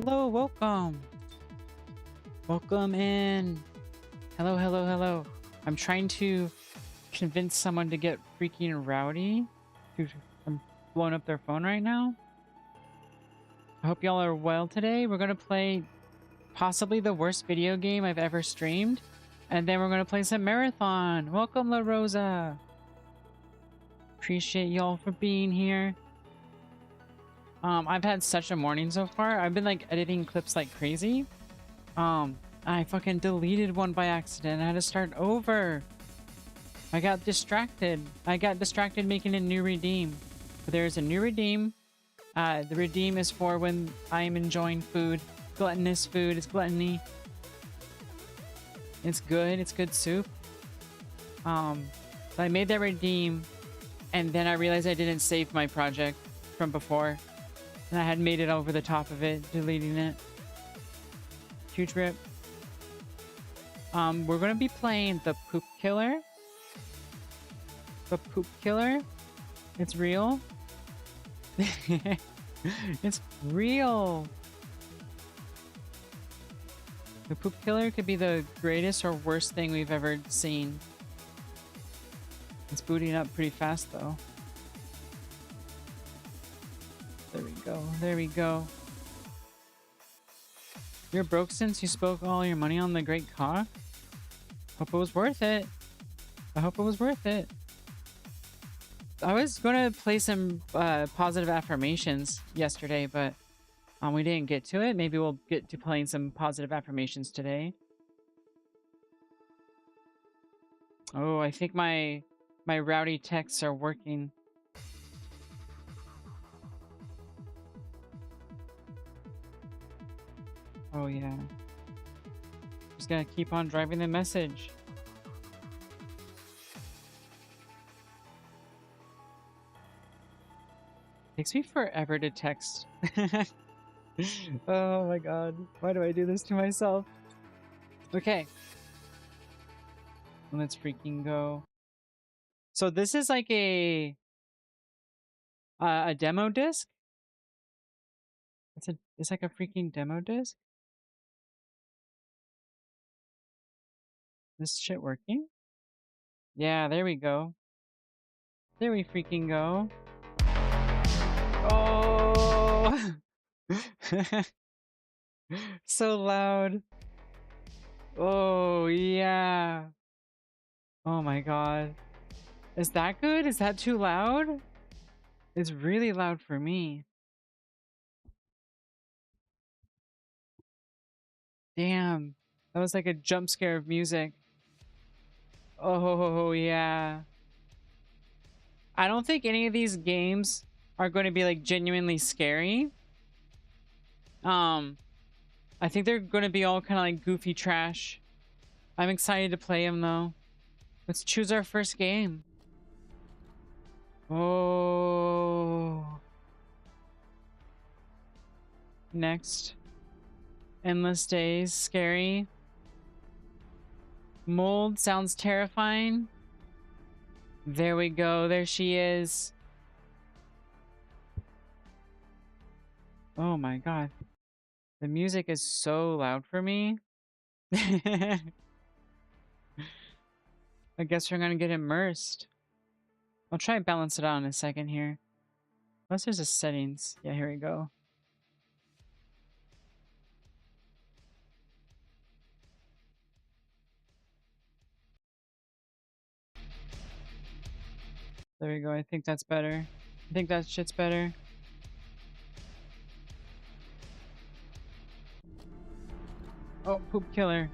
Hello, welcome. Welcome in. Hello, hello, hello. I'm trying to convince someone to get freaking rowdy. Dude, I'm blowing up their phone right now. I hope y'all are well today. We're going to play possibly the worst video game I've ever streamed. And then we're going to play some Marathon. Welcome, La Rosa. Appreciate y'all for being here. I've had such a morning so far. I've been like editing clips like crazy. I fucking deleted one by accident. I had to start over. I got distracted. Making a new redeem. But there's a new redeem. The redeem is for when I am enjoying food. Gluttonous food. It's gluttony. It's good. It's good soup. So I made that redeem, and then I realized I didn't save my project from before. And I had made it over the top of it, deleting it. Huge rip. We're gonna be playing the Poop Killer. The Poop Killer. It's real. It's real. The Poop Killer could be the greatest or worst thing we've ever seen. It's booting up pretty fast though. There we go. There we go. You're broke since you spoke all your money on the great cock? Hope it was worth it. I hope it was worth it. I was gonna play some positive affirmations yesterday, but we didn't get to it. Maybe we'll get to playing some positive affirmations today. Oh, I think my rowdy texts are working. Oh yeah. Just gotta keep on driving the message. Takes me forever to text. Oh my god. Why do I do this to myself? Okay. Let's freaking go. So this is like a demo disc? It's like a freaking demo disc? This shit working? Yeah, there we go. There we freaking go. Oh! So loud. Oh, yeah. Oh my god. Is that good? Is that too loud? It's really loud for me. Damn. That was like a jump scare of music. Oh, yeah. I don't think any of these games are going to be like genuinely scary. I think they're going to be all kind of like goofy trash. I'm excited to play them though. Let's choose our first game. Oh. Next. Endless days. Scary. Mold sounds terrifying. There we go. There she is. Oh my god. The music is so loud for me. I guess we're gonna get immersed. I'll try and balance it out in a second here. Unless there's a settings. Yeah, here we go. There we go. I think that's better. I think that shit's better. Oh, Poop Killer.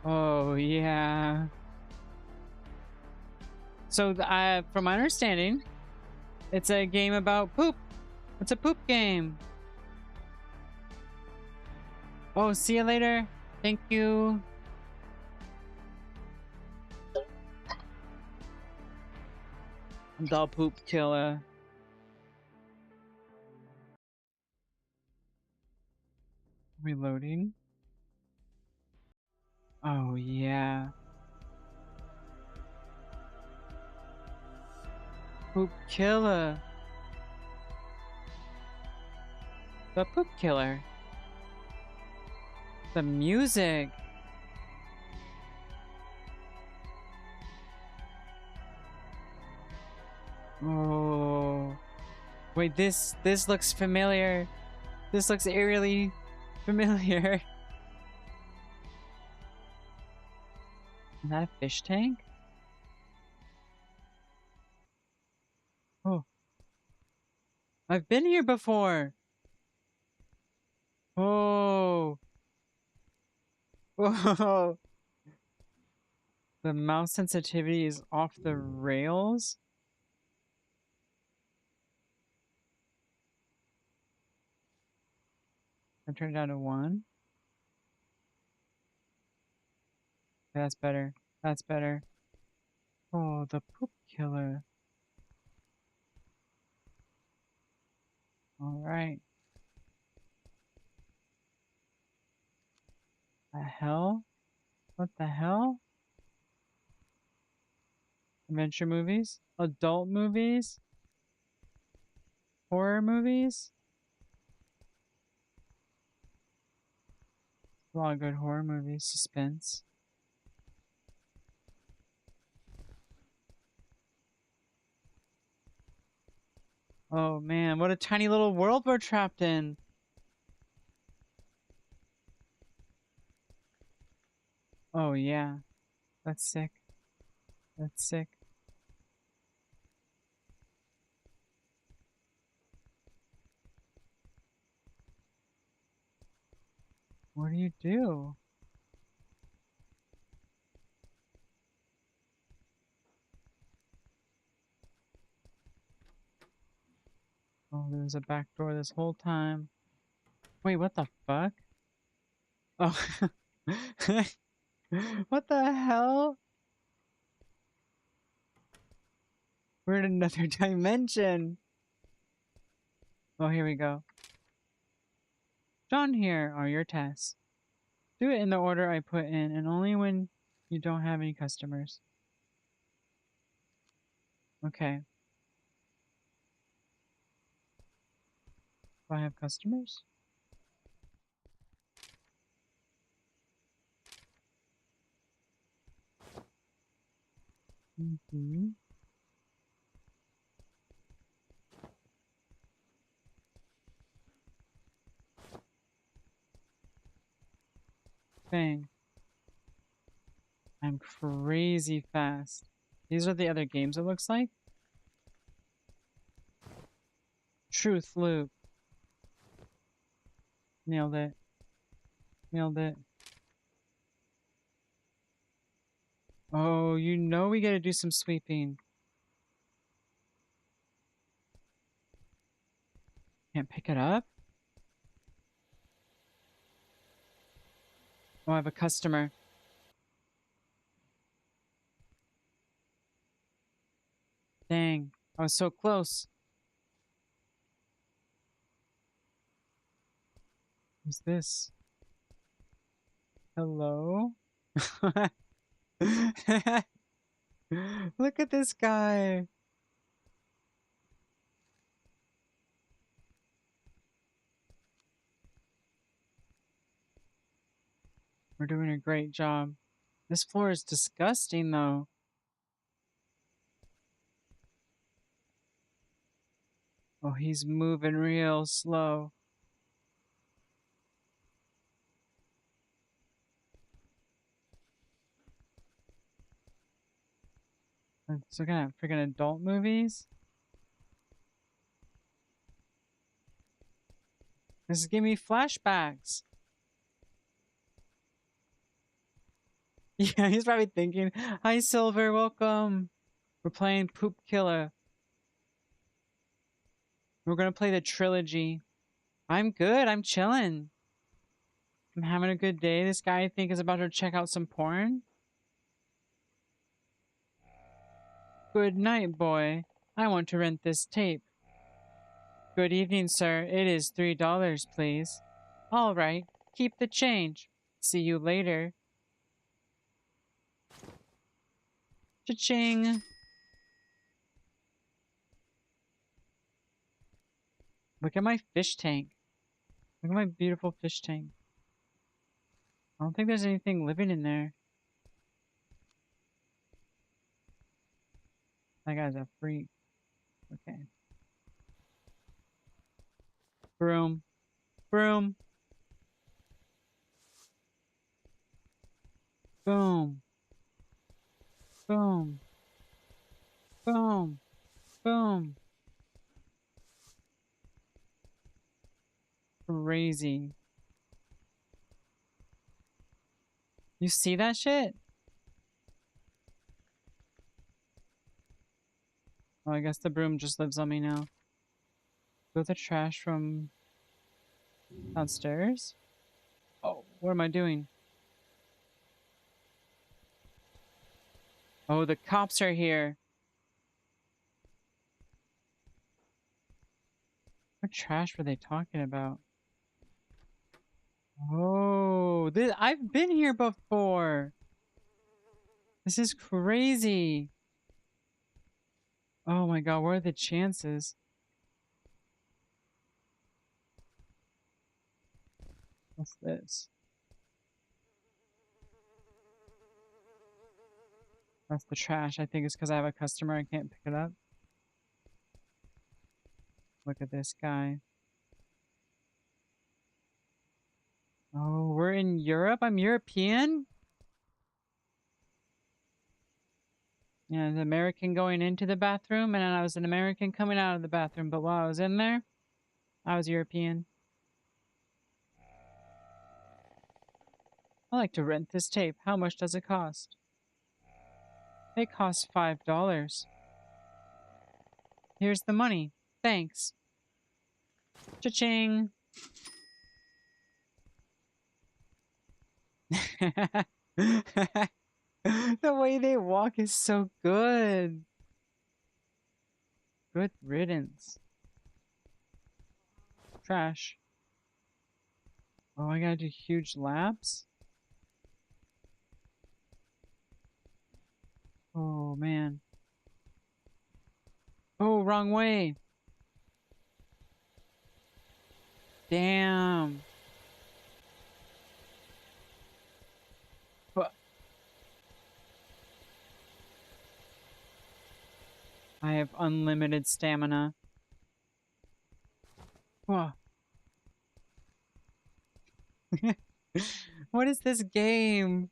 Oh, yeah. So, from my understanding, it's a game about poop. It's a poop game. Oh, see you later. Thank you. The Poop Killer. Reloading. Oh, yeah. Poop Killer. The poop killer. The music. Oh. Wait, this looks familiar. This looks eerily familiar. Is that a fish tank? Oh. I've been here before. Oh. Whoa. The mouse sensitivity is off the rails. I turned it down to 1. That's better. That's better. Oh, the poop killer. All right. The hell? What the hell? Adventure movies? Adult movies? Horror movies? A lot of good horror movies. Suspense. Oh man, what a tiny little world we're trapped in. Oh yeah. That's sick. That's sick. What do you do? Oh, there's a back door this whole time. Wait, what the fuck? Oh. What the hell? We're in another dimension. Oh, here we go. John, here are your tests. Do it in the order I put in, and only when you don't have any customers. Okay. Do I have customers? Mm-hmm. Bang. I'm crazy fast. These are the other games, it looks like. Truth loop. Nailed it. Nailed it. Oh, you know we gotta do some sweeping. Can't pick it up? Oh, I have a customer. Dang. I was so close. Who's this? Hello? Look at this guy. We're doing a great job. This floor is disgusting, though. Oh, he's moving real slow. Let's look at freaking adult movies. This is giving me flashbacks. Yeah, he's probably thinking, "Hi, Silver, welcome. We're playing Poop Killer. We're gonna play the trilogy." I'm good. I'm chilling. I'm having a good day. This guy, I think, is about to check out some porn. Good night, boy. I want to rent this tape. Good evening, sir. It is $3, please. All right. Keep the change. See you later. Cha-ching. Look at my fish tank. Look at my beautiful fish tank. I don't think there's anything living in there. That guy's a freak. Okay. Broom. Broom. Boom. Boom. Boom. Boom. Crazy. You see that shit? Oh, I guess the broom just lives on me now. Go the trash from downstairs? Oh, what am I doing? Oh, the cops are here. What trash were they talking about? Oh, I've been here before. This is crazy. Oh my god, what are the chances? What's this? That's the trash. I think it's because I have a customer. I can't pick it up. Look at this guy. Oh, we're in Europe? I'm European? Yeah, an American going into the bathroom, and then I was an American coming out of the bathroom. But while I was in there, I was European. I like to rent this tape. How much does it cost? It costs $5. Here's the money. Thanks. Cha-ching. The way they walk is so good. Good riddance. Trash. Oh, I gotta do huge laps? Oh, man. Oh, wrong way. Damn. But I have unlimited stamina. Whoa. What is this game?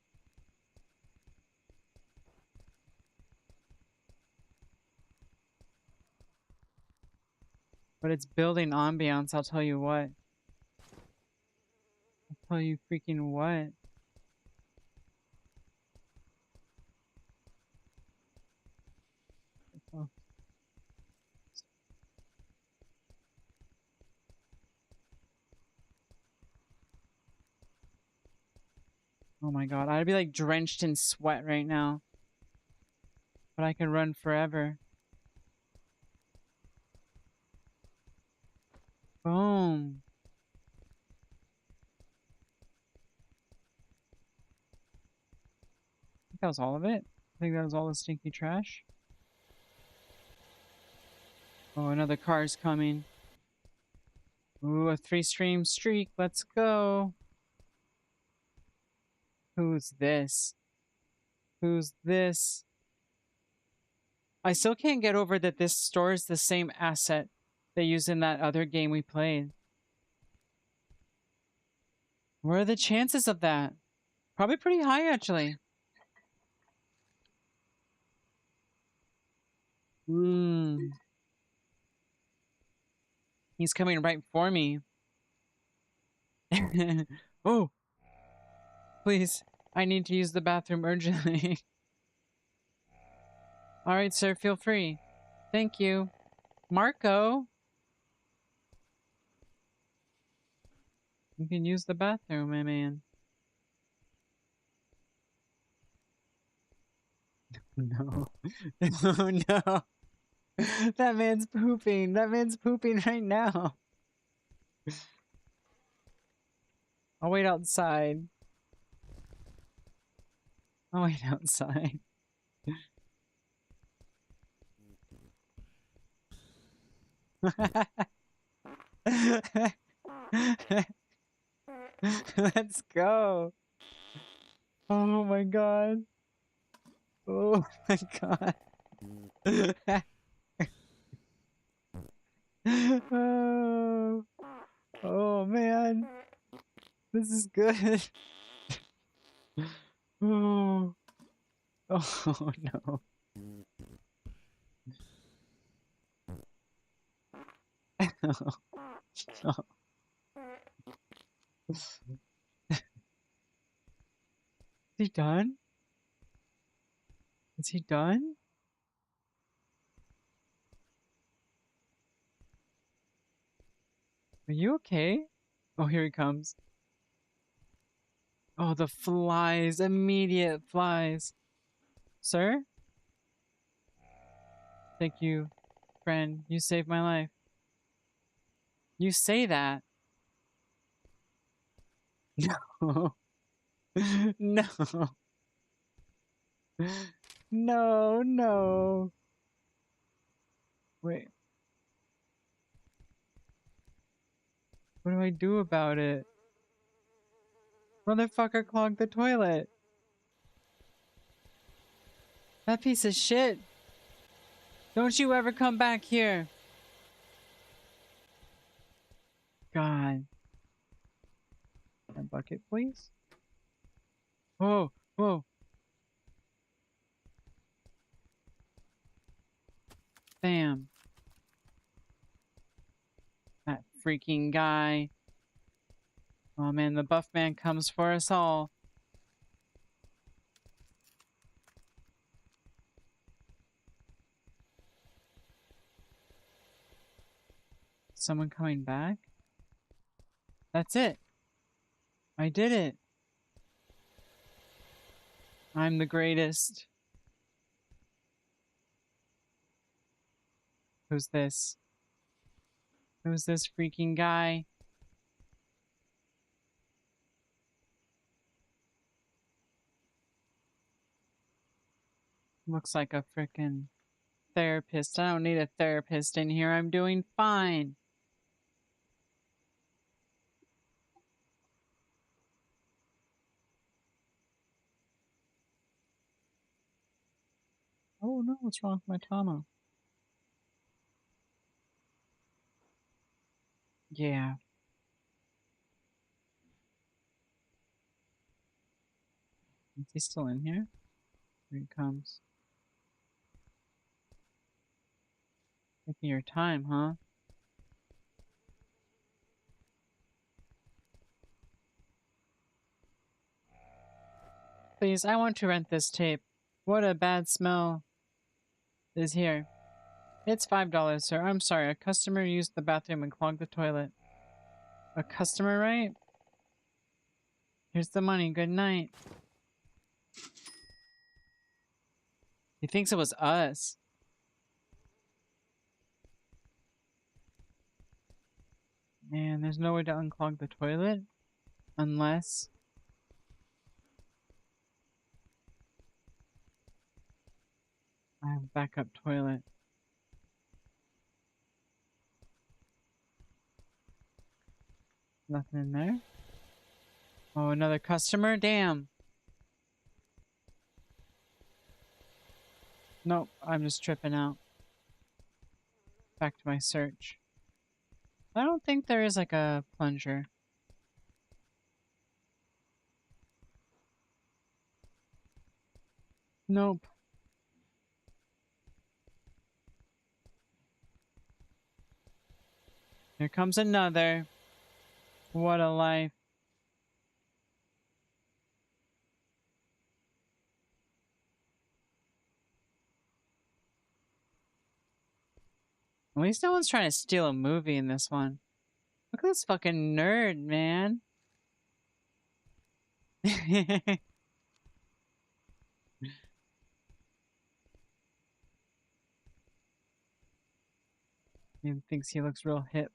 But it's building ambiance, I'll tell you what. I'll tell you freaking what. Oh, oh my god, I'd be like drenched in sweat right now. But I can run forever. Boom. I think that was all of it. I think that was all the stinky trash. Oh, another car's coming. Ooh, a 3-stream streak. Let's go. Who's this? Who's this? I still can't get over that this stores the same asset they used in that other game we played. What are the chances of that? Probably pretty high, actually. Hmm. He's coming right for me. Oh, please. I need to use the bathroom urgently. All right, sir, feel free. Thank you. Marco, you can use the bathroom, my man. No. No, no. That man's pooping. That man's pooping right now. I'll wait outside. I'll wait outside. Let's go. Oh my god. Oh my god. Oh, oh man. This is good. Oh, oh no. Oh. Is he done? Is he done? Are you okay? Oh, here he comes. Oh, the flies. Immediate flies. Sir? Thank you, friend. You saved my life. You say that. No. No. No, no. Wait. What do I do about it? Motherfucker clogged the toilet. That piece of shit. Don't you ever come back here. God. A bucket, please? Whoa, whoa. Bam. That freaking guy. Oh man, the buff man comes for us all. Someone coming back? That's it. I did it. I'm the greatest. Who's this? Who's this freaking guy? Looks like a freaking therapist. I don't need a therapist in here. I'm doing fine. Oh no, what's wrong with my Tama? Yeah. Is he still in here? Here he comes. Taking your time, huh? Please, I want to rent this tape. What a bad smell is here. It's $5, sir. I'm sorry. A customer used the bathroom and clogged the toilet. A customer, right? Here's the money. Good night. He thinks it was us. Man, there's no way to unclog the toilet. Unless... I have a backup toilet. Nothing in there. Oh, another customer? Damn. Nope, I'm just tripping out. Back to my search. I don't think there is like a plunger. Nope. Here comes another. What a life. At least no one's trying to steal a movie in this one. Look at this fucking nerd, man. He thinks he looks real hip.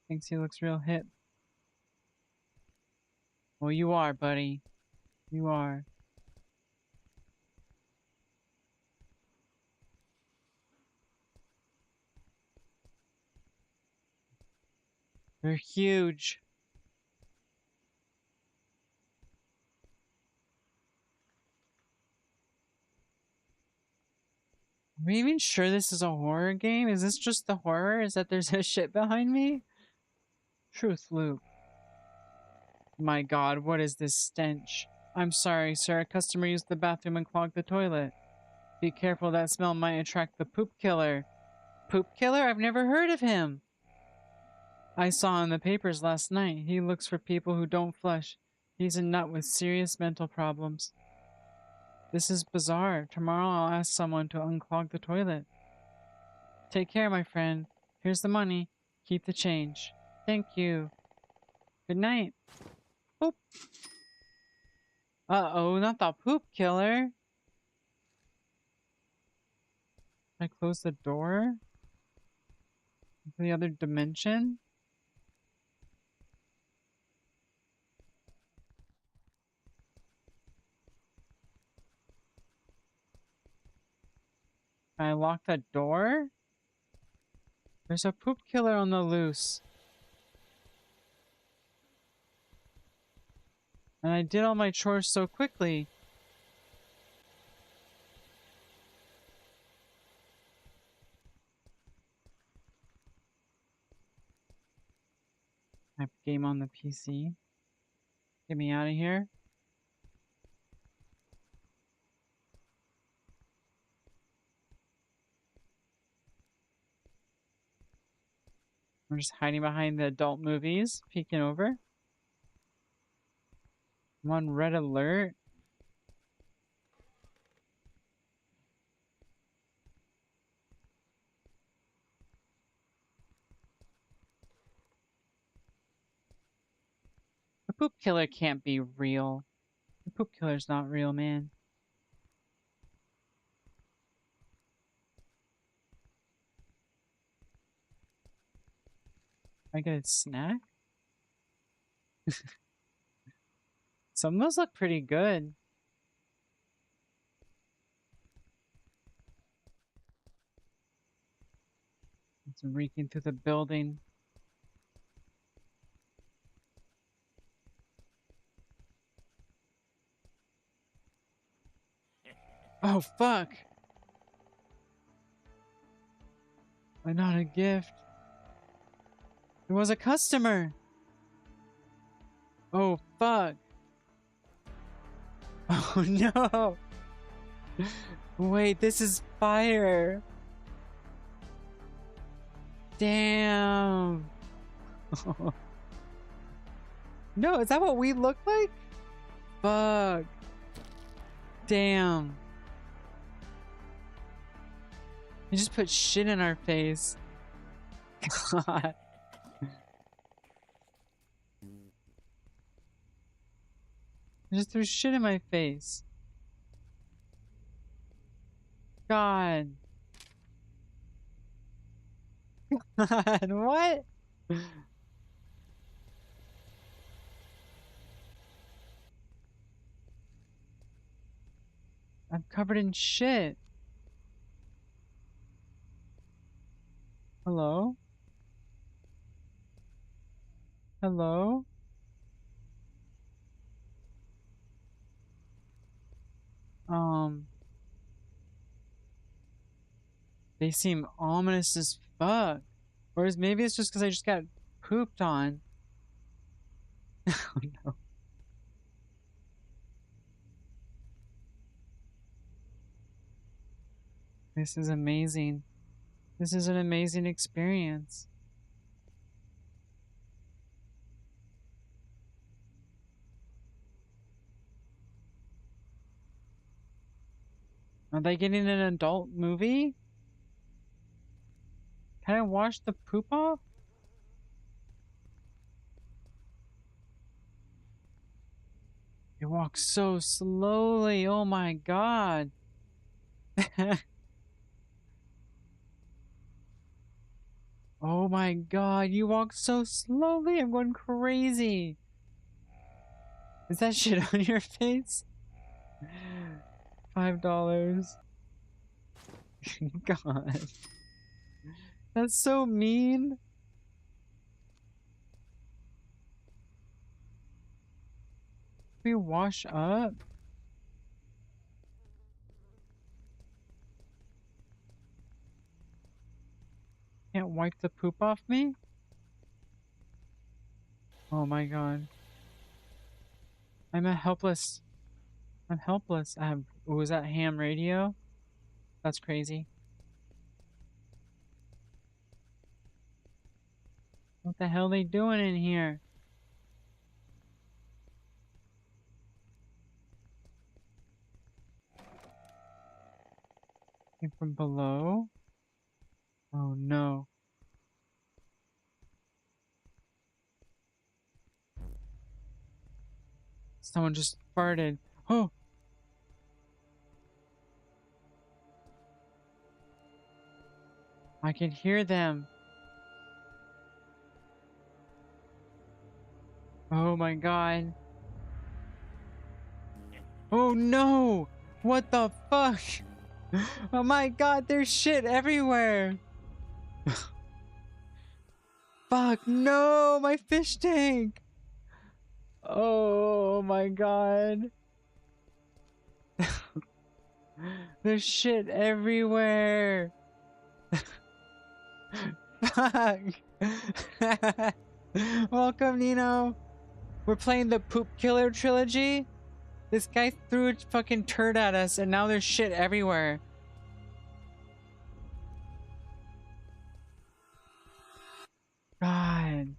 Thinks he looks real hip. Well, you are, buddy. You are. You're huge. we even sure this is a horror game? Is this just the horror? Is that there's a shit behind me? Truth loop. My god, what is this stench? I'm sorry, sir. A customer used the bathroom and clogged the toilet. Be careful, that smell might attract the poop killer. Poop killer? I've never heard of him. I saw in the papers last night. He looks for people who don't flush. He's a nut with serious mental problems. This is bizarre. Tomorrow I'll ask someone to unclog the toilet. Take care, my friend. Here's the money. Keep the change. Thank you. Good night. Poop. Uh-oh, not the poop killer. I close the door? To the other dimension? Can I lock the door? There's a poop killer on the loose. And I did all my chores so quickly. I have game on the PC. Get me out of here. I'm just hiding behind the adult movies, peeking over. I'm on red alert. The poop killer can't be real. The poop killer's not real, man. I get a snack? Some of those look pretty good. It's reeking through the building. Oh, fuck! Why not a gift? It was a customer! Oh, fuck! Oh, no! Wait, this is fire! Damn! No, is that what we look like? Fuck. Damn. You just put shit in our face. God. You just threw shit in my face. God. God, what? I'm covered in shit. Hello? Hello? They seem ominous as fuck. Or maybe it's just because I just got pooped on. Oh no. This is amazing. This is an amazing experience. Are they getting an adult movie? Can I wash the poop off? It walks so slowly. Oh my god. Oh my god, you walk so slowly. I'm going crazy. Is that shit on your face? $5. God. That's so mean. We wash up? wipe the poop off me? Oh my god. I'm helpless. I'm helpless. I have... Was that ham radio? That's crazy. What the hell are they doing in here? Came from below? Oh no. Someone just farted. Oh! I can hear them. Oh my god. Oh no! What the fuck? Oh my god, there's shit everywhere! Fuck, no! My fish tank! Oh my god. There's shit everywhere! Fuck! Welcome, Nino! We're playing the Poop Killer Trilogy? This guy threw a fucking turd at us and now there's shit everywhere. God.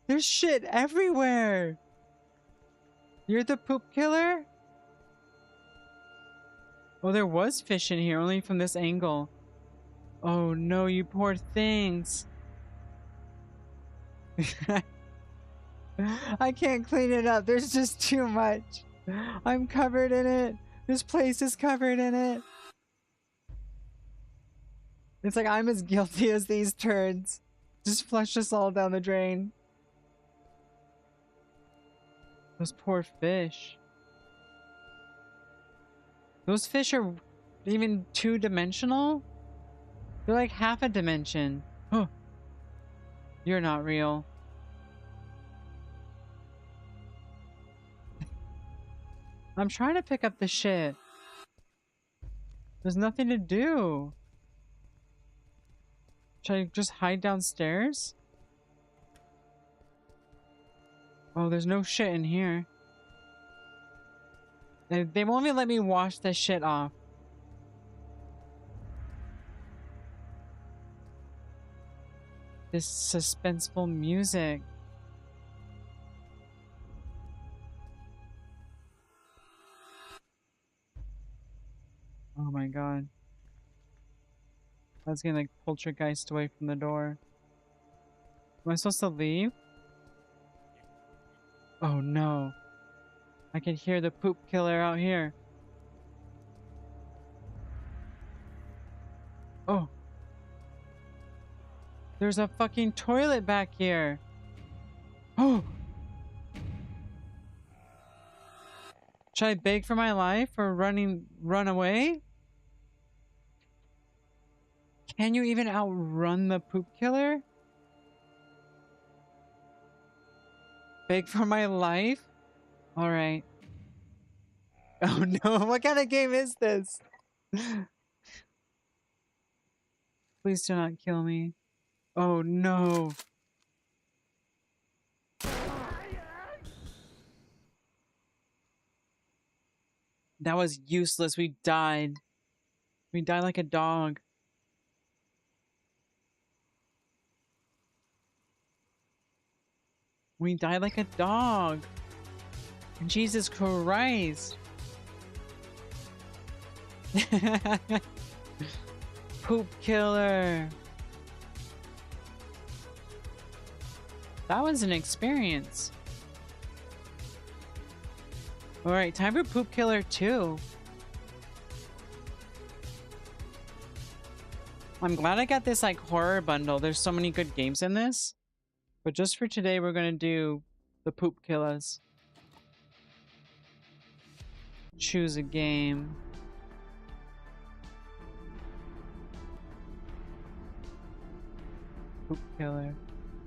There's shit everywhere! You're the poop killer? Oh, there was fish in here, only from this angle. Oh no, you poor things. I can't clean it up. There's just too much. I'm covered in it. This place is covered in it. It's like I'm as guilty as these turds. Just flush us all down the drain. Those poor fish. Those fish are even two-dimensional? They're like half a dimension. Oh, you're not real. I'm trying to pick up the shit. There's nothing to do. Should I just hide downstairs? Oh, there's no shit in here. They won't even let me wash this shit off. This suspenseful music. Oh my god. I was getting like poltergeist away from the door. Am I supposed to leave? Oh no. I can hear the poop killer out here. Oh. There's a fucking toilet back here. Oh. Should I beg for my life or run away? Can you even outrun the poop killer? Beg for my life? Alright. Oh no, what kind of game is this? Please do not kill me. Oh no. That was useless. We died. We died like a dog. We died like a dog. Jesus Christ. Poop killer. That was an experience. Alright, time for Poop Killer 2. I'm glad I got this like horror bundle. There's so many good games in this. But just for today, we're gonna do the Poop Killers. Choose a game. Poop Killer.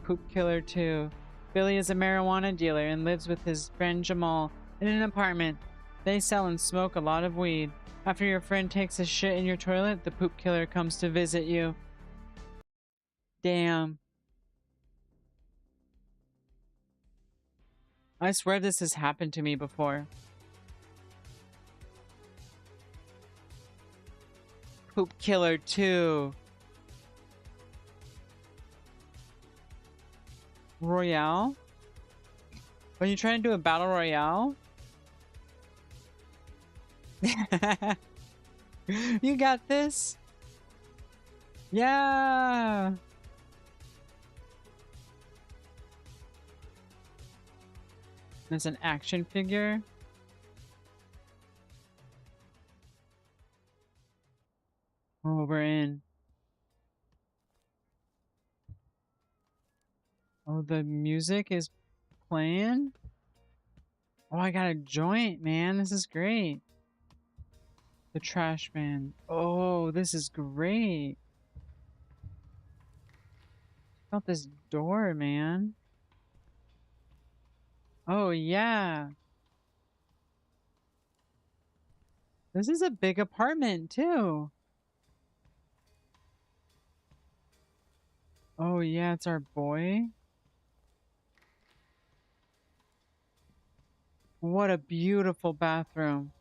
Poop Killer 2. Billy is a marijuana dealer and lives with his friend Jamal in an apartment. They sell and smoke a lot of weed. After your friend takes a shit in your toilet, the poop killer comes to visit you. Damn. I swear this has happened to me before. Poop Killer 2. Royale? Are you trying to do a battle royale? You got this? Yeah! There's an action figure. Oh, we're in. Oh, the music is playing? Oh, I got a joint, man. This is great. The trash man. Oh, this is great. About this door, man. Oh, yeah. This is a big apartment, too. Oh, yeah, it's our boy. What a beautiful bathroom.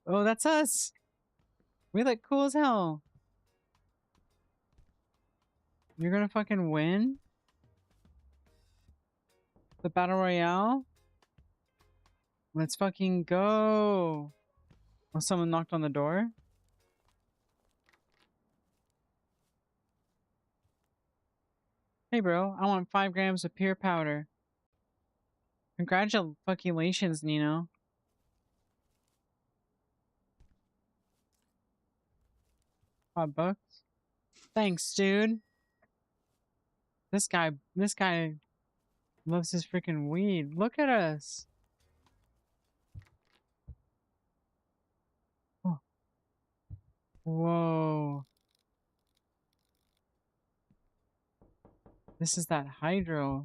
Oh, that's us. We look cool as hell. You're gonna fucking win? The battle royale? Let's fucking go. Oh, someone knocked on the door? Hey, bro, I want 5 grams of pure powder. Congratulations, Nino. $5? Thanks, dude. This guy loves his freaking weed. Look at us. Oh. Whoa. This is that hydro.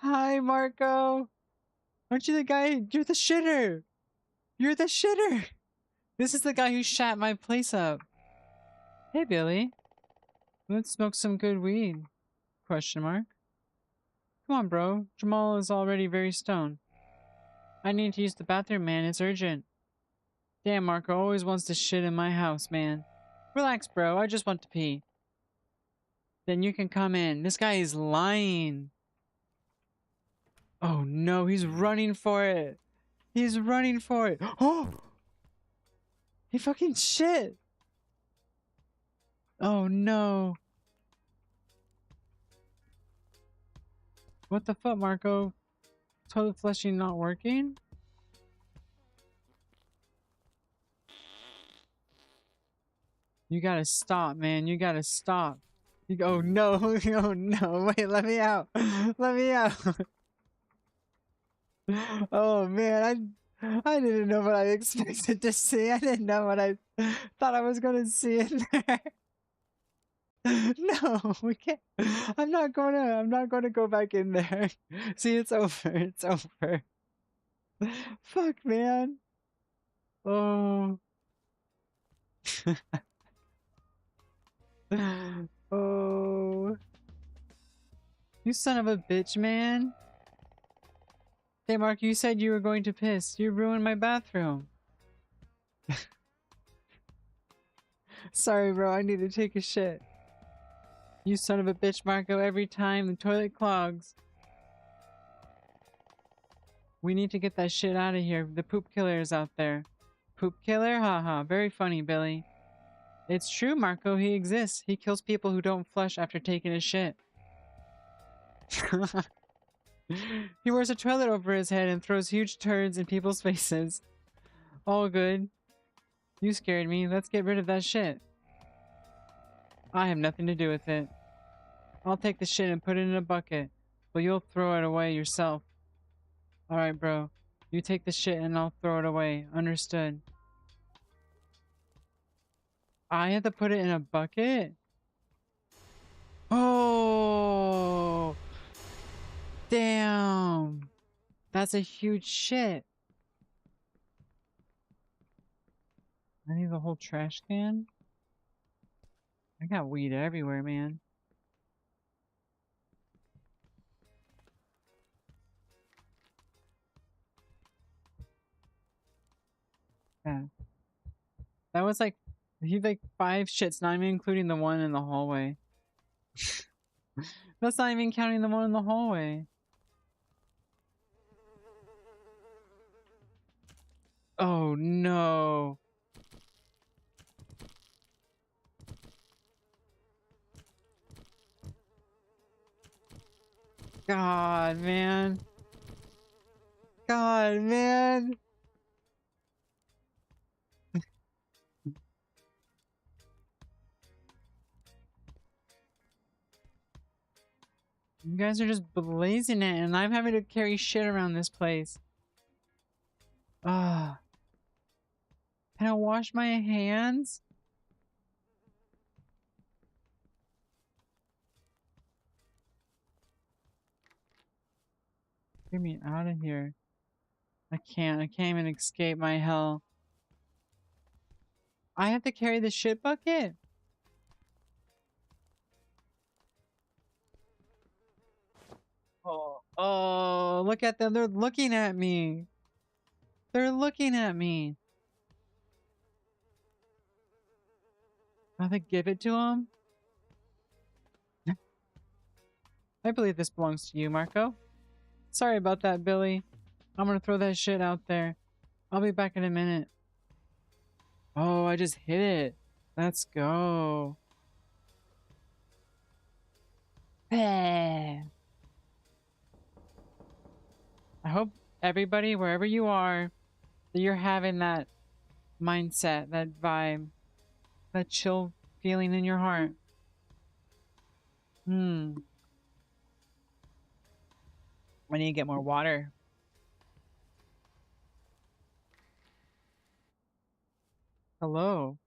Hi, Marco. Aren't you the guy? You're the shitter. You're the shitter. This is the guy who shat my place up. Hey, Billy. Let's smoke some good weed. Question mark. Come on, bro. Jamal is already very stoned. I need to use the bathroom, man. It's urgent. Damn, Marco always wants to shit in my house, man. Relax, bro. I just want to pee. Then you can come in. This guy is lying. Oh, no. He's running for it. He's running for it. Oh! He fucking shit. Oh, no. What the fuck, Marco? Toilet flushing not working? You gotta stop, man. You gotta stop. You go, oh no, oh no. Wait, let me out. Let me out. Oh man, I didn't know what I expected to see. I didn't know what I thought I was gonna see in there. No, we can't. I'm not gonna go back in there. See, it's over. It's over. Fuck, man. Oh. Oh. You son of a bitch, man. Hey, Mark, you said you were going to piss. You ruined my bathroom. Sorry, bro. I need to take a shit. You son of a bitch, Marco. Every time the toilet clogs. We need to get that shit out of here. The poop killer is out there. Poop killer? Haha. Very funny, Billy. It's true, Marco. He exists. He kills people who don't flush after taking a shit. He wears a toilet over his head and throws huge turds in people's faces. All good. You scared me. Let's get rid of that shit. I have nothing to do with it. I'll take the shit and put it in a bucket, but you'll throw it away yourself. Alright, bro. You take the shit and I'll throw it away. Understood. I have to put it in a bucket? Oh, damn. That's a huge shit. I need the whole trash can. I got weed everywhere, man. Yeah. That was like, he like 5 shits, not even including the one in the hallway. That's not even counting the one in the hallway. Oh no. God, man. God, man. You guys are just blazing it, and I'm having to carry shit around this place. Ah. Can I wash my hands? Get me out of here. I can't. I can't even escape my hell. I have to carry the shit bucket? Oh, oh, look at them. They're looking at me. They're looking at me. I have to give it to them? I believe this belongs to you, Marco. Sorry about that, Billy. I'm gonna throw that shit out there. I'll be back in a minute. Oh, I just hit it. Let's go. Eh. I hope everybody, wherever you are, that you're having that mindset, that vibe, that chill feeling in your heart. Hmm. I need to get more water. Hello.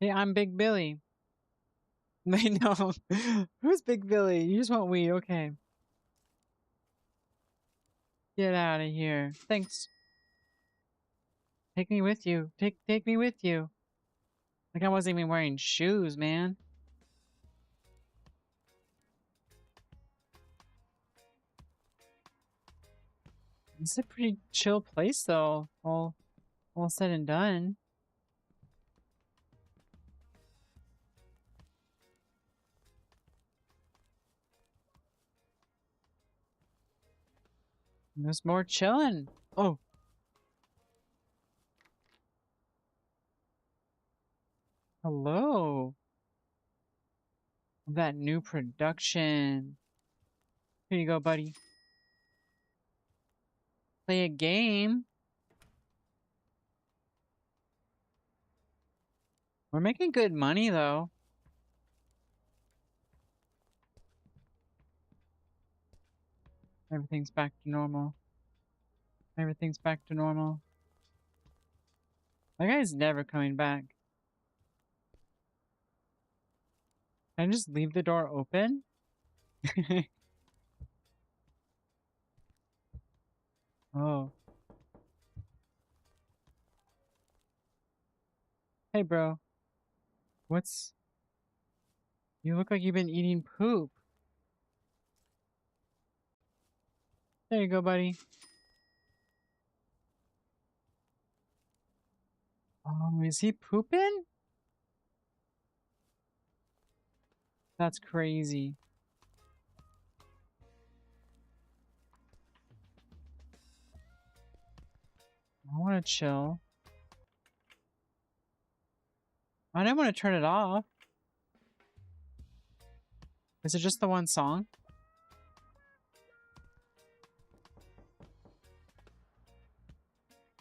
Hey, I'm Big Billy. They know. Who's Big Billy? You just want weed. Okay. Get out of here. Thanks. Take me with you. Take me with you. Like I wasn't even wearing shoes, man. It's a pretty chill place though. All said and done. There's more chilling. Oh. Hello. That new production. Here you go, buddy. Play a game. We're making good money though. Everything's back to normal. Everything's back to normal. That guy's never coming back. Can I just leave the door open? Oh. Hey, bro. What's... You look like you've been eating poop. There you go, buddy. Oh, is he pooping? That's crazy. I want to chill. I didn't want to turn it off. Is it just the one song?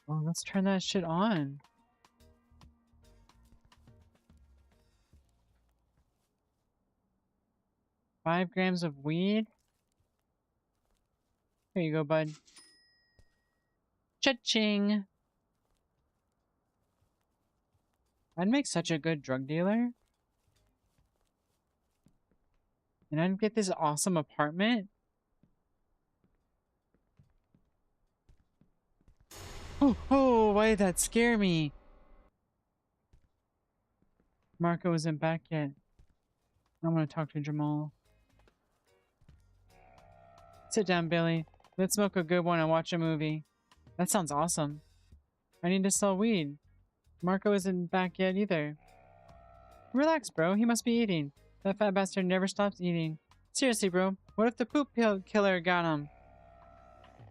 Oh, let's turn that shit on. Five grams of weed? Here you go, bud. Cha-ching! I'd make such a good drug dealer. And I'd get this awesome apartment. Oh, why did that scare me? Marco isn't back yet. I want to talk to Jamal. Sit down, Billy. Let's smoke a good one and watch a movie. That sounds awesome. I need to sell weed. Marco isn't back yet either. Relax, bro. He must be eating. That fat bastard never stops eating. Seriously, bro. What if the poop killer got him?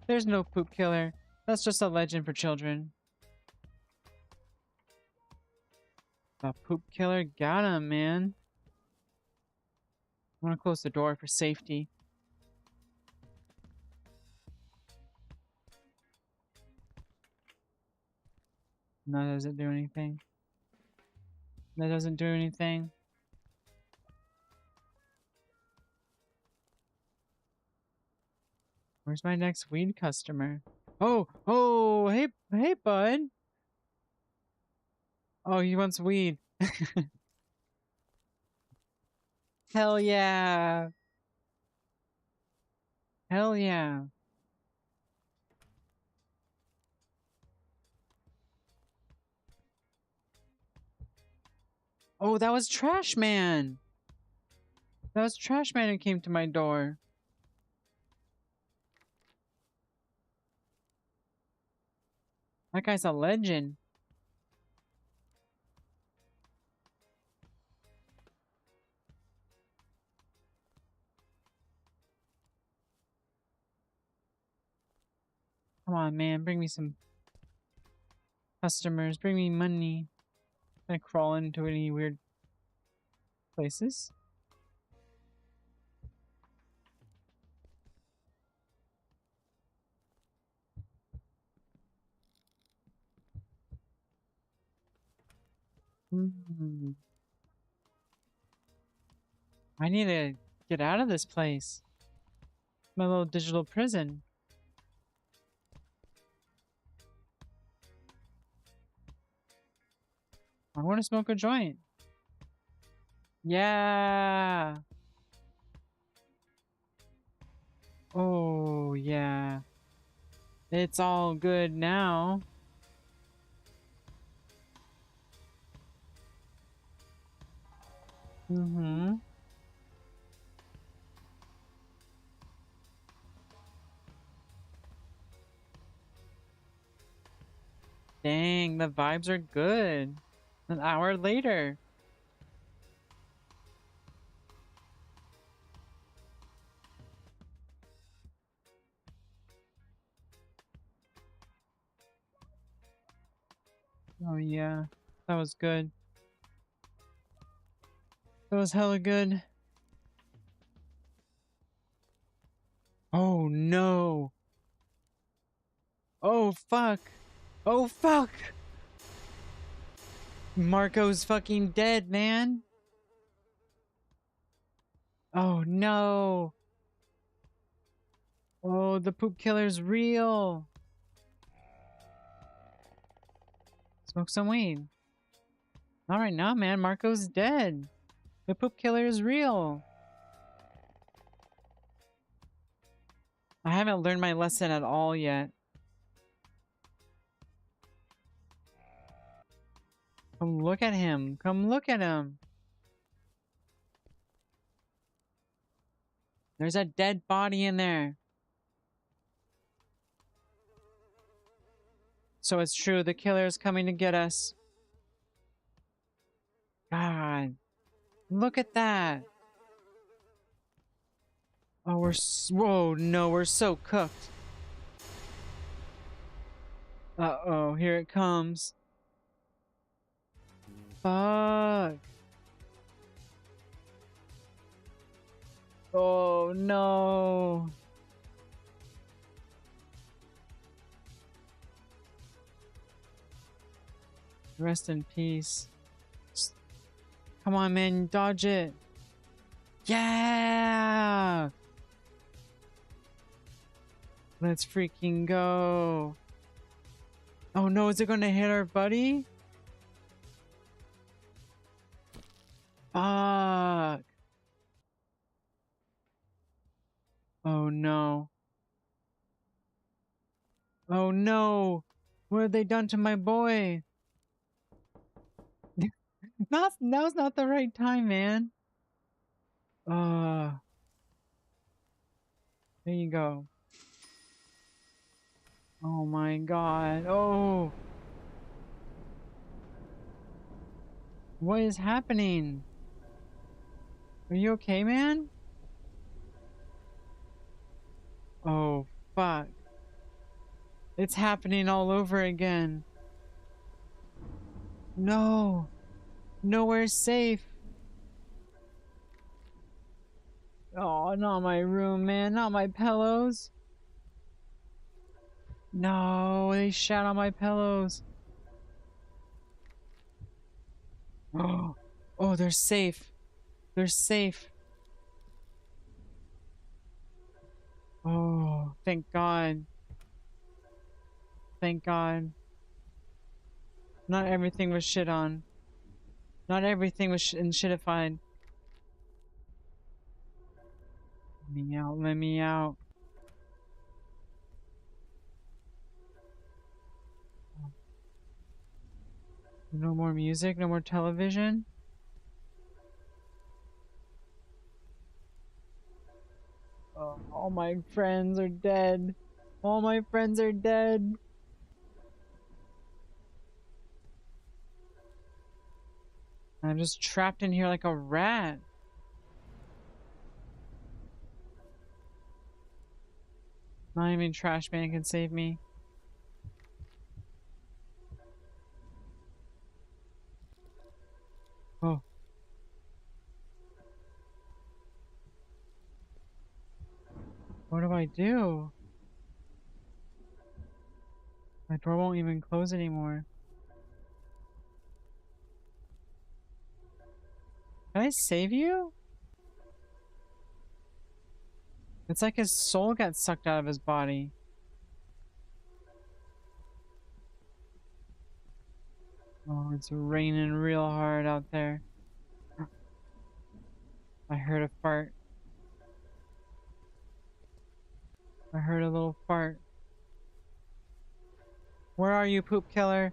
There's no poop killer. That's just a legend for children. The poop killer got him, man. I want to close the door for safety. No, that doesn't do anything. That doesn't do anything. Where's my next weed customer? Oh, hey, bud. Oh, he wants weed. Hell yeah. Hell yeah. Oh, that was Trash Man. That was Trash Man who came to my door. That guy's a legend. Come on, man. Bring me some customers. Bring me money. Can I crawl into any weird places? Hmm. I need to get out of this place. My little digital prison. I want to smoke a joint. Yeah. Oh, yeah. It's all good now. Mm-hmm. Dang, the vibes are good. An hour later. Oh, yeah. That was good. That was hella good. Oh, no. Oh, fuck. Oh, fuck. Marco's fucking dead, man. Oh, no. Oh, the poop killer's real. Smoke some weed. Not right now, man. Marco's dead. The poop killer is real. I haven't learned my lesson at all yet. Come look at him. Come look at him. There's a dead body in there. So it's true. The killer is coming to get us. God. Look at that. Oh, whoa, no, we're so cooked. Uh-oh, here it comes. Fuck. Oh, no. Rest in peace. Come on, man, dodge it. Yeah! Let's freaking go. Oh no, is it gonna hit our buddy? Fuck. Oh no. Oh no. What have they done to my boy? Now's not the right time, man. Uh, there you go. Oh my god. Oh, what is happening? Are you okay, man? Oh, fuck. It's happening all over again. No. Nowhere's safe. Oh, not my room, man. Not my pillows. No, they shat on my pillows. Oh, oh, they're safe. They're safe. Oh, thank God. Thank God. Not everything was shit on. Not everything was shitified. Let me out. Let me out. No more music. No more television. Oh, all my friends are dead. All my friends are dead. I'm just trapped in here like a rat. Not even Trash Man can save me. Oh, what do I do? My door won't even close anymore. Can I save you? It's like his soul got sucked out of his body. Oh, it's raining real hard out there. I heard a fart. I heard a little fart. Where are you, poop killer?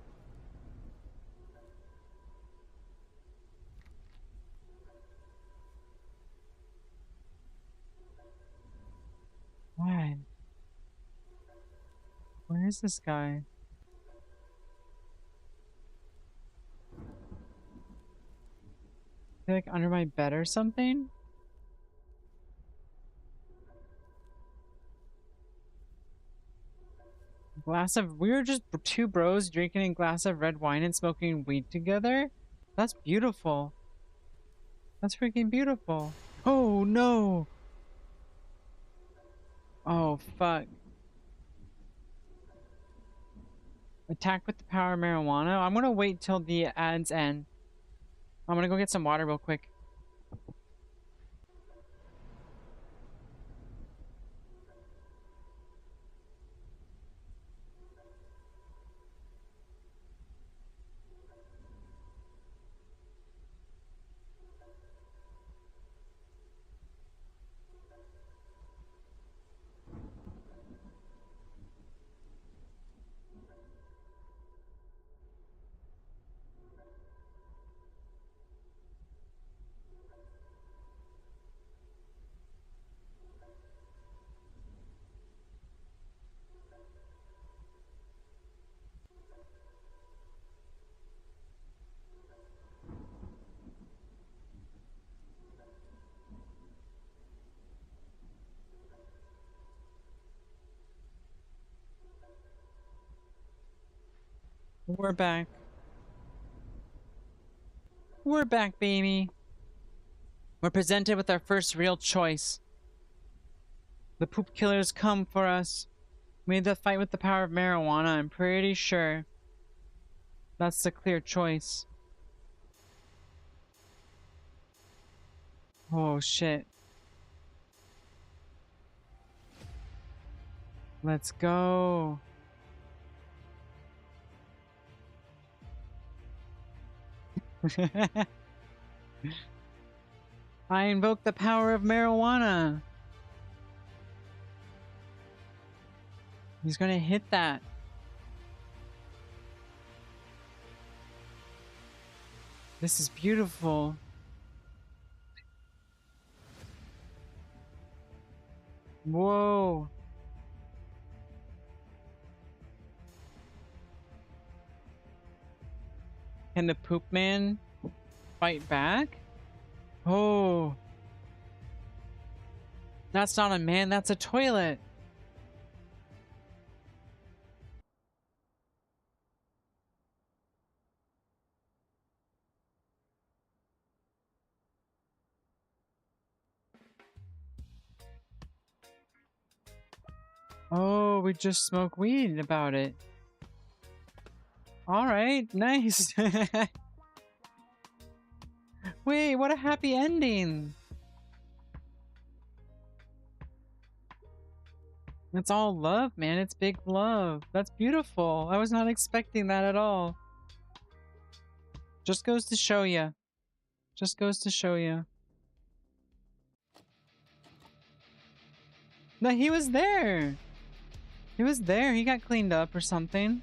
What? Where is this guy? Is he like under my bed or something? Glass of— we were just two bros drinking a glass of red wine and smoking weed together? That's beautiful. That's freaking beautiful. Oh no! Oh fuck. Attack with the power of marijuana? I'm gonna wait till the ads end. I'm gonna go get some water real quick. We're back. We're back, baby. We're presented with our first real choice. The poop killers come for us. We need to fight with the power of marijuana. I'm pretty sure that's the clear choice. Oh shit. Let's go. I invoke the power of marijuana. He's gonna hit that. This is beautiful. Whoa. Can the poop man fight back? Oh. That's not a man, that's a toilet. Oh, we just smoked weed about it. All right, nice. Wait, what a happy ending. It's all love, man. It's big love. That's beautiful. I was not expecting that at all. Just goes to show you. Just goes to show you. No, he was there. He was there. He got cleaned up or something.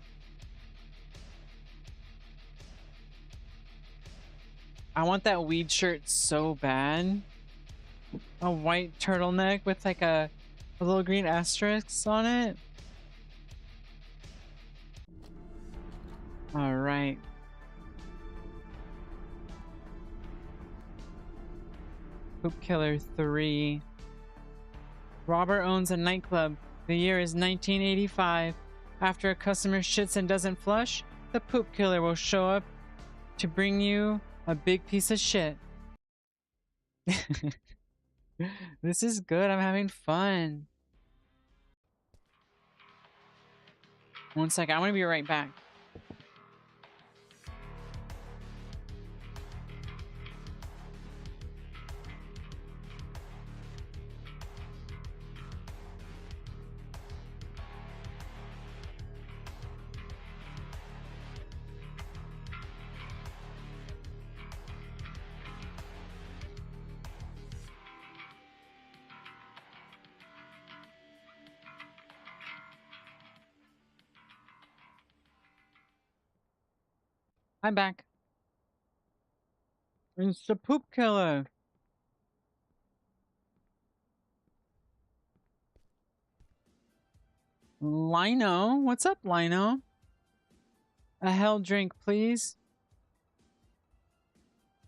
I want that weed shirt so bad. A white turtleneck with like a little green asterisk on it. All right. Poop Killer 3. Robert owns a nightclub. The year is 1985. After a customer shits and doesn't flush, the Poop Killer will show up to bring you a big piece of shit. This is good. I'm having fun. One second. I'm going to be right back. I'm back. It's the Poop Killer. Lino? What's up, Lino? A hell drink, please.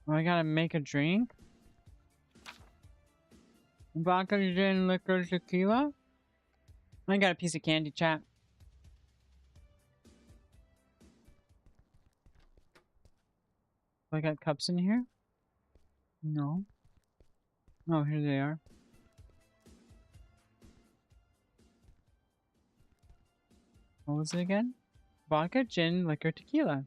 Oh, I gotta make a drink? Vodka, gin, liquor, tequila? I got a piece of candy, chat. I got cups in here? No. Oh, here they are. What was it again? Vodka, gin, liquor, tequila.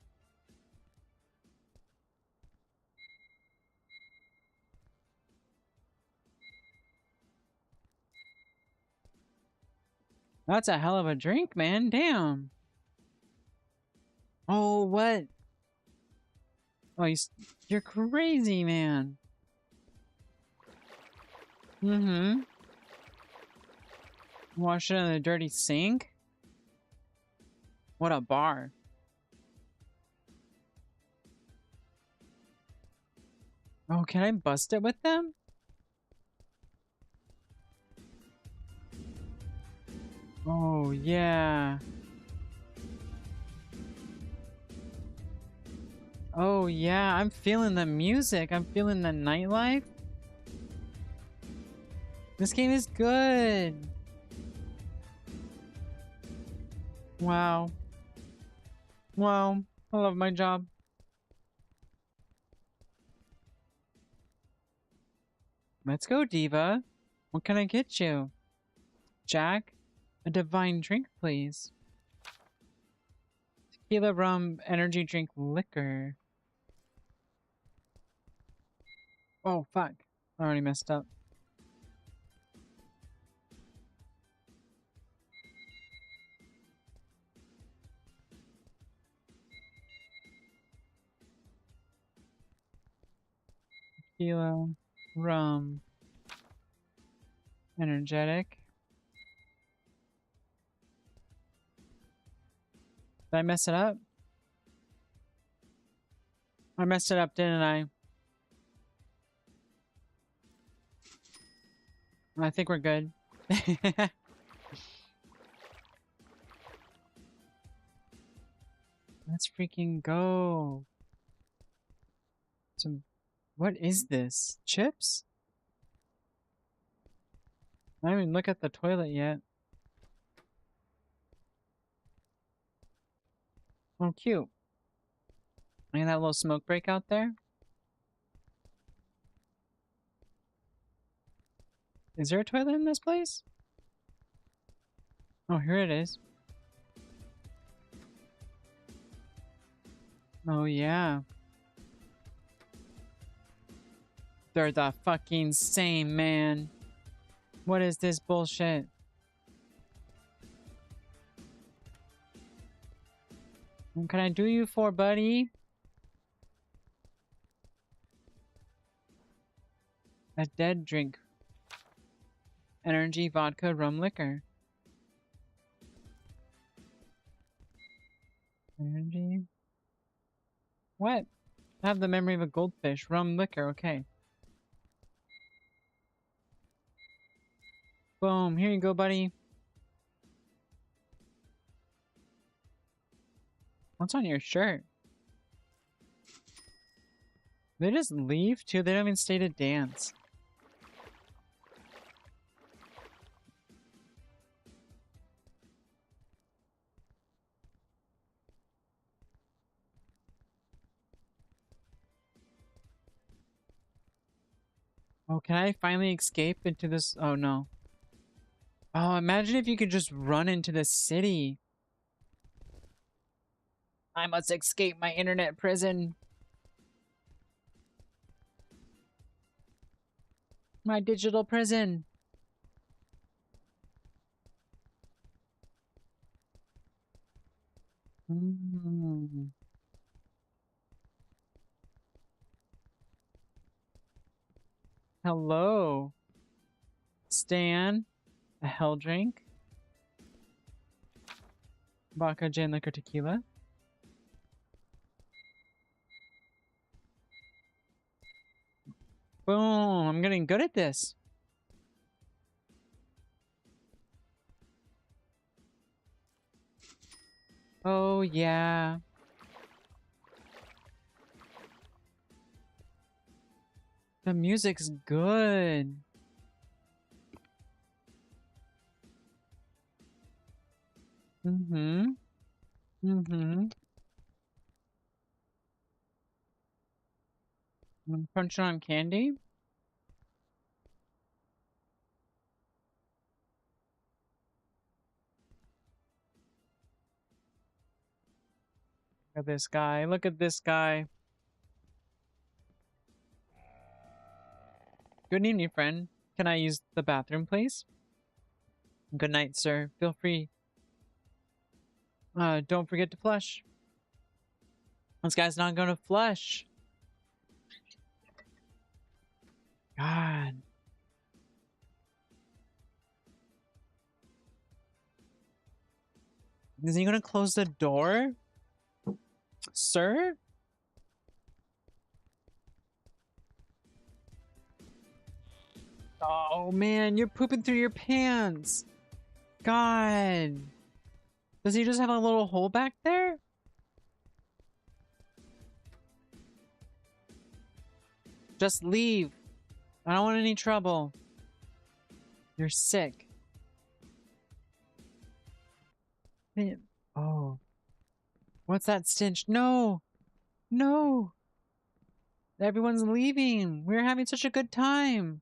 That's a hell of a drink, man. Damn. Oh, what? Oh, you're crazy, man. Mm-hmm. Wash it in the dirty sink? What a bar. Oh, can I bust it with them? Oh, yeah. Oh, yeah. I'm feeling the music. I'm feeling the nightlife. This game is good. Wow. Wow. I love my job. Let's go, Diva. What can I get you? Jack? A divine drink, please. Tequila, rum, energy drink, liquor. Oh, fuck. I already messed up. Tequila. Rum. Energetic. Did I mess it up? I messed it up, didn't I? I think we're good. Let's freaking go. Some, what is this? Chips? I didn't even look at the toilet yet. Oh, cute. Look at that little smoke break out there. Is there a toilet in this place? Oh, here it is. Oh, yeah. They're the fucking same, man. What is this bullshit? What can I do you for, buddy? A dead drink. Energy, vodka, rum, liquor. Energy. What? I have the memory of a goldfish. Rum, liquor, okay. Boom, here you go, buddy. What's on your shirt? They just leave too? They don't even stay to dance. Oh, can I finally escape into this? Oh, no. Oh, imagine if you could just run into the city. I must escape my internet prison. My digital prison. Mm. Hello. Stan. A hell drink. Vodka, gin, liquor, tequila. Boom. I'm getting good at this. Oh, yeah. The music's good. Mm-hmm. Mm-hmm. I'm crunching on candy. Look at this guy. Look at this guy. Good evening, friend. Can I use the bathroom, please? Good night, sir. Feel free. Don't forget to flush. This guy's not gonna flush. God. Is he gonna close the door? Sir? Oh man, you're pooping through your pants. God. Does he just have a little hole back there? Just leave. I don't want any trouble. You're sick. Oh. What's that stench? No! No! Everyone's leaving. We're having such a good time.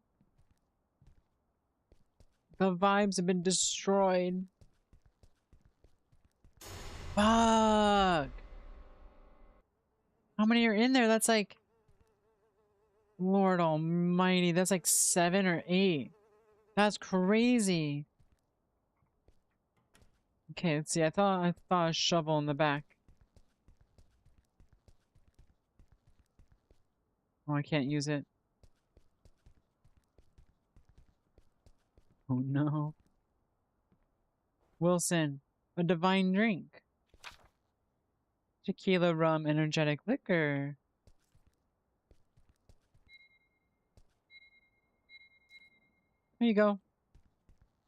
The vibes have been destroyed. Fuck! How many are in there? That's like... Lord almighty. That's like 7 or 8. That's crazy. Okay, let's see. I thought a shovel in the back. Oh, I can't use it. Oh no. Wilson, a divine drink. Tequila, rum, energetic liquor. There you go.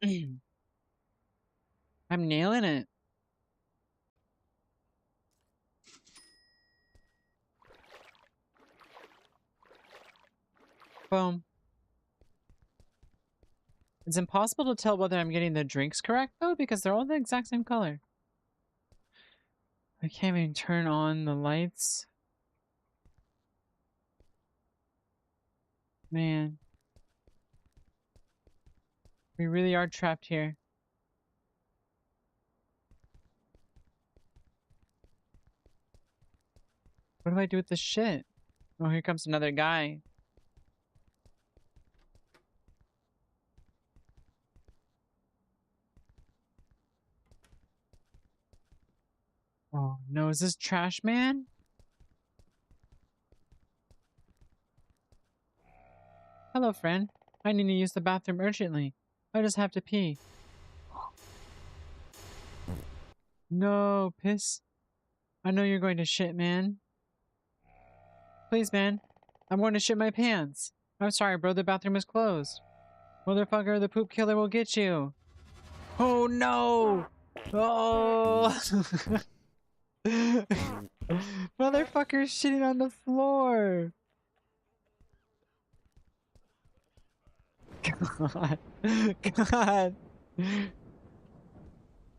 I'm nailing it. Boom. It's impossible to tell whether I'm getting the drinks correct, though, because they're all the exact same color. I can't even turn on the lights. Man. We really are trapped here. What do I do with this shit? Oh, here comes another guy. Oh, no. Is this Trash Man? Hello, friend. I need to use the bathroom urgently. I just have to pee. No, piss. I know you're going to shit, man. Please, man. I'm going to shit my pants. I'm sorry, bro. The bathroom is closed. Motherfucker, the poop killer will get you. Oh, no! Oh! Motherfucker's shitting on the floor. God. God.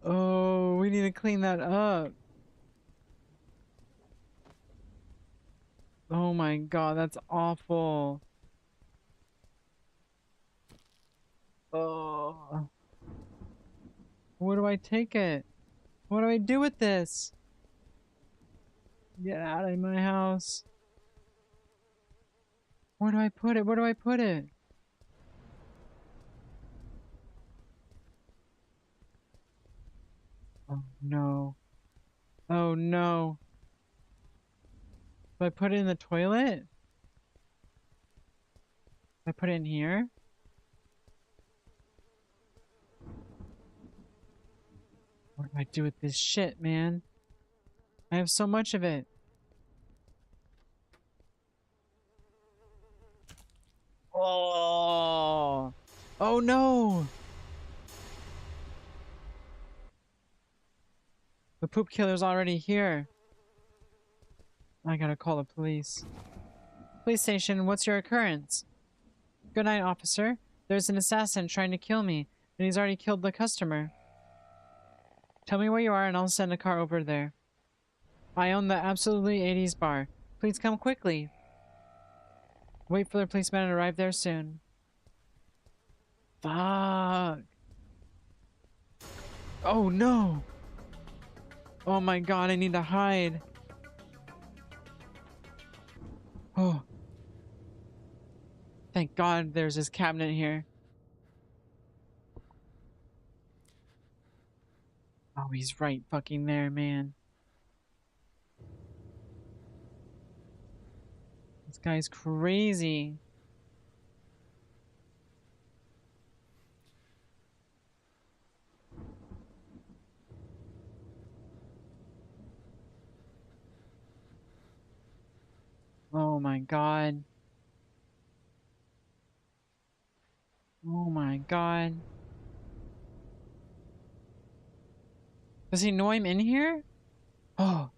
Oh, we need to clean that up. Oh my god, that's awful. Oh. Where do I take it? What do I do with this? Get out of my house. Where do I put it? Where do I put it? Oh no. Oh no. Do I put it in the toilet? Do I put it in here? What do I do with this shit, man? I have so much of it. Oh. Oh no. The poop killer's already here. I gotta call the police. Police station, what's your occurrence? Good night, officer. There's an assassin trying to kill me, and he's already killed the customer. Tell me where you are and I'll send a car over there. I own the Absolutely 80s bar. Please come quickly. Wait for the policeman to arrive there soon. Fuck. Oh no. Oh my god, I need to hide. Oh. Thank god there's this cabinet here. Oh, he's right fucking there, man. This guy's crazy. Oh my god. Oh my god. Does he know I'm in here? Oh.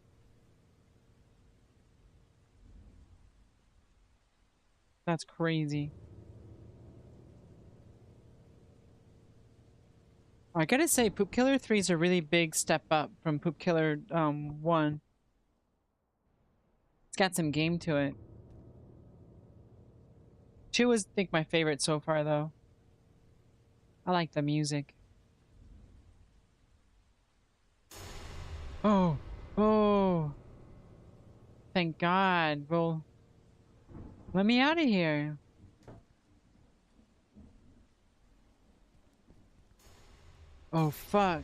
That's crazy. I gotta say, Poop Killer 3 is a really big step up from Poop Killer 1. It's got some game to it. 2 is, I think, my favorite so far, though. I like the music. Oh. Oh. Thank God. Well, let me out of here. Oh, fuck.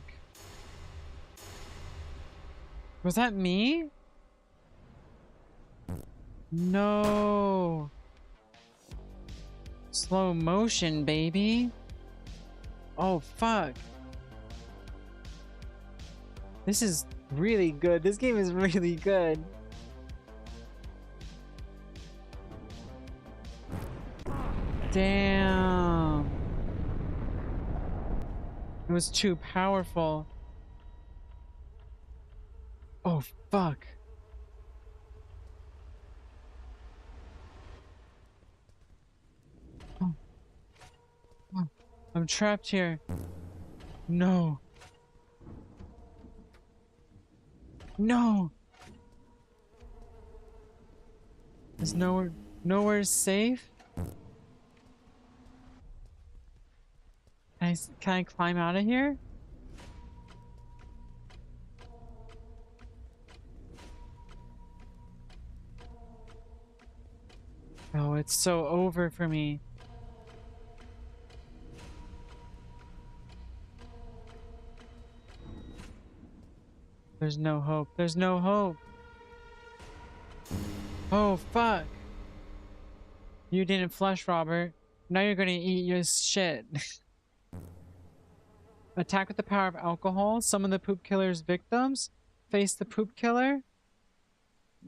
Was that me? No. Slow motion, baby. Oh, fuck. This is really good. This game is really good. Damn. It was too powerful. Oh, fuck. Oh, oh. I'm trapped here. No. No. There's nowhere safe. Can I climb out of here? Oh, it's so over for me. There's no hope. There's no hope. Oh, fuck. You didn't flush, Robert. Now you're gonna eat your shit. Attack with the power of alcohol. Summon the poop killer's victims. Face the poop killer.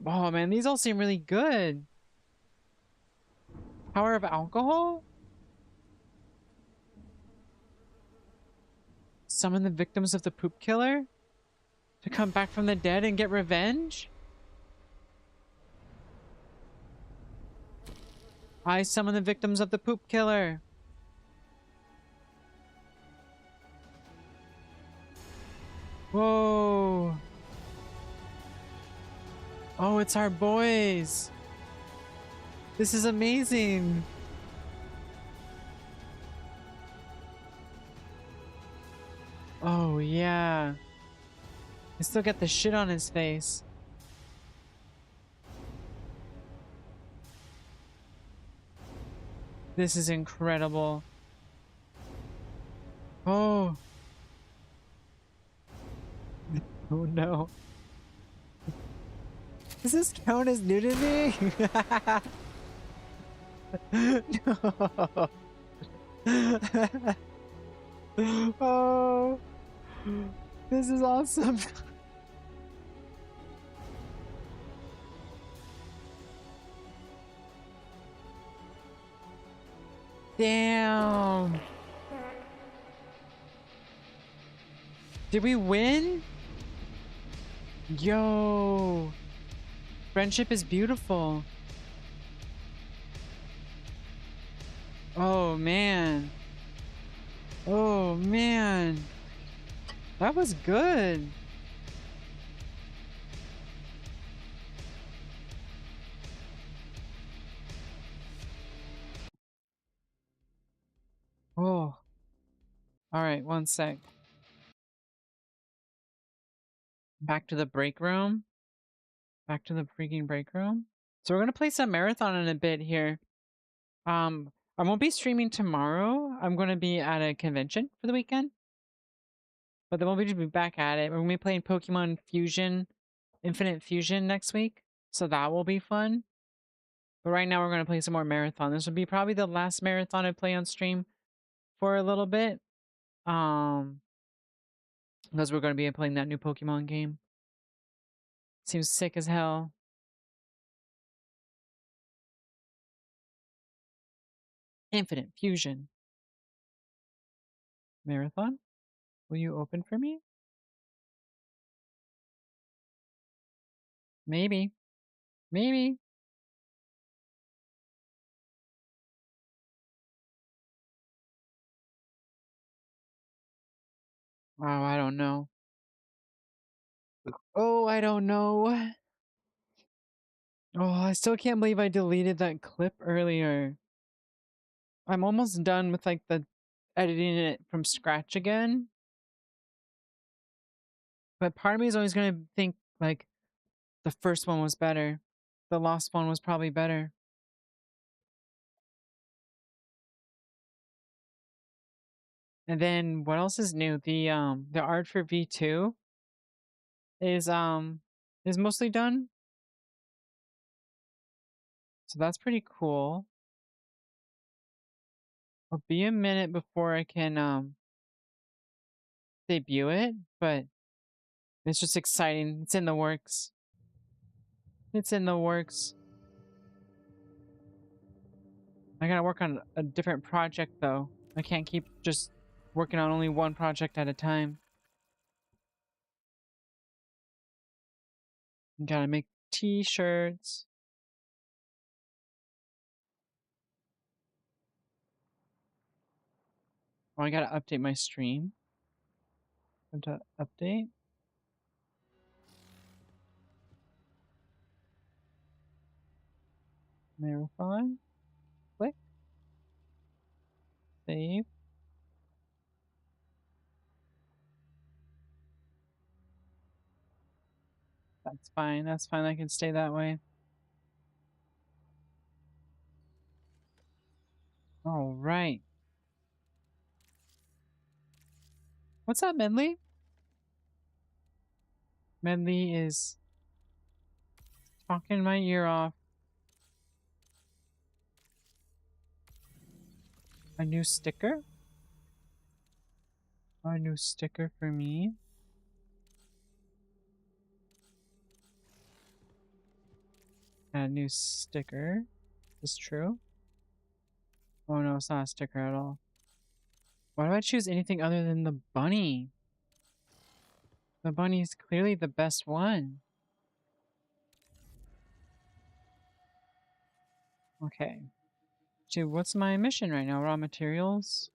Oh, man. These all seem really good. Power of alcohol? Summon the victims of the poop killer? To come back from the dead and get revenge? I summon the victims of the poop killer. Whoa. Oh, it's our boys. This is amazing. Oh, yeah. I still get the shit on his face. This is incredible. Oh. Oh no. Does this count as nudity? No. Oh. This is awesome. Damn. Did we win? Yo. Friendship is beautiful. Oh, man. Oh, man. That was good. Oh. All right, one sec. Back to the break room. Back to the freaking break room. So we're gonna play some marathon in a bit here. I won't be streaming tomorrow. I'm gonna be at a convention for the weekend. But then we'll be back at it. We're gonna be playing Pokemon Fusion, Infinite Fusion next week. So that will be fun. But right now we're gonna play some more marathon. This will be probably the last marathon I play on stream for a little bit. Um because we're gonna be playing that new Pokemon game. Seems sick as hell. Infinite Fusion. Marathon? Will you open for me? Maybe. Maybe. Oh, I don't know. Oh, I don't know. Oh, I still can't believe I deleted that clip earlier. I'm almost done with like the editing it from scratch again. But part of me is always gonna think like the first one was better. The lost one was probably better. And then what else is new? The art for V2 is mostly done. So that's pretty cool. I'll be a minute before I can debut it, but it's just exciting. It's in the works. It's in the works. I gotta work on a different project though. I can't keep just working on only one project at a time. Gotta make t-shirts. Oh, I gotta update my stream. Have to update. Marathon. Click. Save. That's fine. That's fine. I can stay that way. All right. What's up, Medley? Medley is talking my ear off. A new sticker? A new sticker for me. A new sticker. Is true? Oh no, it's not a sticker at all. Why do I choose anything other than the bunny? The bunny is clearly the best one. Okay. Dude, what's my mission right now? Raw materials?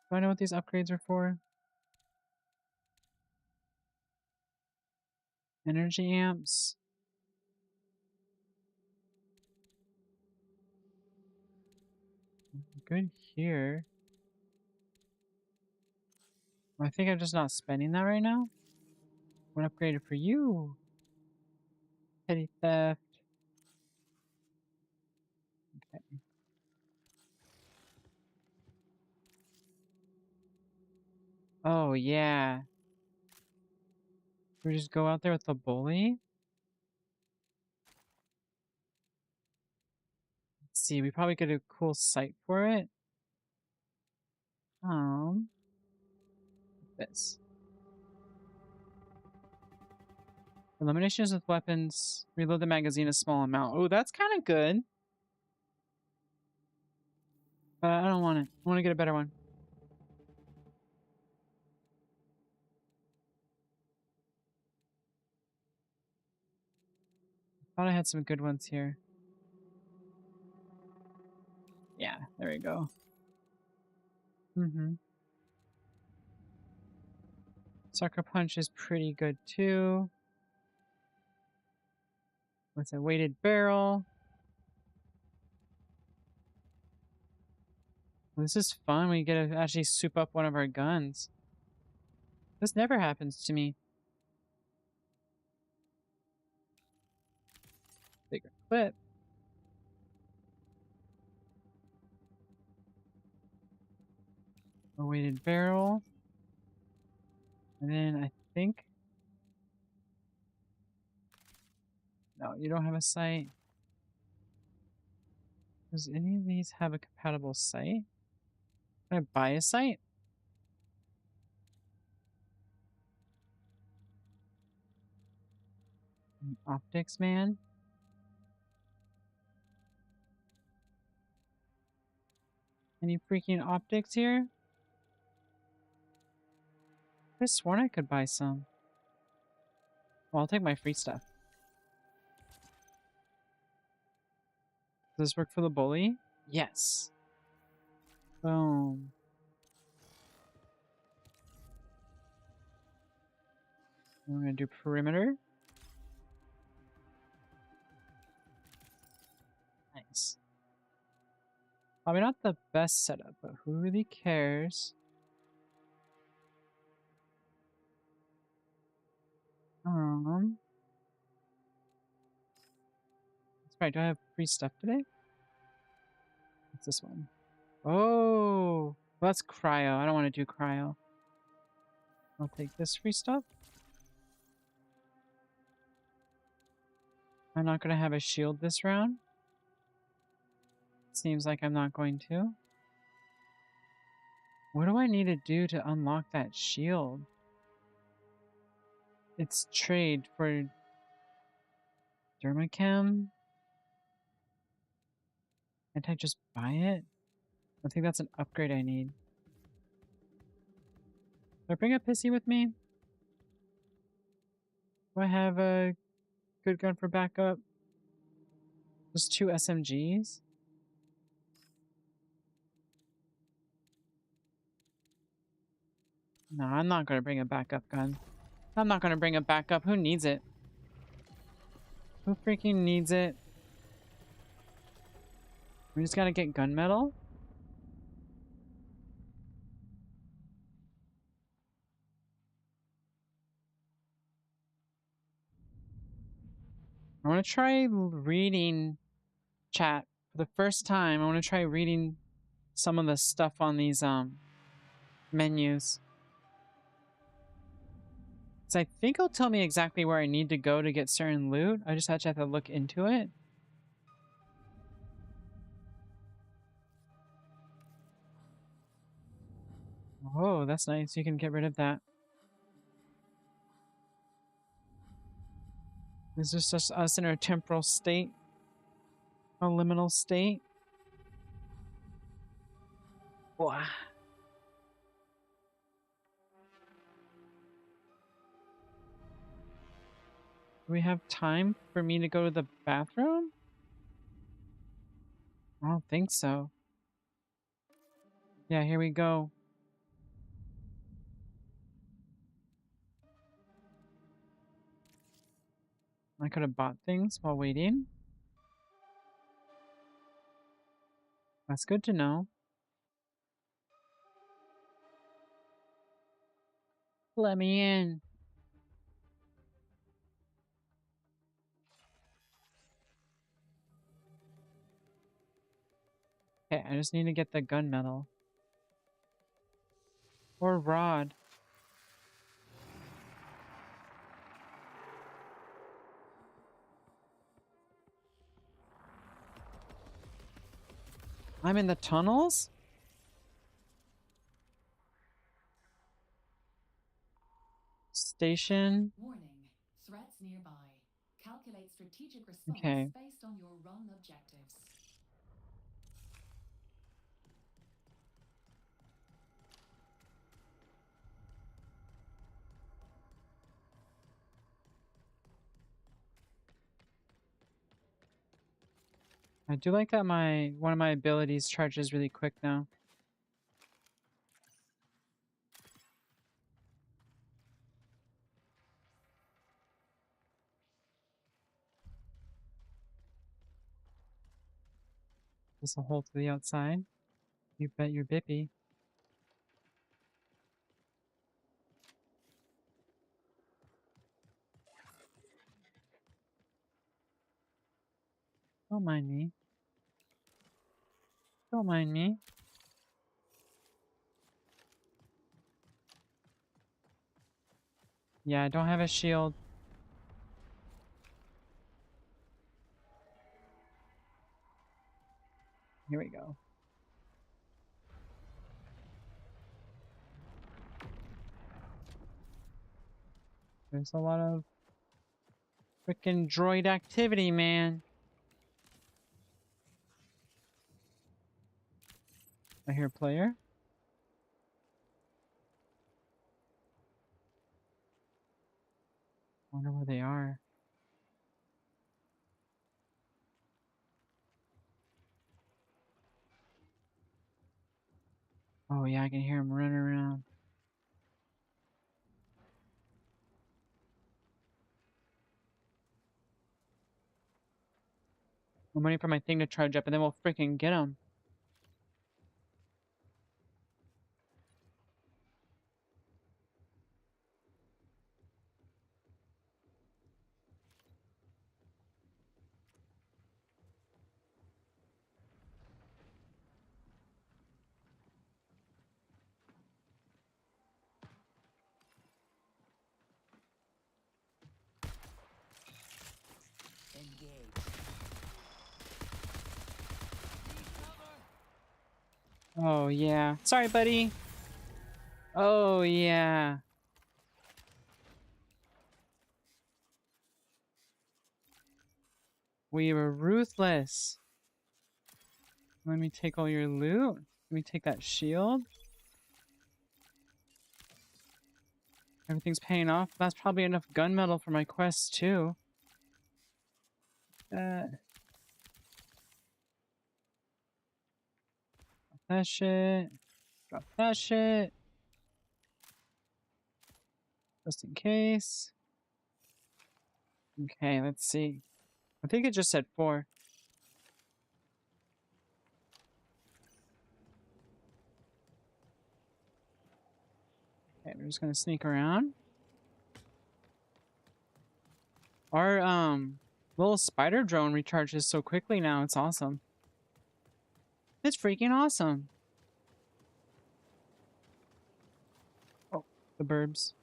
Do I know what these upgrades are for? Energy amps. Good here. I think I'm just not spending that right now. One upgrade for you. Petty theft. Okay. Oh yeah. We just go out there with the bully. Let's see, we probably get a cool site for it. This. Eliminations with weapons. Reload the magazine a small amount. Oh, that's kind of good. But I don't want it. I want to get a better one. Thought I had some good ones here. Yeah, there we go. Sucker Punch is pretty good too. What's a weighted barrel? Well, this is fun. We get to actually soup up one of our guns. This never happens to me. Bigger clip. A weighted barrel. And then I think... No, you don't have a sight. Does any of these have a compatible sight? Can I buy a sight? Optics, man. Any freaking optics here? I sworn I could buy some. Well, I'll take my free stuff. Does this work for the bully? Yes. Boom. We're gonna do perimeter. Nice. Probably not the best setup, but who really cares? That's right. Do I have free stuff today? What's this one? Oh, well, that's cryo. I don't want to do cryo. I'll take this free stuff. I'm not going to have a shield this round. Seems like I'm not going to. What do I need to do to unlock that shield? It's trade for Dermachem. Can't I just buy it? I think that's an upgrade I need. Do I bring a Pissy with me? Do I have a good gun for backup? Just 2 SMGs? No, I'm not going to bring a backup gun. I'm not going to bring a backup. Who needs it? Who freaking needs it? We just got to get gunmetal? I want to try reading chat for the first time. I want to try reading some of the stuff on these menus. So I think it'll tell me exactly where I need to go to get certain loot. I just have to look into it. Oh, that's nice. You can get rid of that. Is this just us in our temporal state? A liminal state? Wow. Do we have time for me to go to the bathroom? I don't think so. Yeah, here we go. I could have bought things while waiting. That's good to know. Let me in. Okay, I just need to get the gunmetal. Or rod. I'm in the tunnels? Station. Warning. Threats nearby. Calculate strategic response Okay. based on your run objectives. I do like that one of my abilities charges really quick now. There's a hole to the outside. You bet your bippy. Don't mind me. Don't mind me. Yeah, I don't have a shield. Here we go. There's a lot of freaking droid activity, man. I hear a player. Wonder where they are. Oh yeah, I can hear them running around. I'm waiting for my thing to charge up and then we'll freaking get them. Oh yeah. Sorry, buddy. Oh, yeah. We were ruthless. Let me take all your loot. Let me take that shield. Everything's paying off. That's probably enough gunmetal for my quest, too. Drop that shit. Drop that shit. Just in case. Okay, let's see. I think it just said 4. Okay, we're just gonna sneak around. Our little spider drone recharges so quickly now. It's awesome. It's freaking awesome. Oh, the burbs.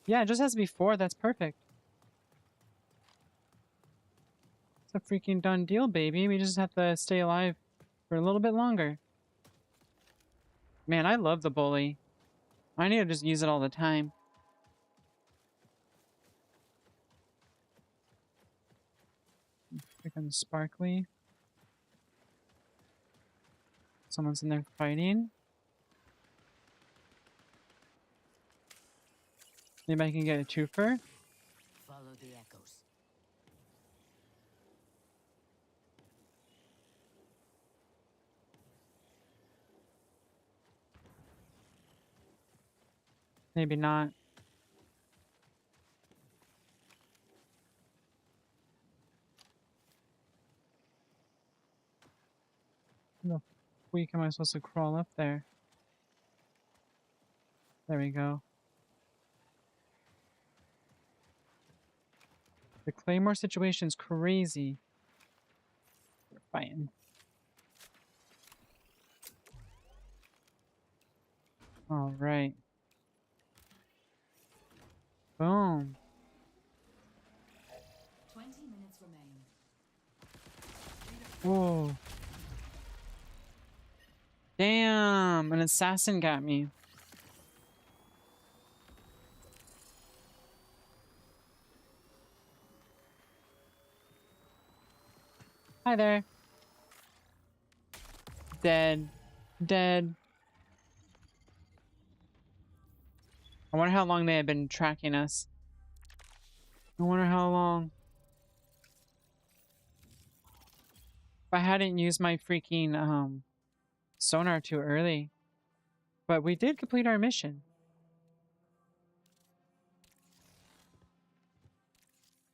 Yeah, it just has to be 4. That's perfect. It's a freaking done deal, baby. We just have to stay alive for a little bit longer. Man, I love the bully. I need to just use it all the time. Freaking sparkly. Someone's in there fighting. Maybe I can get a twofer. Follow the echoes. Maybe not. No weak am I supposed to crawl up there? There we go. The Claymore situation's crazy. We're fighting. All right. Boom. 20 minutes remain. Whoa. Damn, an assassin got me. Hi there. Dead. Dead. I wonder how long they have been tracking us. I wonder how long. If I hadn't used my freaking sonar too early. But we did complete our mission.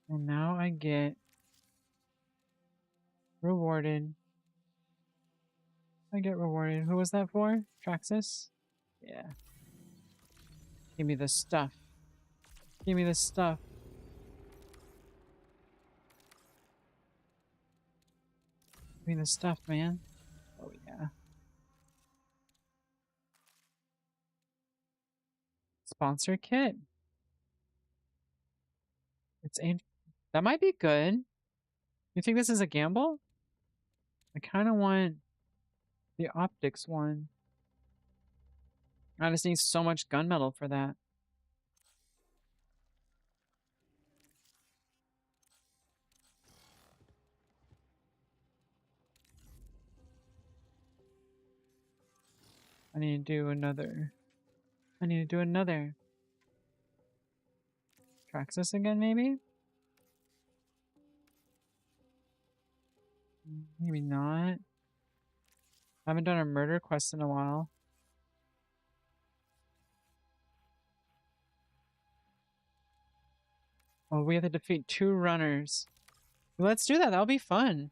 And now I get rewarded. I get rewarded. Who was that for? Traxxas? Yeah. Give me the stuff. Give me the stuff. Give me the stuff, man. Oh, yeah. Sponsor kit. It's ain't. That might be good. You think this is a gamble? I kind of want the optics one. I just need so much gunmetal for that. I need to do another. I need to do another. Traxxas again, maybe? Maybe not. I haven't done a murder quest in a while. Oh, we have to defeat 2 runners. Let's do that. That'll be fun.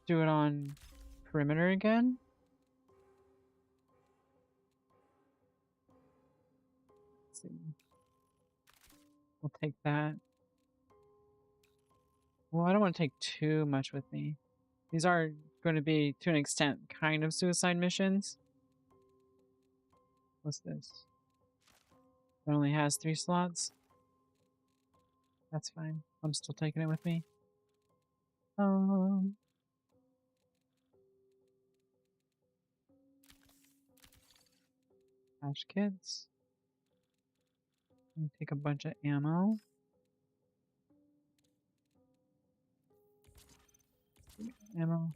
Do it on perimeter again. Let's see. We'll take that. Well, I don't want to take too much with me. These are going to be, to an extent, kind of suicide missions. What's this? It only has 3 slots. That's fine. I'm still taking it with me. Cash kits. Let me take a bunch of ammo. Ammo.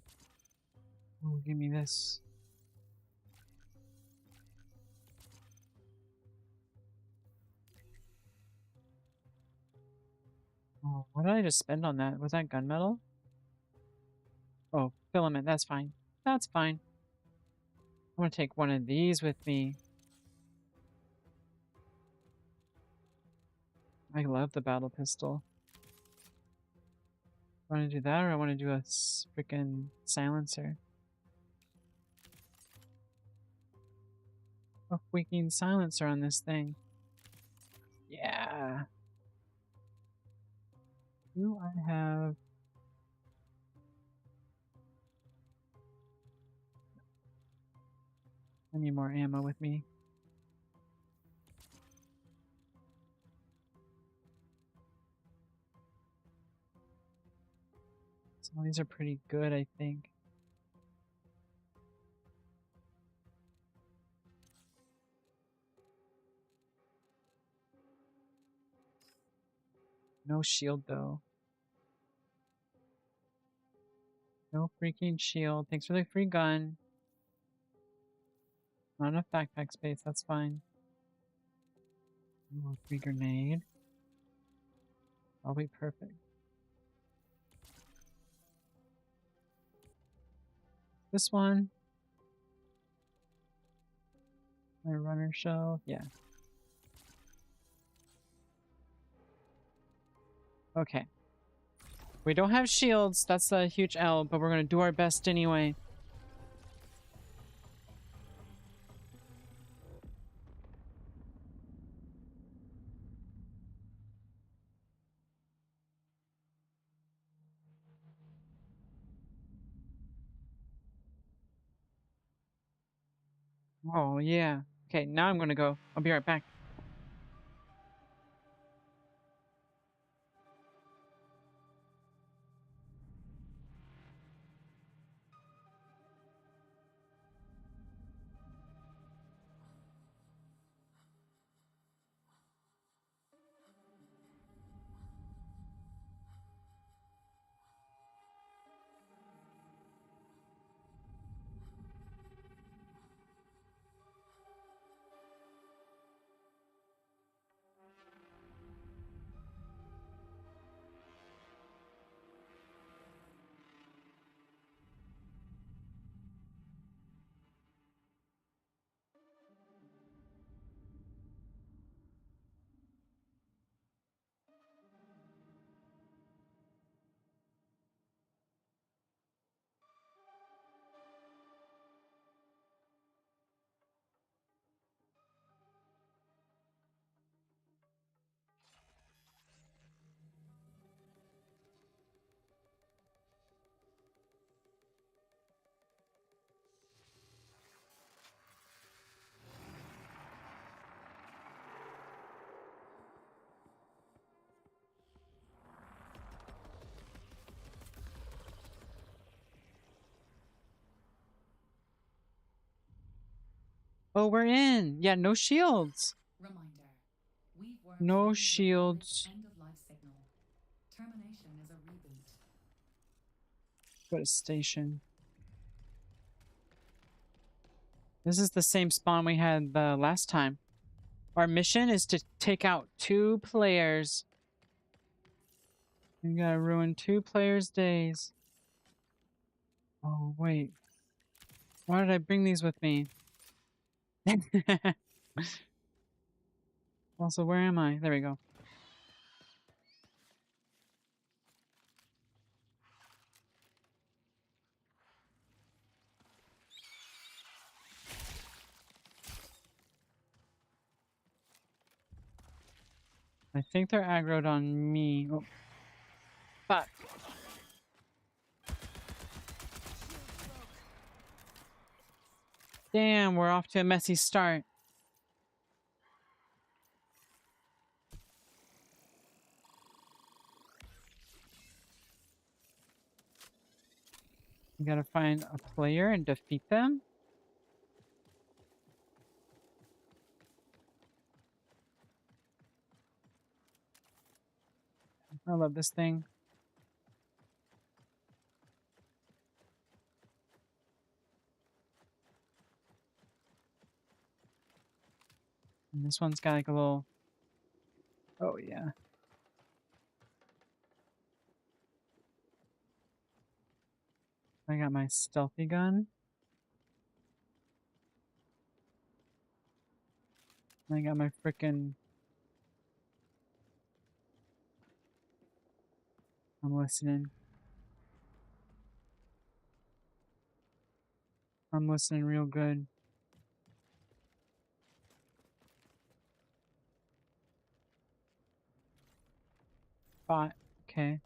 Oh, give me this. Oh, what did I just spend on that? Was that gunmetal? Oh, filament. That's fine. That's fine. I'm gonna take one of these with me. I love the battle pistol. I want to do that, or I want to do a freaking silencer. A freaking silencer on this thing. Yeah. Do I have... I need more ammo with me. Some of these are pretty good, I think. No shield, though. No freaking shield. Thanks for the free gun. Not enough backpack space, that's fine. Ooh, free grenade. I'll be perfect. This one. My runner shell. Yeah. Okay. We don't have shields. That's a huge L, but we're going to do our best anyway. Oh, yeah. Okay, now I'm going to go. I'll be right back. Oh, we're in. Yeah, no shields. Reminder. We've worked No from the shields. end of life signal. Termination is a reboot. Go to station. This is the same spawn we had the last time. Our mission is to take out 2 players. We gotta ruin 2 players' days. Oh, wait. Why did I bring these with me? Also, where am I? There we go. I think they're aggroed on me. Oh, fuck. Damn, we're off to a messy start. We gotta find a player and defeat them. I love this thing. And this one's got like a little... Oh, yeah. I got my stealthy gun. I got my frickin'... I'm listening. I'm listening real good. Bot. Okay.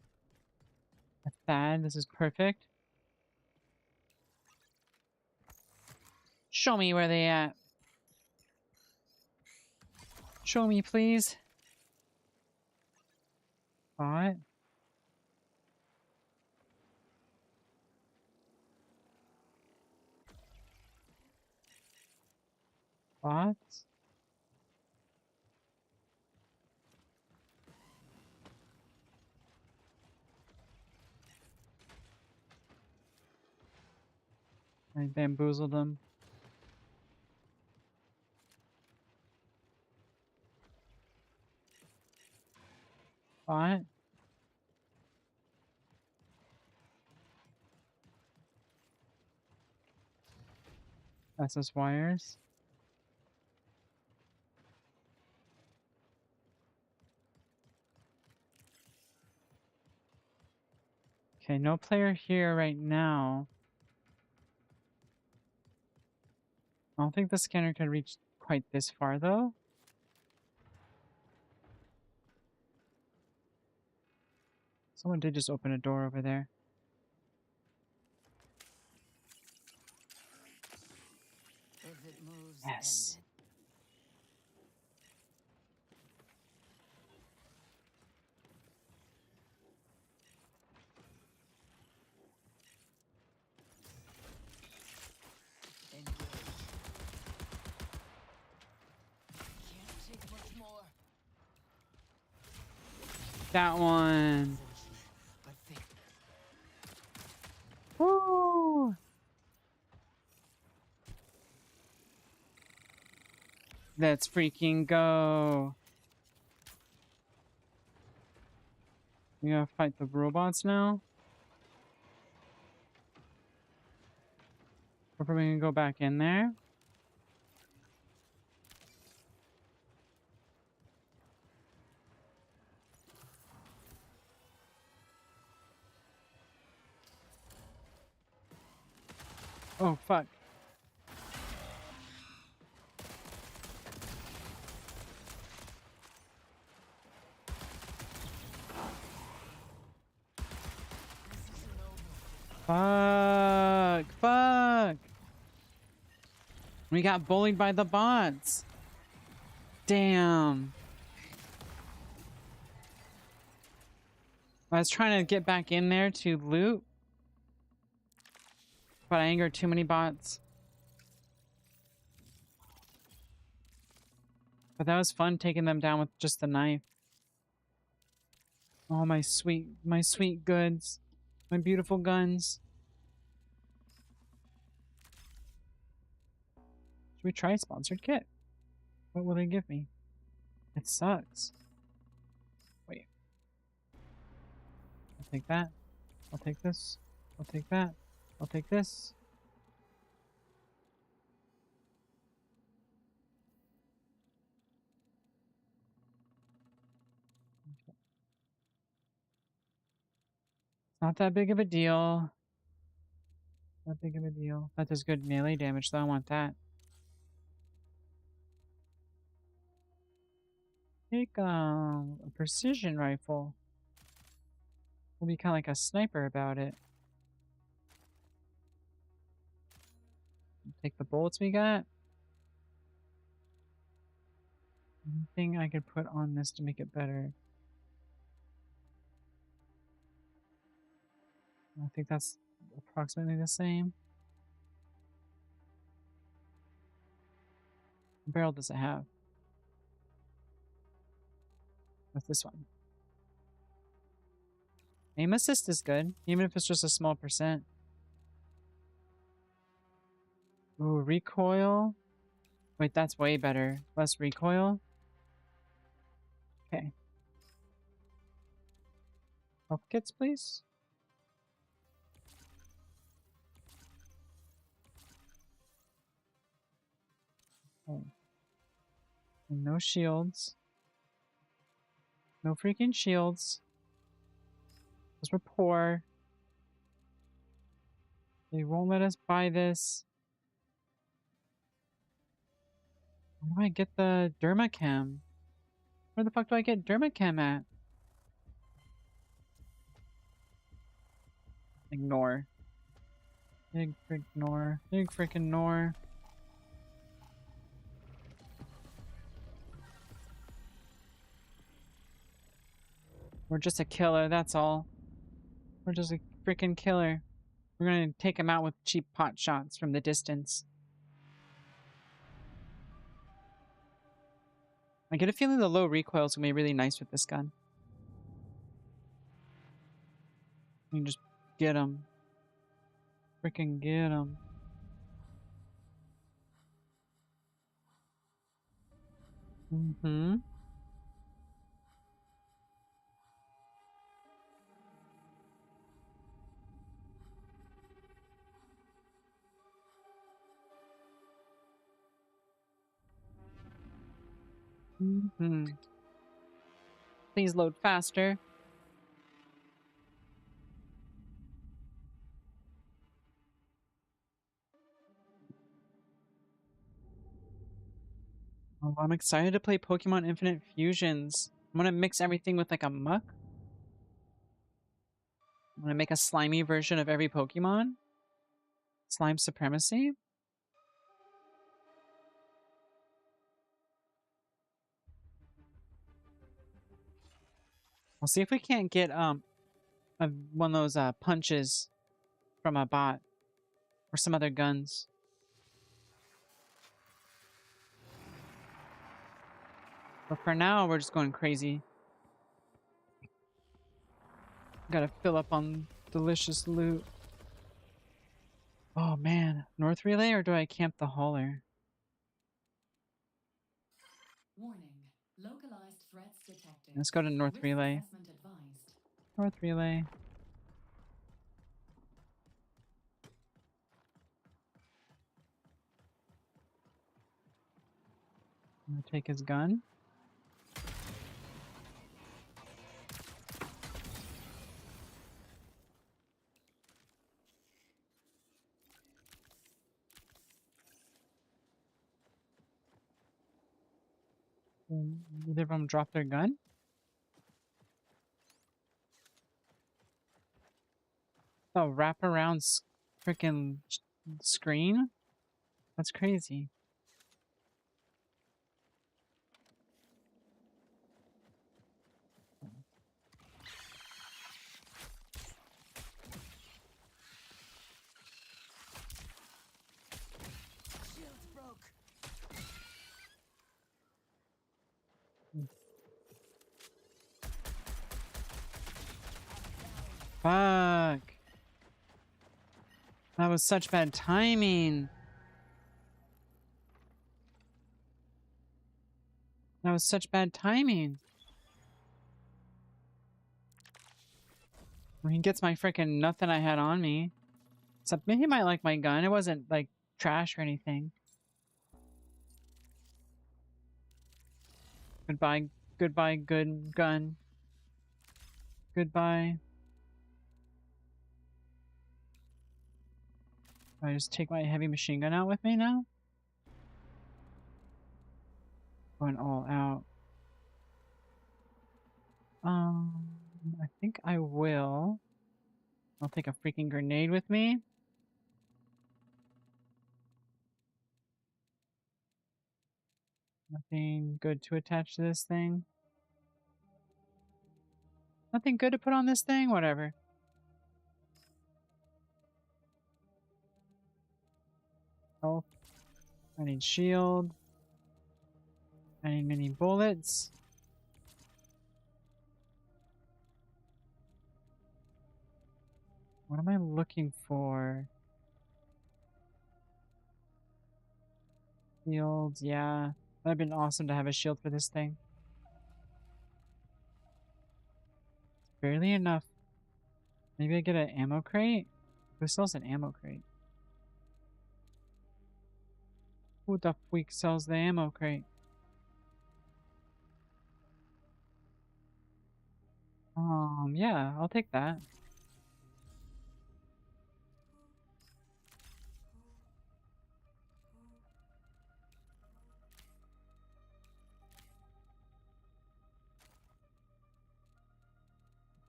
A Thad. This is perfect. Show me where they at. Show me, please. Bot. Bots. I bamboozled them. Bot. SS wires. Okay, no player here right now. I don't think the scanner could reach quite this far, though. Someone did just open a door over there. If it moves, Yes. end it. Engage. Can't take much more. That one. But think. Woo! Let's freaking go. We gotta fight the robots now. We're probably gonna go back in there. Oh, fuck. This isn't over. Fuck. Fuck. We got bullied by the bots. Damn. I was trying to get back in there to loot, but I angered too many bots. But that was fun taking them down with just the knife. Oh, my sweet goods. My beautiful guns. Should we try a sponsored kit? What will they give me? It sucks. Wait. I'll take that. I'll take this. I'll take that. I'll take this. Not that big of a deal. Not big of a deal. That does good melee damage, though. I want that. Take a precision rifle. We'll be kind of like a sniper about it. Take the bullets we got. Anything I could put on this to make it better? I think that's approximately the same. What barrel does it have? What's this one? Aim assist is good, even if it's just a small percent. Ooh, recoil. Wait, that's way better. Less recoil. Okay. Health kits, please. Oh. And no shields. No freaking shields. Because we're poor. They won't let us buy this. Where do I get the Dermachem? Where the fuck do I get Dermachem at? Ignore. Big frick ignore. Big frickin' ignore. We're just a killer, that's all. We're just a freaking killer. We're gonna take him out with cheap pot shots from the distance. I get a feeling the low recoil is gonna be really nice with this gun. You can just get him. Freaking get him. Mm-hmm. Mm-hmm. Please load faster. Oh, I'm excited to play Pokemon Infinite Fusions. I'm gonna mix everything with like a muck. I'm gonna make a slimy version of every Pokemon. Slime Supremacy. We'll see if we can't get one of those punches from a bot or some other guns. But for now, we're just going crazy. Gotta fill up on delicious loot. Oh man, North Relay or do I camp the hauler? Warning. Localized threats detected. Let's go to North Risk Relay. assessment advised. North Relay. I'm gonna take his gun. Either of them drop their gun. Oh, wrap around freaking screen? That's crazy. Shields broke. Fuck. That was such bad timing. That was such bad timing. When he gets my freaking nothing I had on me. Except maybe he might like my gun. It wasn't like trash or anything. Goodbye, goodbye, good gun. Goodbye. I just take my heavy machine gun out with me now? Going all out. I think I will. I'll take a freaking grenade with me. Nothing good to attach to this thing. Nothing good to put on this thing? Whatever. Health. I need shield. I need mini bullets. What am I looking for? Shields, yeah. That'd been awesome to have a shield for this thing. Barely enough. Maybe I get an ammo crate? Who sells an ammo crate? Who the freak sells the ammo crate? Yeah, I'll take that.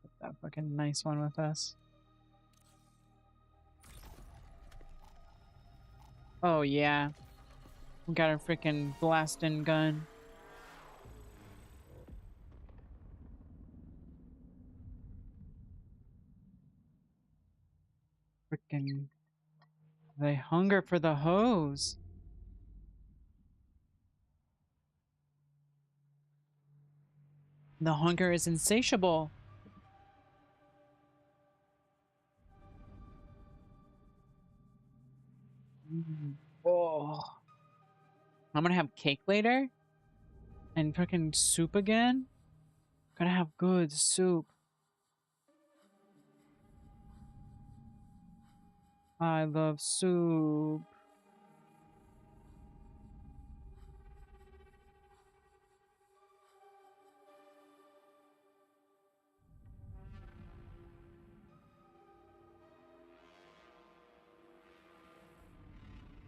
Put that fucking nice one with us. Oh yeah. We got our freaking blasting gun. Freaking they hunger for the hose. The hunger is insatiable. Oh. I'm gonna have cake later and freaking soup again. Gonna have good soup. I love soup.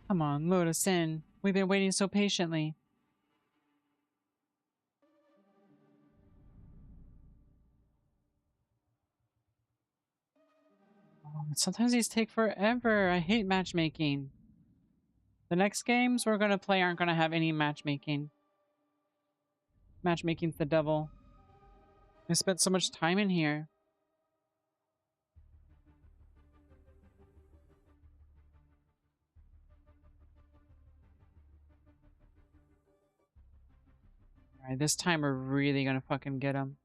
Come on, load us in. We've been waiting so patiently. Sometimes these take forever. I hate matchmaking. The next games we're gonna play aren't gonna have any matchmaking. Matchmaking's the devil. I spent so much time in here. Alright, this time we're really gonna fucking get them.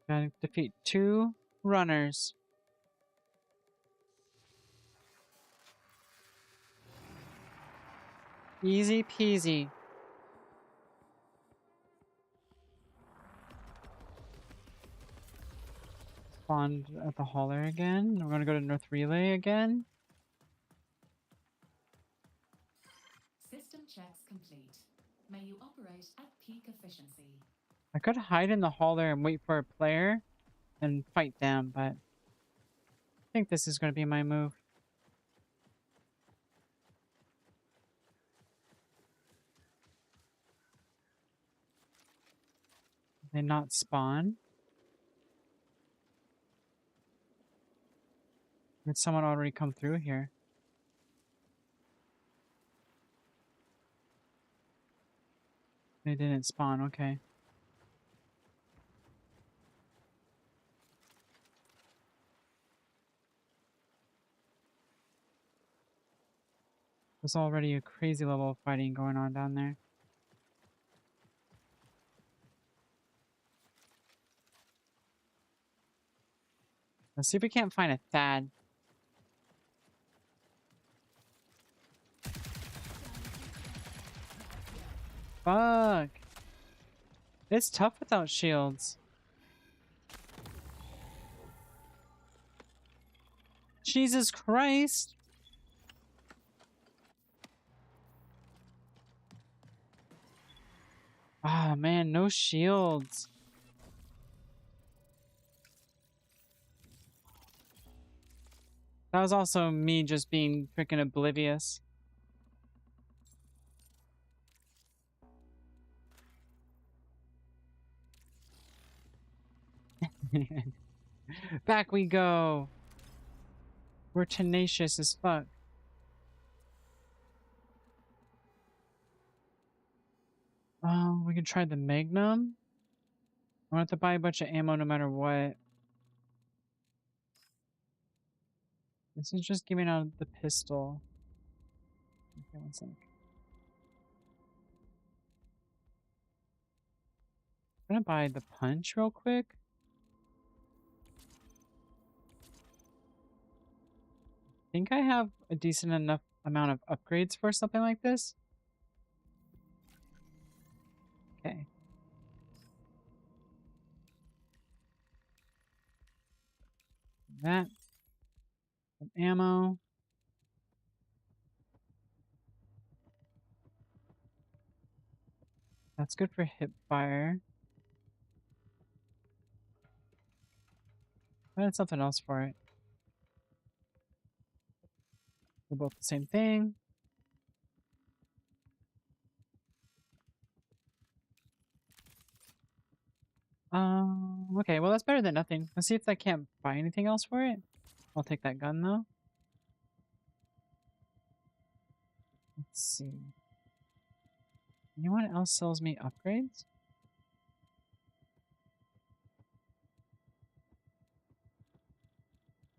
Gotta defeat 2 runners. Easy peasy. Spawned at the hauler again. We're gonna go to North Relay again. System checks complete. May you operate at peak efficiency. I could hide in the hauler and wait for a player and fight them, but I think this is gonna be my move. They not spawn. Did someone already come through here? They didn't spawn, okay. There's already a crazy level of fighting going on down there. Let's see if we can't find a Thad. Fuck. It's tough without shields. Jesus Christ. Ah, man, no shields. That was also me just being freaking oblivious. Back we go. We're tenacious as fuck. We can try the Magnum. I want to buy a bunch of ammo no matter what. This is just giving out the pistol. Okay, one sec. I'm gonna buy the punch real quick. I think I have a decent enough amount of upgrades for something like this. Okay. That. Some ammo. That's good for hip fire. I had something else for it. They're both the same thing. Okay, well that's better than nothing. Let's see if I can't buy anything else for it. I'll take that gun though. Let's see. Anyone else sells me upgrades?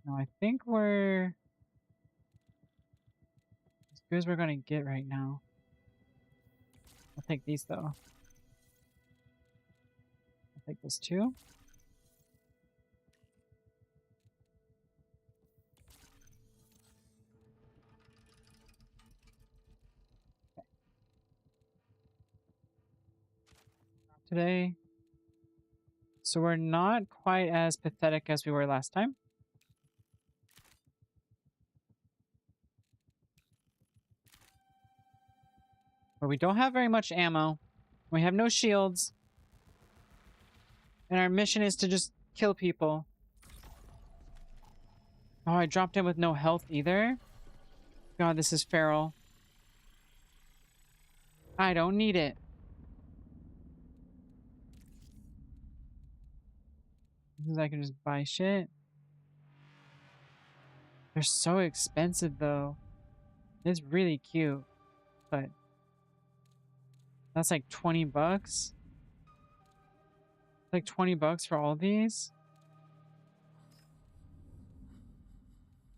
No, I think we're as good as we're gonna get right now. I'll take these though. I'll take this too. Today. So we're not quite as pathetic as we were last time. But we don't have very much ammo. We have no shields. And our mission is to just kill people. Oh, I dropped in with no health either. God, this is feral. I don't need it. Because I can just buy shit. They're so expensive though. It's really cute. But that's like 20 bucks. Like 20 bucks for all these.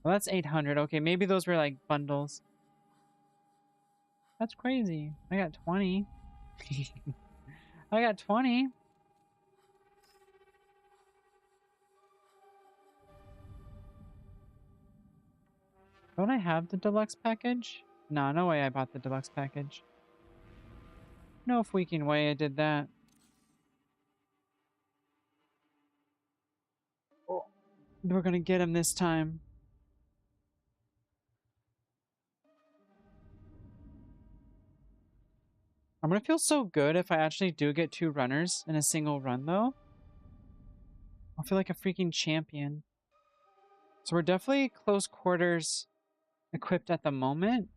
Well, that's 800. Okay, maybe those were like bundles. That's crazy. I got 20. I got 20. Don't I have the deluxe package? No, no way I bought the deluxe package. No freaking way I did that. Oh, we're gonna get him this time. I'm gonna feel so good if I actually do get 2 runners in a single run, though. I'll feel like a freaking champion. So we're definitely close quarters equipped at the moment.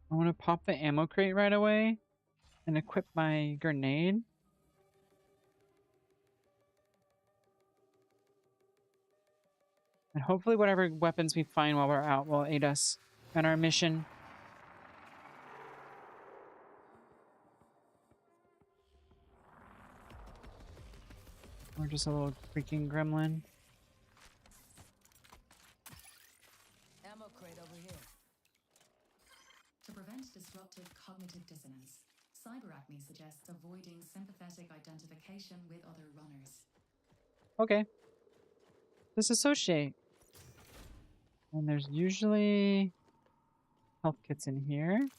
I want to pop the ammo crate right away and equip my grenade. And hopefully whatever weapons we find while we're out will aid us in our mission. Or just a little freaking gremlin. Ammo crate over here. To prevent disruptive cognitive dissonance, cyberacne suggests avoiding sympathetic identification with other runners. Okay. Disassociate. And there's usually health kits in here.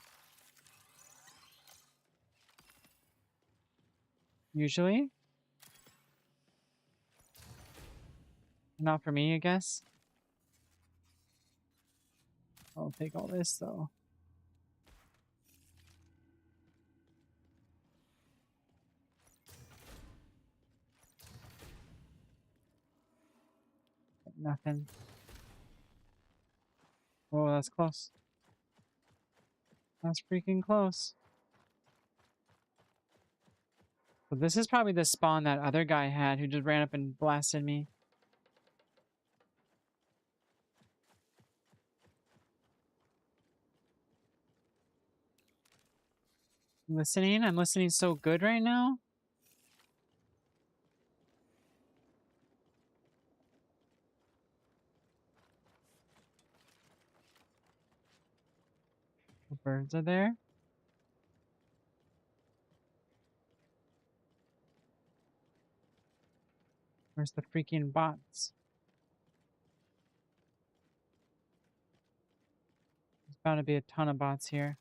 Usually. Not for me, I guess. I'll take all this, though. Nothing. Oh, that's close. That's freaking close. So this is probably the spawn that other guy had who just ran up and blasted me. Listening? I'm listening so good right now. Birds are there. Where's the freaking bots? There's bound to be a ton of bots here.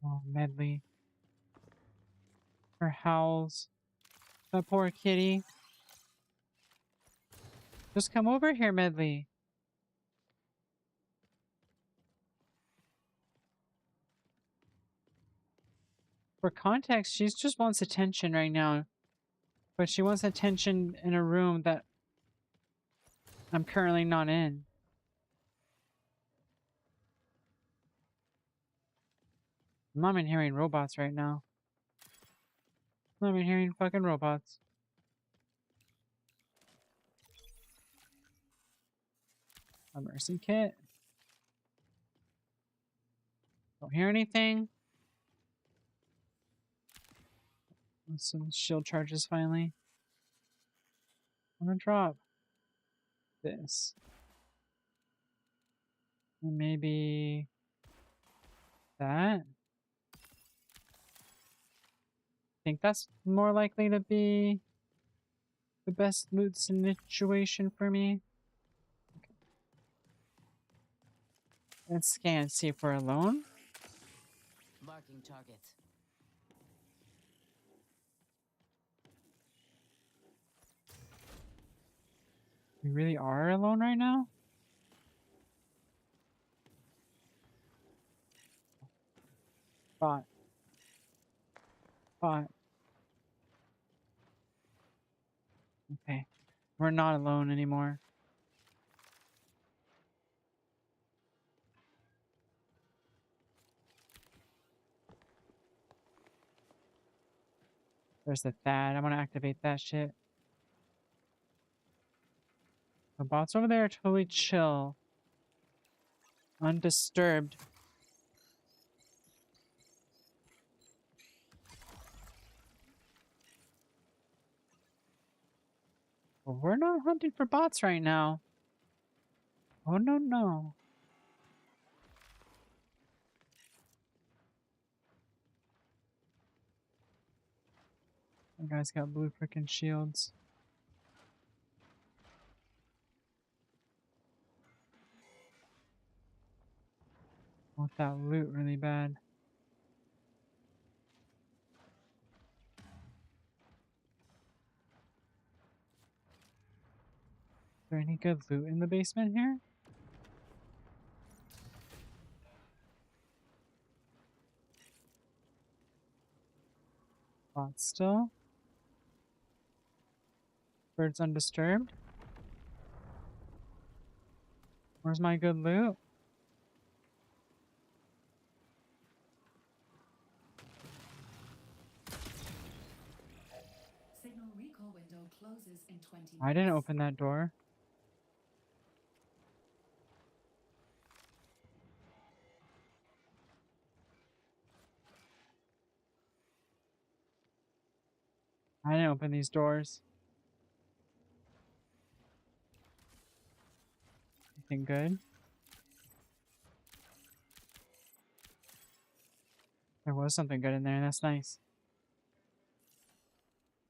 Oh, Medley. Her howls. My poor kitty. Just come over here, Medley. For context, she just wants attention right now. But she wants attention in a room that I'm currently not in. I'm not even hearing robots right now. I'm not even hearing fucking robots. A mercy kit. Don't hear anything. Some shield charges finally. I'm gonna drop this. And maybe that. I think that's more likely to be the best loot situation for me. Okay. Let's scan, see if we're alone. Marking target. We really are alone right now? Bot. Bot. Okay. We're not alone anymore. There's the Thad. I'm gonna activate that shit. The bots over there are totally chill. Undisturbed. Well, we're not hunting for bots right now. Oh, no, no. That guy's got blue freaking shields. I want that loot really bad. Is there any good loot in the basement here? Bots still. Birds undisturbed. Where's my good loot? Signal recall window closes in 20 minutes. I didn't open that door. I didn't open these doors. Anything good? There was something good in there, and that's nice.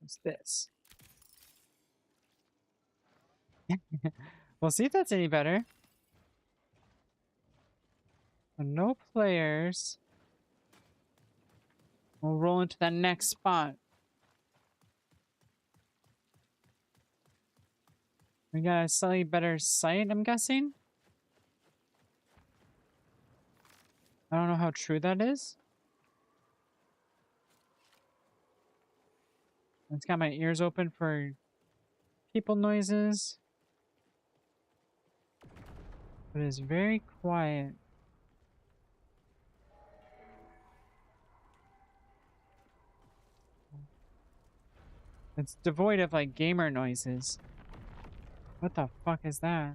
What's this? We'll see if that's any better. No players. We'll roll into that next spot. We got a slightly better sight, I'm guessing. I don't know how true that is. It's got my ears open for people noises. But it's very quiet. It's devoid of like gamer noises. What the fuck is that?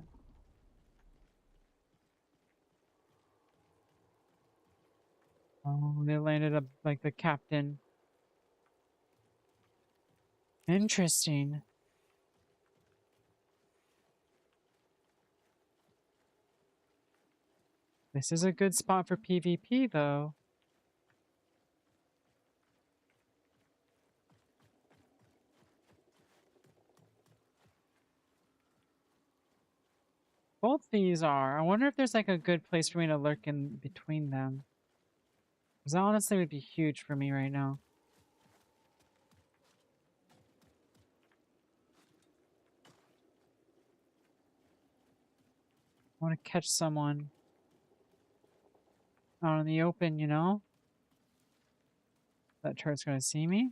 Oh, they landed up like the captain. Interesting. This is a good spot for PvP, though. Both these are. I wonder if there's like a good place for me to lurk in between them. Because that honestly would be huge for me right now. I want to catch someone out in the open, you know? That turret's gonna see me.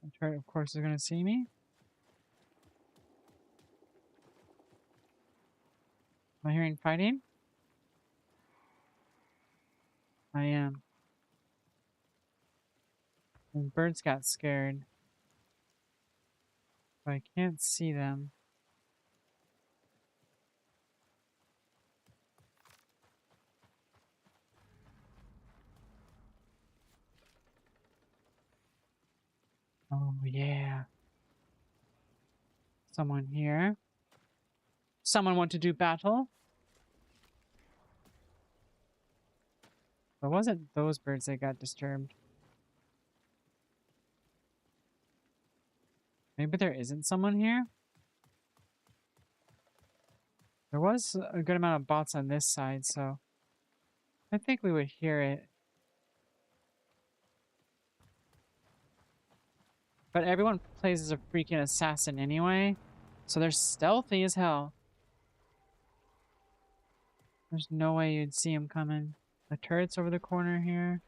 That turret, of course, is gonna see me. Am I hearing fighting? I am. And birds got scared. But I can't see them. Oh, yeah. Someone here. Someone want to do battle? But it wasn't those birds that got disturbed. Maybe there isn't someone here? There was a good amount of bots on this side, so I think we would hear it. But everyone plays as a freaking assassin anyway, so they're stealthy as hell. There's no way you'd see them coming. The turret's over the corner here.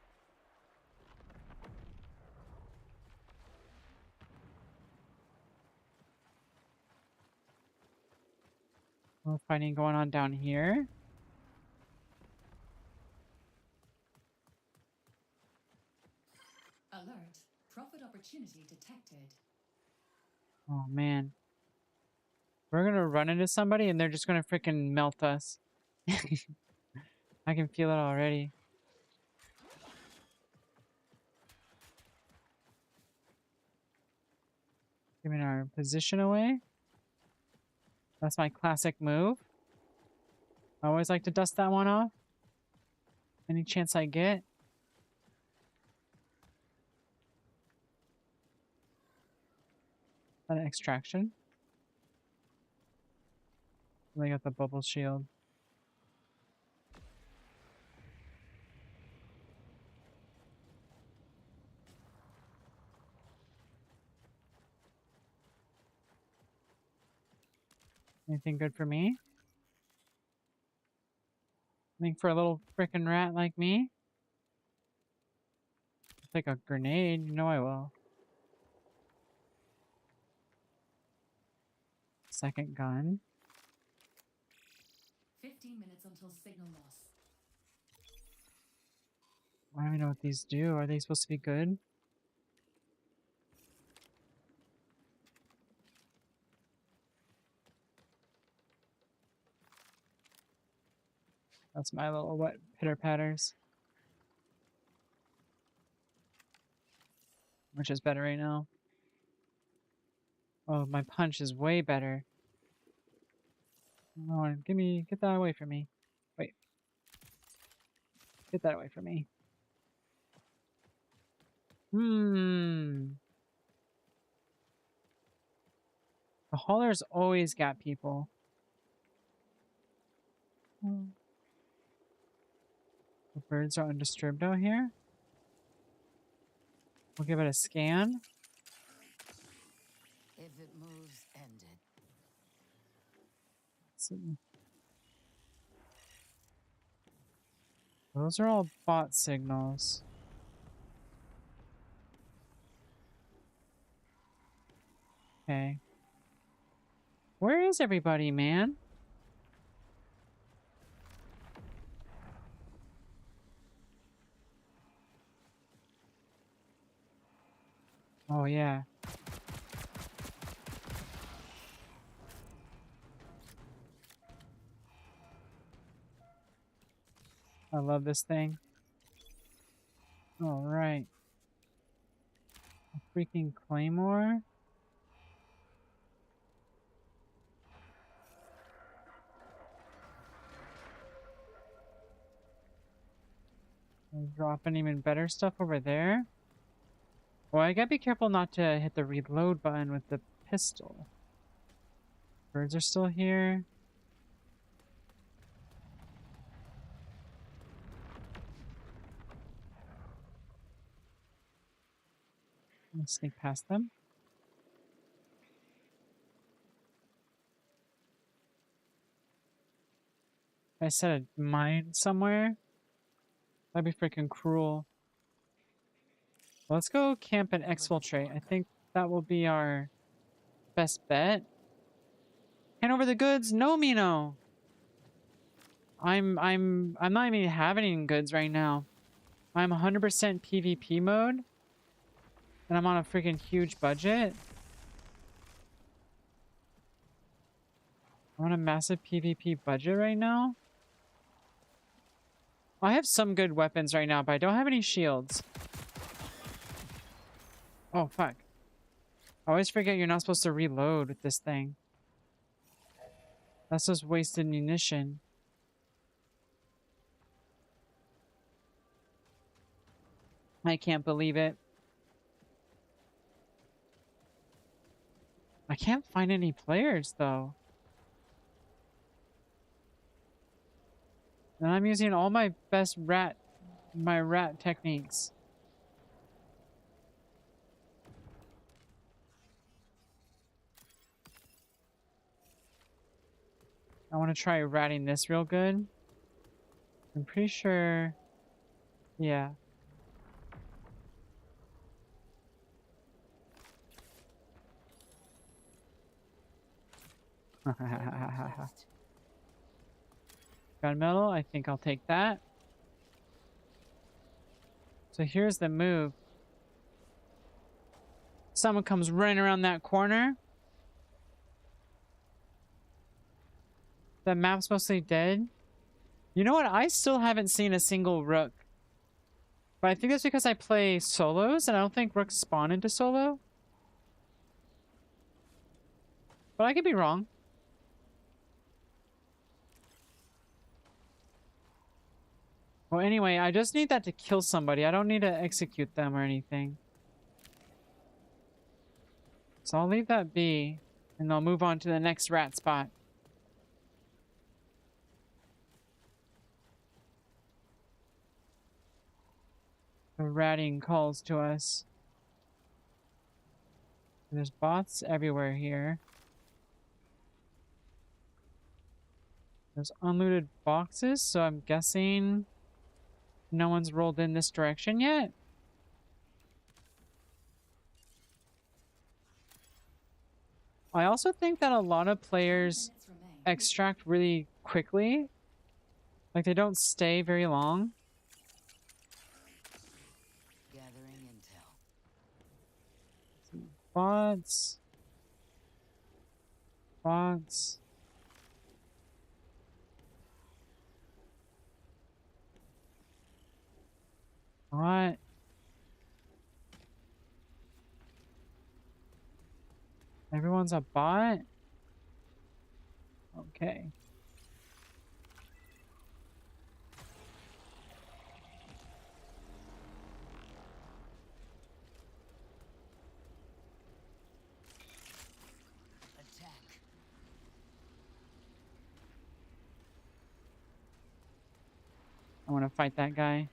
More fighting going on down here. Alert. Profit opportunity detected. Oh man. We're gonna run into somebody and they're just gonna freaking melt us. I can feel it already. Giving our position away. That's my classic move. I always like to dust that one off. Any chance I get. An extraction. They got the bubble shield. Anything good for me? Anything for a little frickin' rat like me? I'll take a grenade, you know I will. Second gun. 15 minutes until signal loss. I don't even know what these do. Are they supposed to be good? That's my little wet pitter patters. Which is better right now? Oh, my punch is way better. Oh, get that away from me. Wait. Get that away from me. The hauler's always got people. The birds are undisturbed out here. We'll give it a scan. If it moves, end it. Those are all bot signals. Okay. Where is everybody, man? Oh, yeah. I love this thing. All right. A freaking claymore. I'm dropping even better stuff over there. Well, I gotta be careful not to hit the reload button with the pistol. Birds are still here. Let's sneak past them. I set a mine somewhere. That'd be freaking cruel. Let's go camp and exfiltrate. I think that will be our best bet. Hand over the goods. No, Mino. I'm not even having any goods right now. I'm 100% PvP mode. And I'm on a freaking huge budget. I'm on a massive PvP budget right now. I have some good weapons right now, but I don't have any shields. Oh, fuck. I always forget you're not supposed to reload with this thing. That's just wasted munition. I can't believe it. I can't find any players, though. And I'm using all my best rat techniques. I want to try ratting this real good. I'm pretty sure... Yeah. Gunmetal, I think I'll take that. So here's the move. Someone comes running around that corner. The map's mostly dead. You know what? I still haven't seen a single rook. But I think that's because I play solos, and I don't think rooks spawn into solo. But I could be wrong. Well, anyway, I just need that to kill somebody. I don't need to execute them or anything. So I'll leave that be, and I'll move on to the next rat spot. The ratting calls to us. There's bots everywhere here. There's unlooted boxes, so I'm guessing no one's rolled in this direction yet. I also think that a lot of players extract really quickly. Like, they don't stay very long. Gathering intel. Bots. Bots. What? Everyone's a bot? Okay. Attack. I want to fight that guy.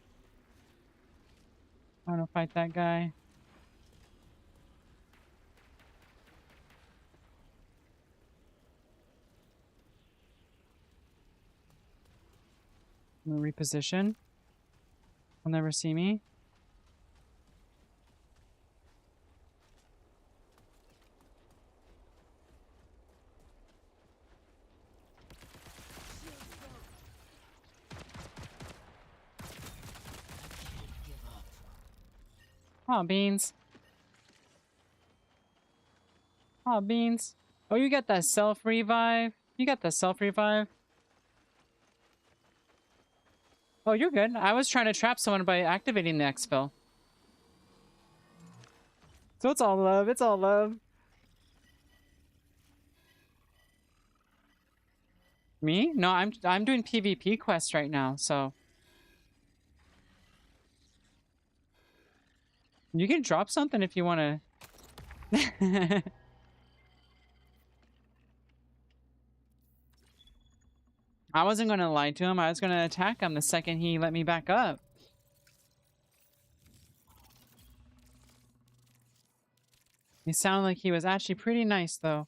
I want to fight that guy. I'm gonna reposition. He'll never see me. Give up. Aw, beans. Aw, beans. Oh, you got that self-revive? You got the self-revive? Oh, you're good. I was trying to trap someone by activating the exfil. So it's all love. It's all love. Me? No, I'm doing PvP quests right now, so you can drop something if you want to. I wasn't going to lie to him. I was going to attack him the second he let me back up. He sounded like he was actually pretty nice, though.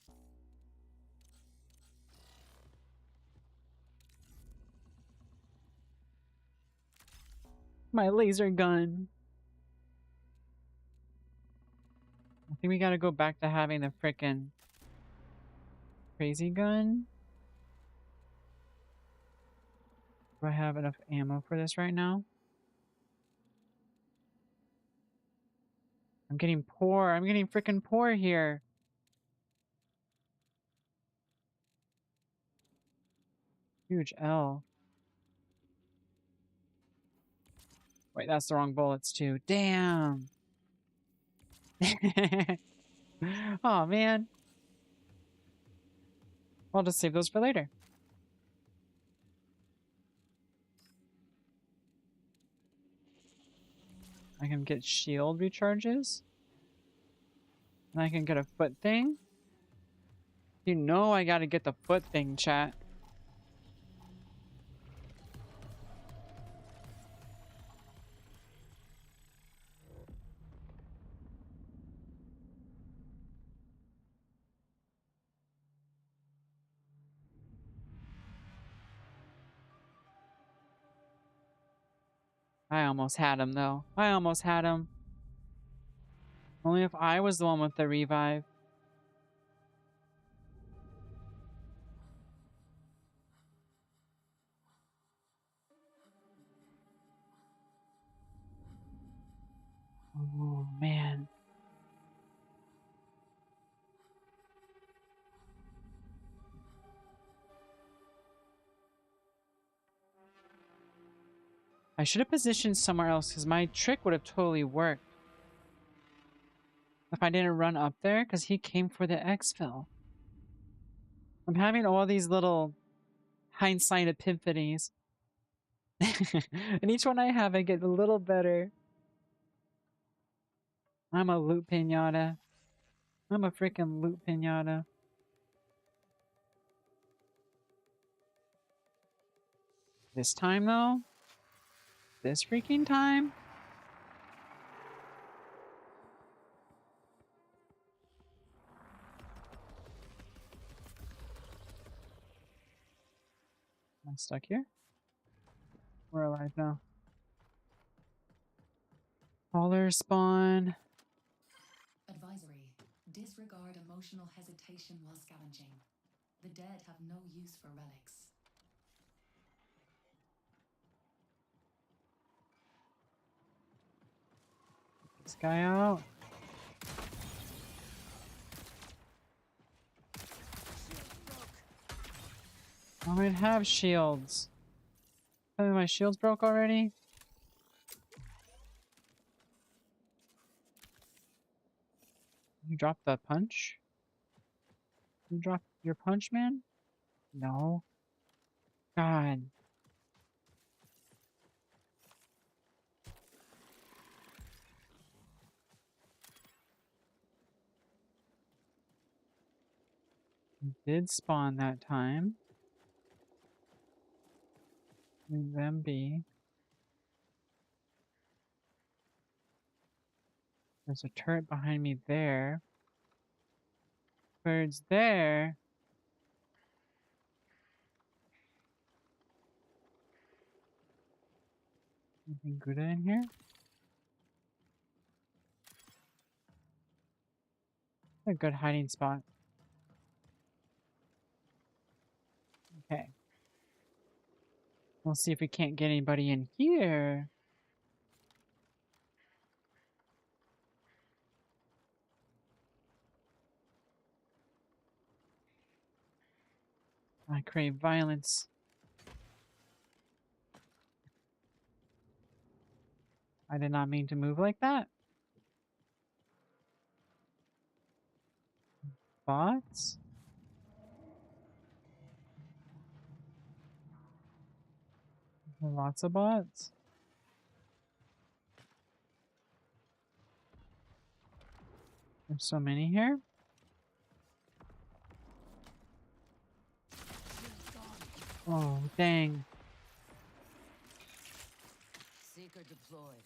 My laser gun. I think we gotta go back to having the frickin' crazy gun. Do I have enough ammo for this right now? I'm getting poor. I'm getting frickin' poor here. Huge L. Wait, that's the wrong bullets too. Damn. Oh man. I'll just save those for later. I can get shield recharges. And I can get a foot thing. You know I gotta get the foot thing, chat. I almost had him though. I almost had him. Only if I was the one with the revive. Oh man. I should have positioned somewhere else because my trick would have totally worked. If I didn't run up there because he came for the exfil. I'm having all these little hindsight epiphanies. And each one I have, I get a little better. I'm a loot pinata. I'm a freaking loot pinata. This time, though? This freaking time? Am I stuck here? We're alive now. Caller spawn. Advisory. Disregard emotional hesitation while scavenging. The dead have no use for relics. This guy out. I don't have shields. Tell me my shields broke already? You dropped the punch? You dropped your punch, man? No. God. You did spawn that time. Leave them be. There's a turret behind me there. Birds there. Anything good in here? A good hiding spot. Okay. We'll see if we can't get anybody in here. I crave violence. I did not mean to move like that. Bots? Lots of bots. There's so many here. Oh, dang. Seeker deployed.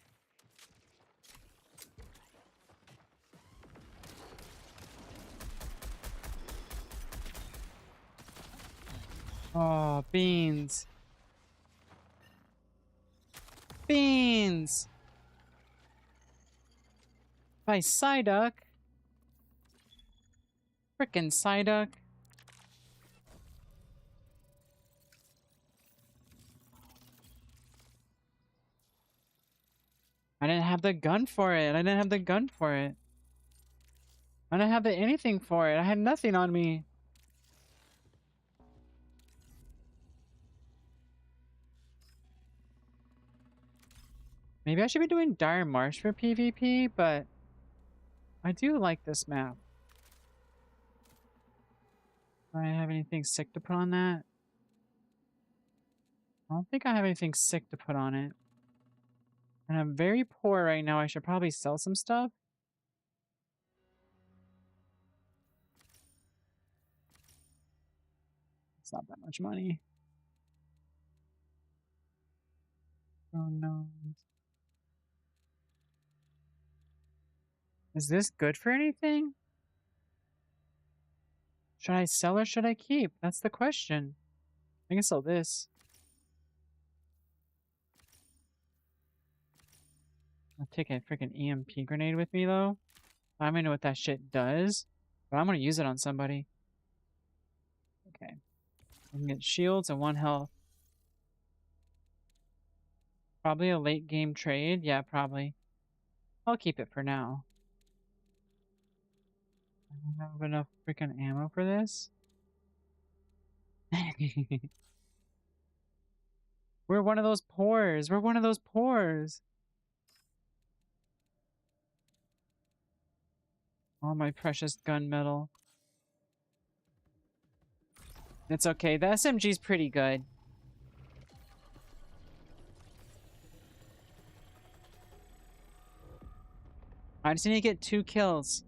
Oh, beans. Beans! By Psyduck. Frickin' Psyduck. I didn't have the gun for it. I didn't have the gun for it. I didn't have the anything for it. I had nothing on me. Maybe I should be doing Dire Marsh for PvP, but I do like this map. Do I have anything sick to put on that? I don't think I have anything sick to put on it. And I'm very poor right now. I should probably sell some stuff. It's not that much money. Oh no. Is this good for anything? Should I sell or should I keep? That's the question. I can sell this. I'll take a freaking EMP grenade with me though. I don't even know what that shit does, but I'm gonna use it on somebody. Okay. I can get shields and 1 health. Probably a late game trade. Yeah, probably. I'll keep it for now. I don't have enough freaking ammo for this. We're one of those pores. We're one of those pores. Oh, my precious gunmetal. It's okay. The SMG's pretty good. I just need to get 2 kills.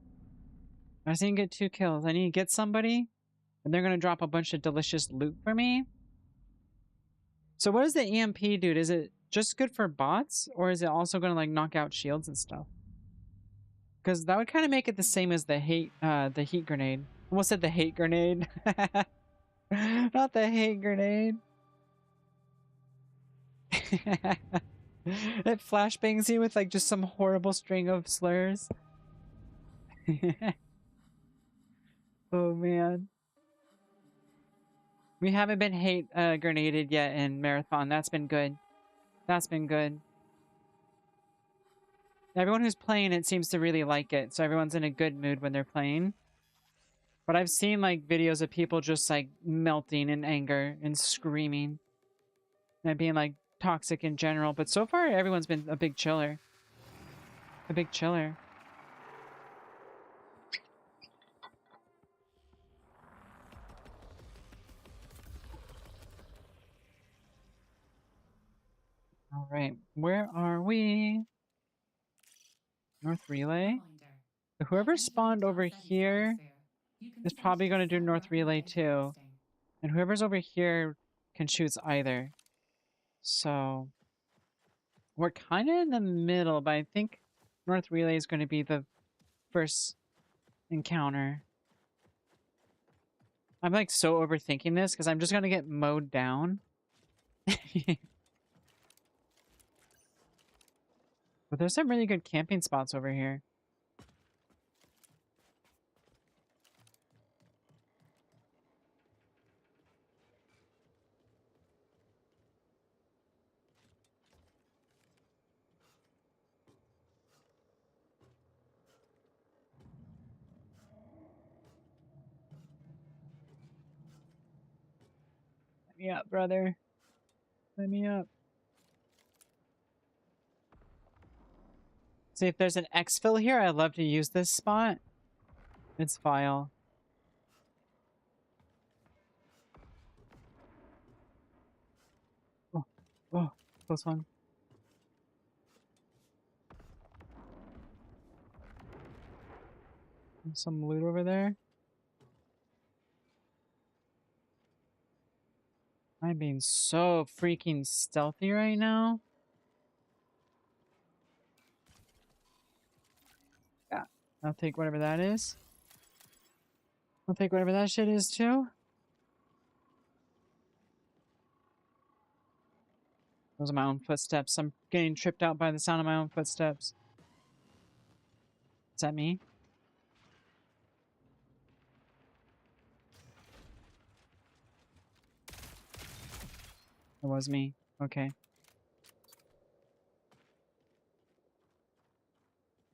I just need to get 2 kills. I need to get somebody, and they're gonna drop a bunch of delicious loot for me. So what does the EMP do? Is it just good for bots, or is it also gonna like knock out shields and stuff? Because that would kind of make it the same as the heat grenade. Almost said the hate grenade. Not the hate grenade. It flashbangs you with like just some horrible string of slurs. Oh man. We haven't been hate grenaded yet in Marathon. That's been good. That's been good. Everyone who's playing it seems to really like it, so everyone's in a good mood when they're playing. But I've seen like videos of people just like melting in anger and screaming and being like toxic in general. But so far, everyone's been a big chiller. A big chiller. All right, where are we? North Relay. So whoever spawned over here is probably going to do North Relay too. And whoever's over here can choose either. So we're kind of in the middle, but I think North Relay is going to be the first encounter. I'm like so overthinking this because I'm just going to get mowed down. But there's some really good camping spots over here. Let me up, brother. Let me up. See, if there's an exfil here, I'd love to use this spot. It's vile. Oh, oh, close one. There's some loot over there. I'm being so freaking stealthy right now. Yeah, I'll take whatever that is. I'll take whatever that shit is too. Those are my own footsteps. I'm getting tripped out by the sound of my own footsteps. Is that me? It was me. Okay.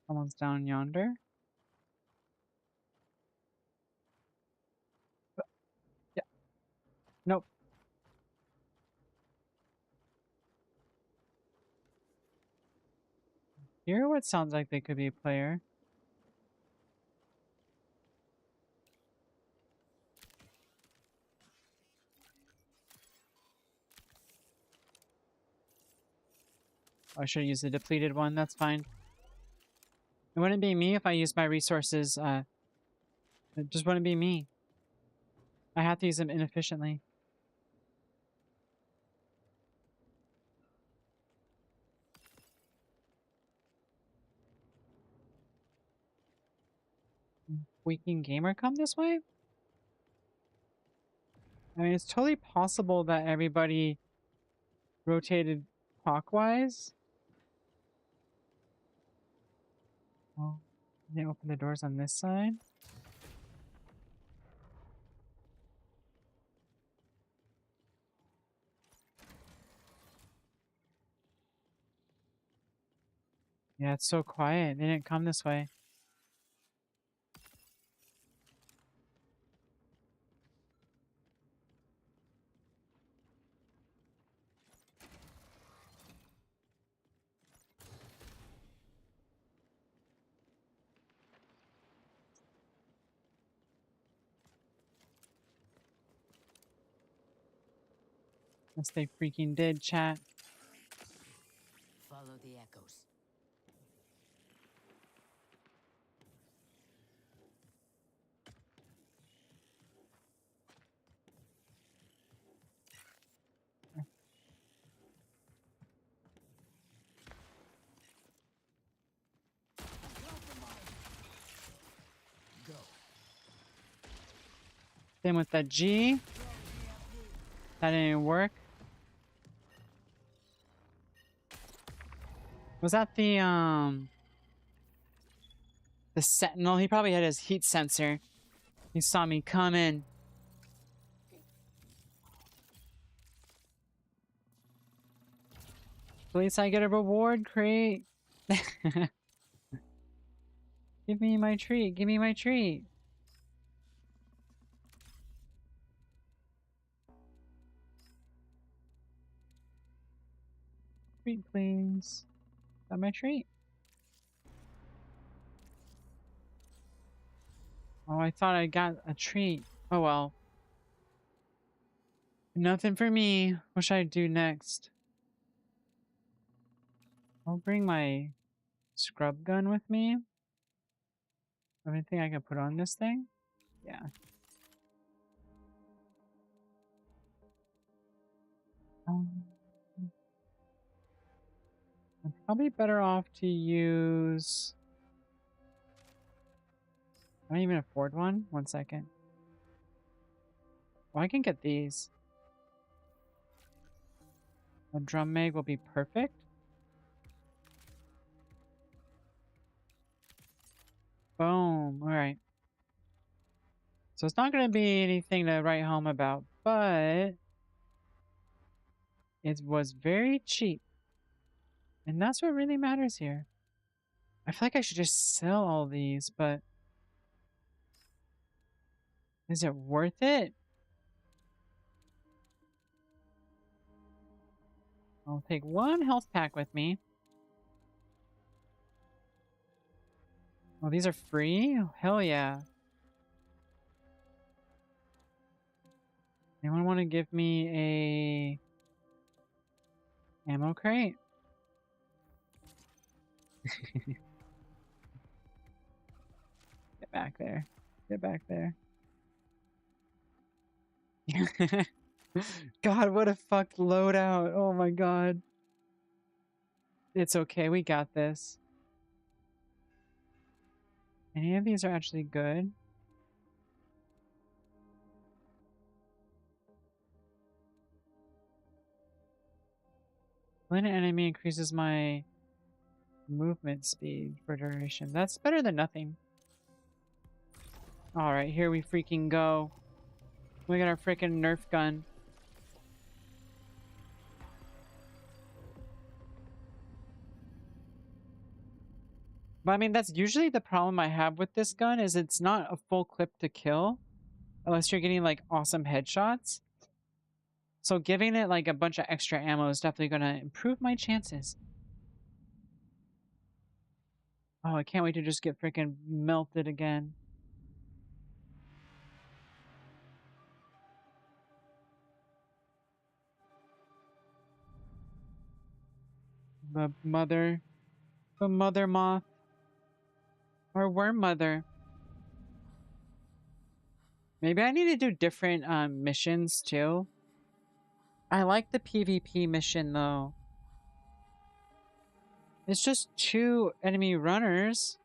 Someone's down yonder. Yeah. Nope. Hear what sounds like they could be a player. I should use the depleted one. That's fine. It wouldn't be me if I used my resources. It just wouldn't be me. I have to use them inefficiently. Weekend gamer come this way? I mean, it's totally possible that everybody rotated clockwise. Well, they open the doors on this side. Yeah, it's so quiet. They didn't come this way. Yes, they freaking did, chat. Follow the echoes. Go. Same with the G. That didn't work. Was that the Sentinel? He probably had his heat sensor. He saw me coming. At least I get a reward crate. Give me my treat. Give me my treat. Treat, please. Got my treat. Oh, I thought I got a treat. Oh well. Nothing for me. What should I do next? I'll bring my scrub gun with me. Anything I can put on this thing? Yeah. Um, I'm probably better off to use... I don't even afford one. 1 second. Oh, I can get these. A drum mag will be perfect. Boom. Alright. So it's not going to be anything to write home about, but it was very cheap. And that's what really matters here. I feel like I should just sell all these, but is it worth it? I'll take 1 health pack with me. Oh, these are free? Oh, hell yeah. Anyone want to give me a ammo crate? Get back there. Get back there. God, what a fucked loadout. Oh my god. It's okay, we got this. Any of these are actually good? When an enemy increases my movement speed for duration. That's better than nothing. Alright, here we freaking go. We got our freaking Nerf gun. But I mean, that's usually the problem I have with this gun, is it's not a full clip to kill. Unless you're getting like awesome headshots. So giving it like a bunch of extra ammo is definitely going to improve my chances. Oh, I can't wait to just get freaking melted again. The mother moth. Or worm mother. Maybe I need to do different missions too. I like the PvP mission though. It's just 2 enemy runners.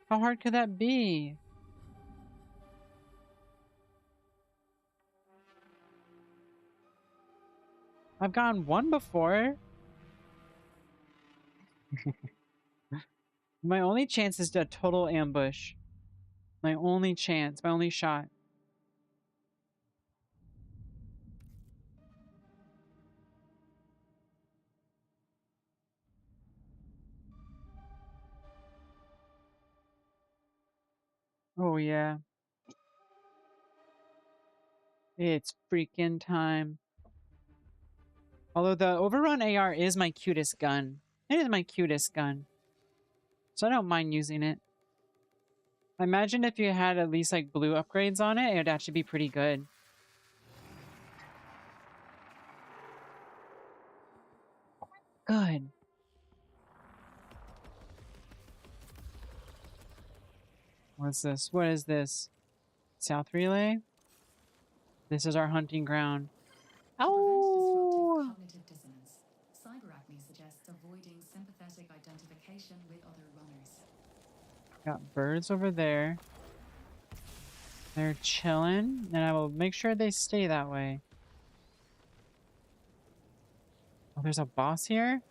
How hard could that be? I've gotten 1 before. My only chance is a total ambush. My only chance. My only shot. Oh yeah. It's freaking time. Although the Overrun AR is my cutest gun. It is my cutest gun. So I don't mind using it. I imagine if you had at least like blue upgrades on it, it would actually be pretty good. Good. What's this? What is this? South Relay? This is our hunting ground. Oh! Cognitive dissonance. Cyberacne suggests avoiding sympathetic identification with other runners. Got birds over there. They're chilling, and I will make sure they stay that way. Oh, there's a boss here?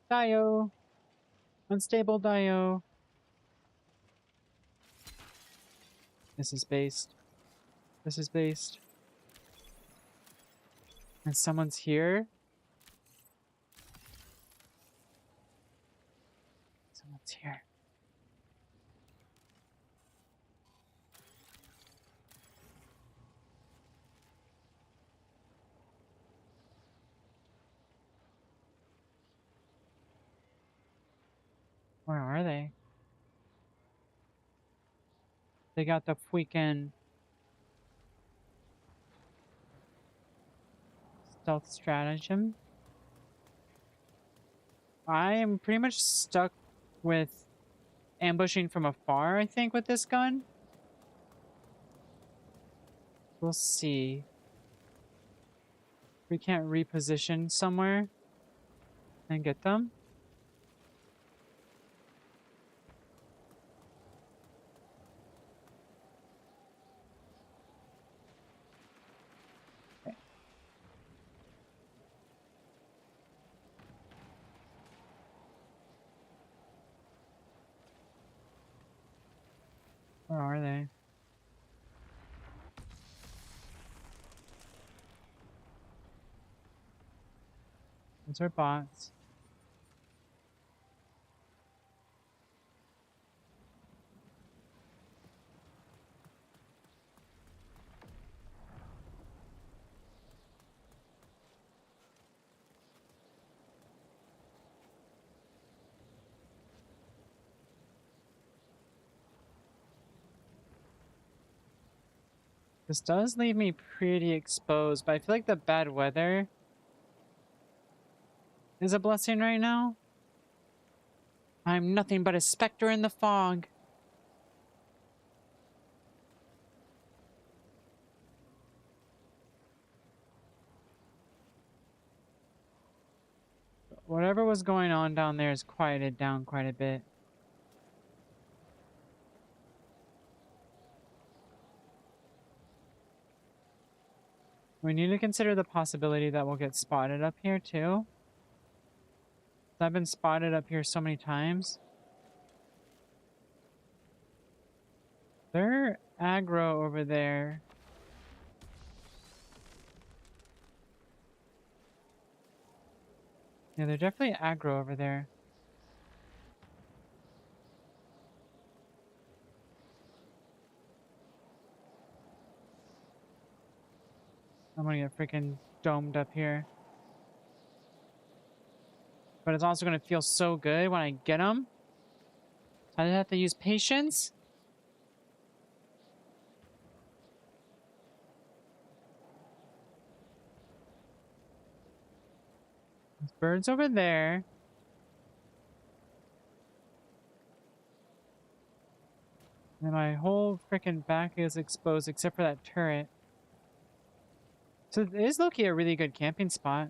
Dio! Unstable Dio. This is based. This is based. And someone's here? Someone's here. Where are they? They got the freaking stealth stratagem. I am pretty much stuck with ambushing from afar, I think, with this gun. We'll see. We can't reposition somewhere and get them. Okay. Where are they? Those are bots. This does leave me pretty exposed, but I feel like the bad weather is a blessing right now. I'm nothing but a specter in the fog. Whatever was going on down there is quieted down quite a bit. We need to consider the possibility that we'll get spotted up here too. I've been spotted up here so many times. They're aggro over there. Yeah, they're definitely aggro over there. I'm gonna get freaking domed up here. But it's also gonna feel so good when I get them. I have to use patience. There's birds over there. And my whole freaking back is exposed except for that turret. So it is low-key a really good camping spot.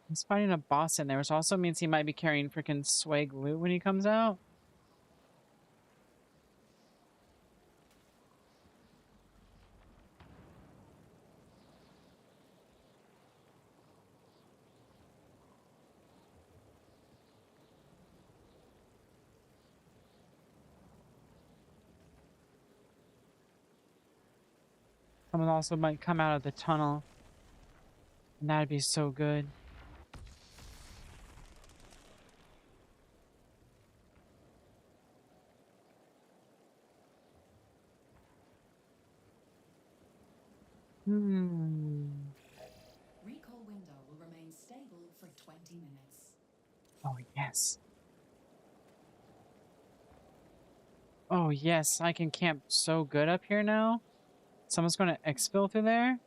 He's fighting a boss in there, which also means he might be carrying freaking swag loot when he comes out. Someone also might come out of the tunnel. And that'd be so good. Recall window will remain stable for 20 minutes. Oh, yes. Oh, yes. I can camp so good up here now. Someone's going to exfil through there.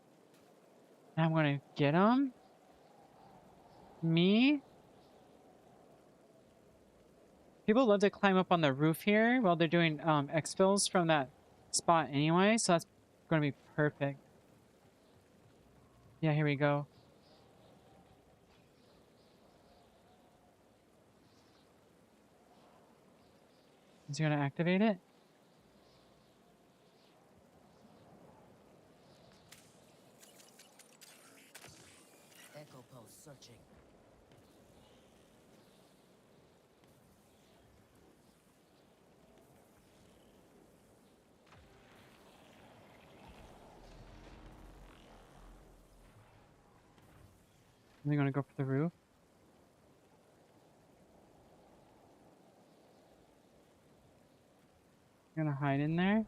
And I'm going to get him. Me. People love to climb up on the roof here while they're doing exfils from that spot anyway. So that's going to be perfect. Yeah, here we go. Is he going to activate it? Echo pulse searching. Are they going to go for the roof? You're going to hide in there?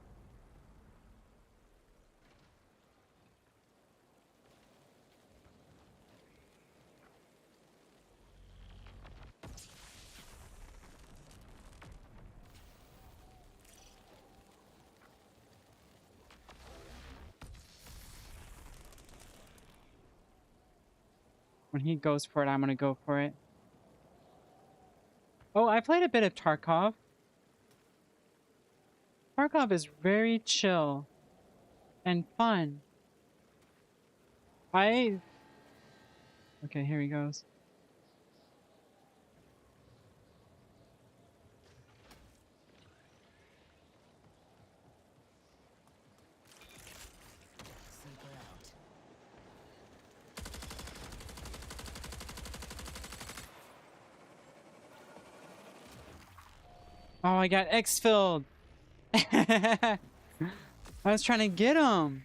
When he goes for it, I'm going to go for it. Oh, I played a bit of Tarkov. Tarkov is very chill and fun. Okay, here he goes. Sleeper out. Oh, I got exfilled. I was trying to get him.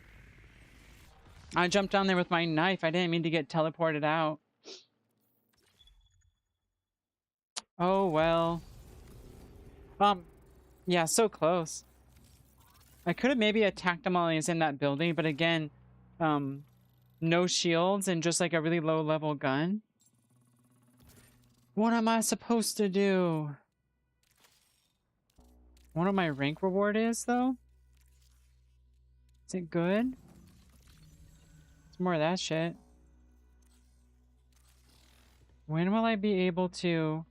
I jumped down there with my knife. I didn't mean to get teleported out. Oh, well. Yeah, so close. I could have maybe attacked him while he was in that building, but again, no shields and just like a really low level gun. What am I supposed to do? What my rank reward is, though? Is it good? It's more of that shit. When will I be able to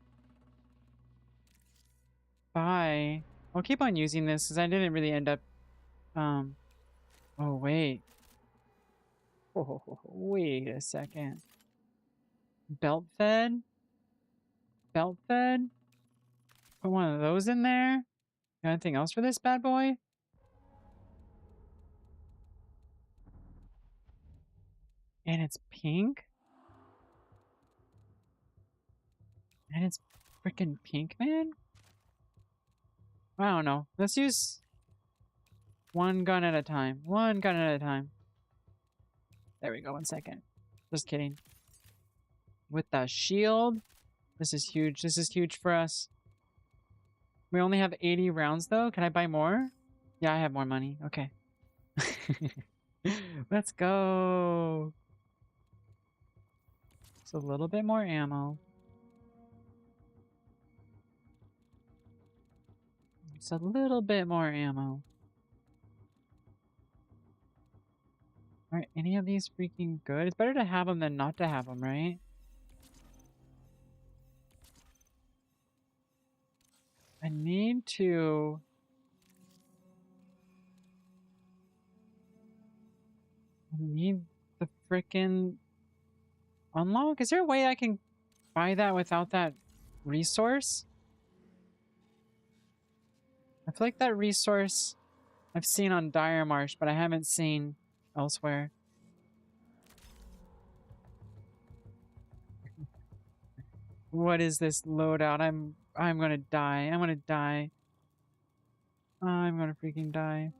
buy? I'll keep on using this because I didn't really end up. Oh wait. Oh, wait a second. Belt fed. Belt fed. Put one of those in there. Got anything else for this bad boy? And it's pink. And it's freaking pink, man. I don't know. Let's use one gun at a time. One gun at a time. There we go. 1 second. Just kidding. With the shield. This is huge. This is huge for us. We only have 80 rounds, though. Can I buy more? Yeah, I have more money. Okay. Let's go. Just a little bit more ammo. Just a little bit more ammo. Are any of these freaking good? It's better to have them than not to have them, right? I need to... I need the frickin' unlock? Is there a way I can buy that without that resource? I feel like that resource I've seen on Dire Marsh, but I haven't seen elsewhere. What is this loadout? I'm gonna die. I'm gonna die. I'm gonna freaking die.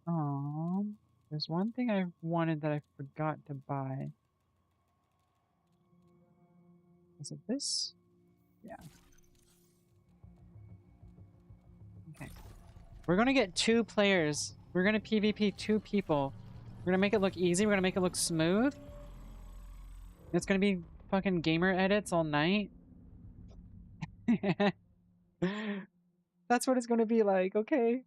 Oh, there's one thing I wanted that I forgot to buy. Is it this? Yeah. Okay. We're gonna get 2 players. We're gonna PvP 2 people. We're gonna make it look easy. We're gonna make it look smooth. It's gonna be fucking gamer edits all night. That's what it's gonna be like, okay?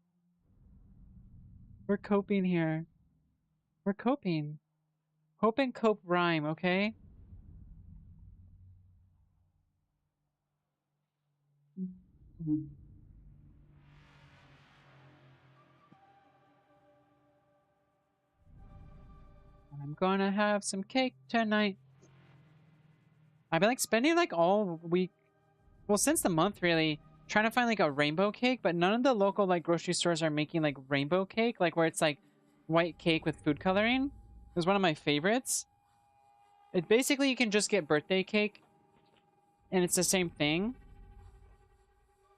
We're coping here. We're coping. Hope and cope rhyme, okay? I'm gonna have some cake tonight. I've been like spending like all week, well, since the month really, trying to find like a rainbow cake, but none of the local like grocery stores are making like rainbow cake, like where it's like white cake with food coloring. It was one of my favorites. It basically, you can just get birthday cake and it's the same thing.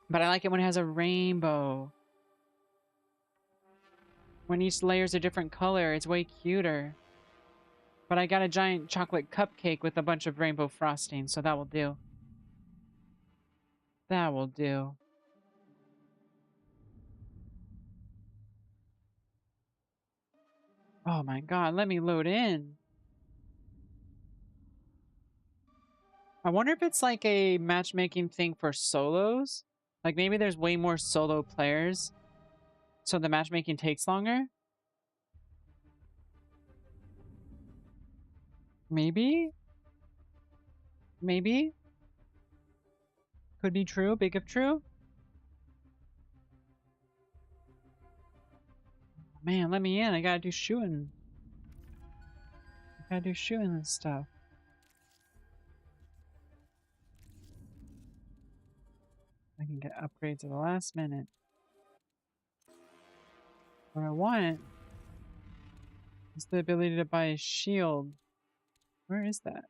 But I like it when it has a rainbow. When each layer is a different color, it's way cuter. But I got a giant chocolate cupcake with a bunch of rainbow frosting, so that will do. That will do. Oh my god, let me load in. I wonder if it's like a matchmaking thing for solos. Like maybe there's way more solo players, so the matchmaking takes longer. Maybe? Maybe? Could be true, big if true. Man, let me in. I gotta do shooting. I gotta do shooting and stuff. I can get upgrades at the last minute. What I want is the ability to buy a shield. Where is that?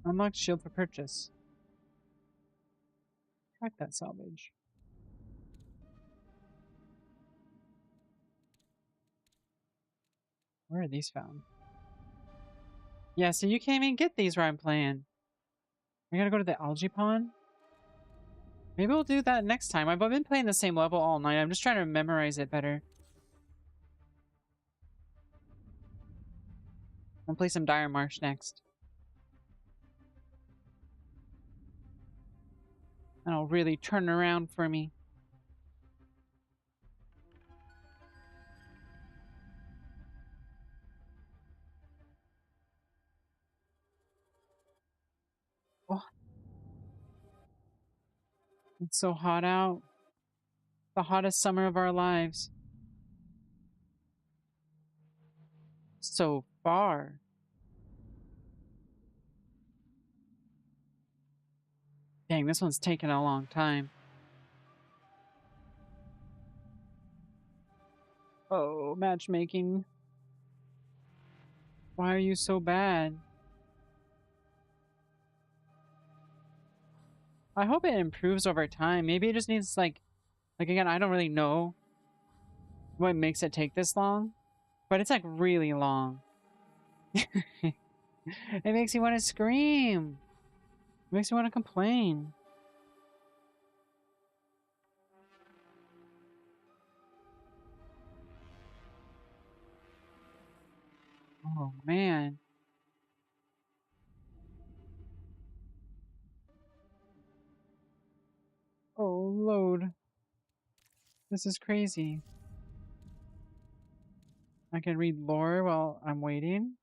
Unlock shield for purchase. Track that salvage. Where are these found? Yeah, so you can't even get these where I'm playing. I gotta go to the algae pond. Maybe we'll do that next time. I've been playing the same level all night. I'm just trying to memorize it better. I'll play some Dire Marsh next. That'll really turn around for me. Oh, it's so hot out. The hottest summer of our lives. So far. Dang, this one's taking a long time. Oh, matchmaking. Why are you so bad? I hope it improves over time. Maybe it just needs like again, I don't really know what makes it take this long, but it's like really long. It makes you want to scream. It makes you want to complain. Oh man. Oh load. This is crazy. I can read lore while I'm waiting.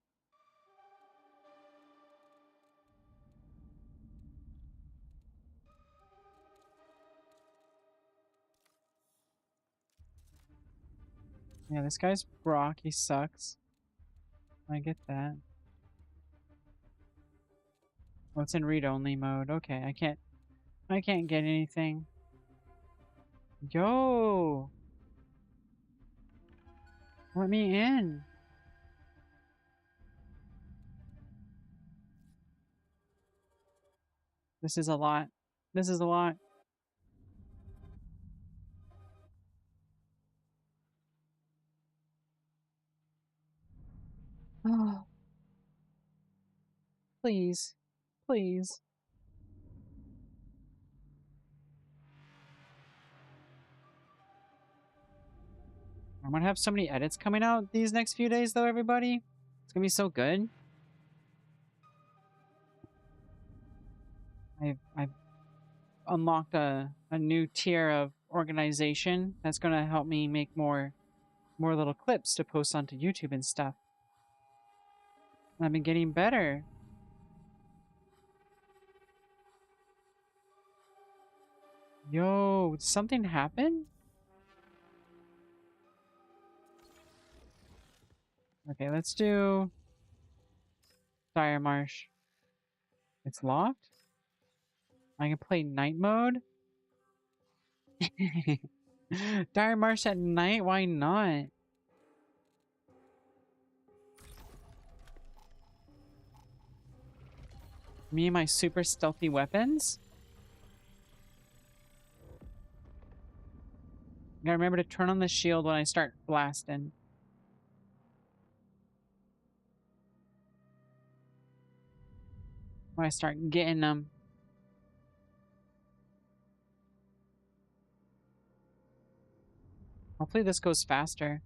Yeah, this guy's Brock. He sucks. I get that. Oh, it's in read-only mode. Okay, I can't get anything. Yo! Let me in. This is a lot. This is a lot. Oh, please. Please. I'm gonna have so many edits coming out these next few days, though, everybody. It's gonna be so good. I've unlocked a new tier of organization that's gonna help me make more little clips to post onto YouTube and stuff. And I've been getting better. Yo, did something happen? Okay, let's do Dire Marsh. It's locked? I can play night mode? Dire Marsh at night? Why not? Me and my super stealthy weapons? I gotta remember to turn on the shield when I start blasting. When I start getting them. Hopefully this goes faster.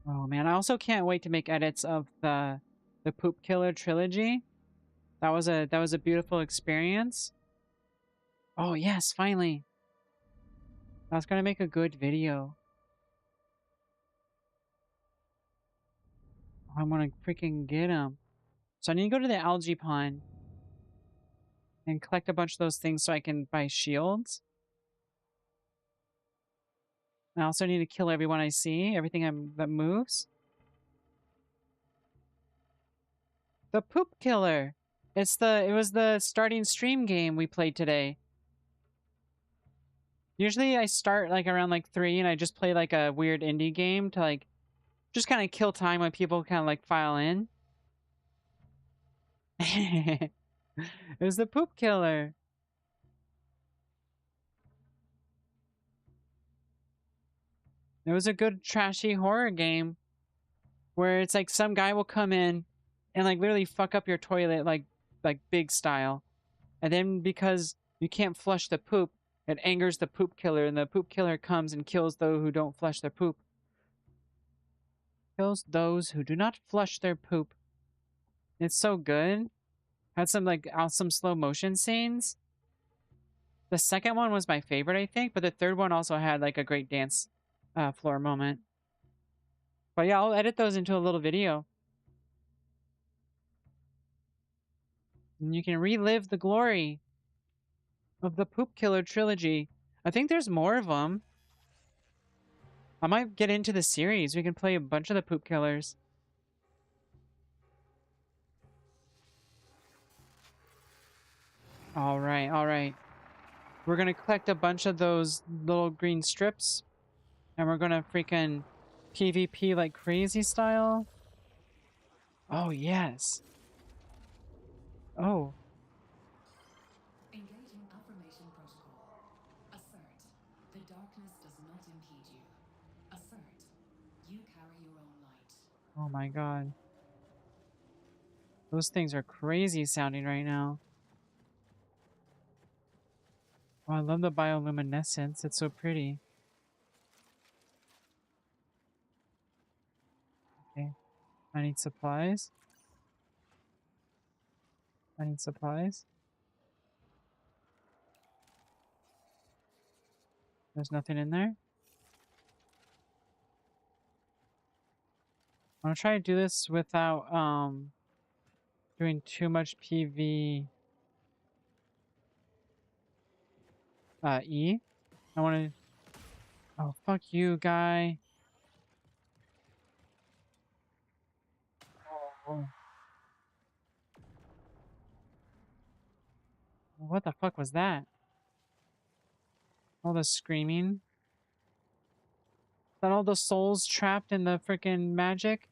Oh man, I also can't wait to make edits of the Poop Killer trilogy. That was a beautiful experience. Oh yes, finally. I was gonna make a good video. Oh, I'm gonna freaking get him. So I need to go to the algae pond and collect a bunch of those things so I can buy shields. I also need to kill everyone I see, everything that moves. The Poop Killer. It was the starting stream game we played today. Usually I start like around like 3 and I just play like a weird indie game to like just kind of kill time when people kind of like file in. It was the Poop Killer. It was a good trashy horror game where it's like some guy will come in and like literally fuck up your toilet like big style. And then because you can't flush the poop, it angers the Poop Killer, and the Poop Killer comes and kills those who don't flush their poop. Kills those who do not flush their poop. It's so good. Had some like awesome slow motion scenes. The second one was my favorite, I think, but the third one also had like a great dance floor moment. But yeah, I'll edit those into a little video. And you can relive the glory of the Poop Killer trilogy. I think there's more of them. I might get into the series. We can play a bunch of the Poop Killers. All right, all right. We're going to collect a bunch of those little green strips. And we're going to freaking PvP like crazy style. Oh, yes. Oh, Engaging affirmation protocol. Assert. The darkness does not impede you. Assert. You carry your own light. oh my God. Those things are crazy sounding right now. Oh, I love the bioluminescence. It's so pretty. Okay. I need supplies. I need supplies. There's nothing in there. I'm gonna try to do this without doing too much PV E. I want to. Oh, fuck you, guy. Oh. What the fuck was that? All the screaming. Is that all the souls trapped in the freaking magic?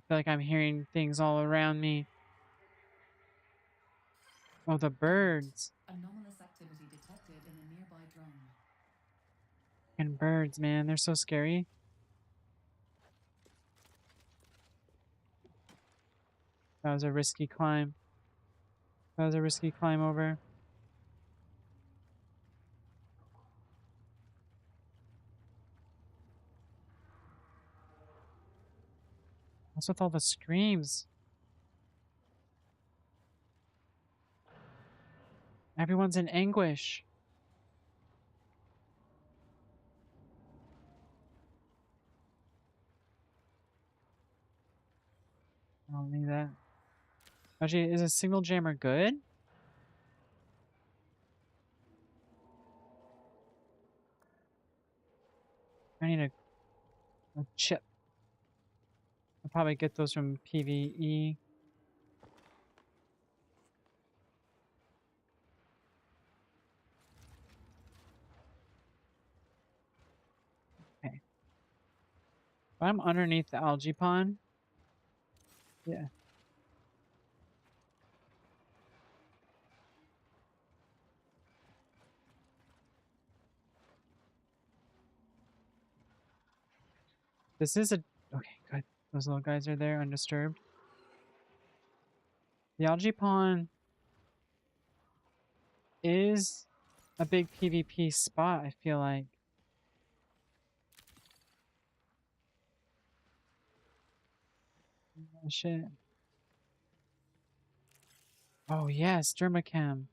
I feel like I'm hearing things all around me. Oh, the birds. Anomalous activity detected in a nearby drone. And birds, man. They're so scary. That was a risky climb. That was a risky climb over. What's with all the screams? Everyone's in anguish. I don't need that. Actually, is a signal jammer good? I need a chip. I'll probably get those from PvE. Okay. If I'm underneath the algae pond. Yeah. This is a... Okay, good. Those little guys are there, undisturbed. The algae pond is a big PvP spot, I feel like. Oh, shit. Oh, yes, Dermachem.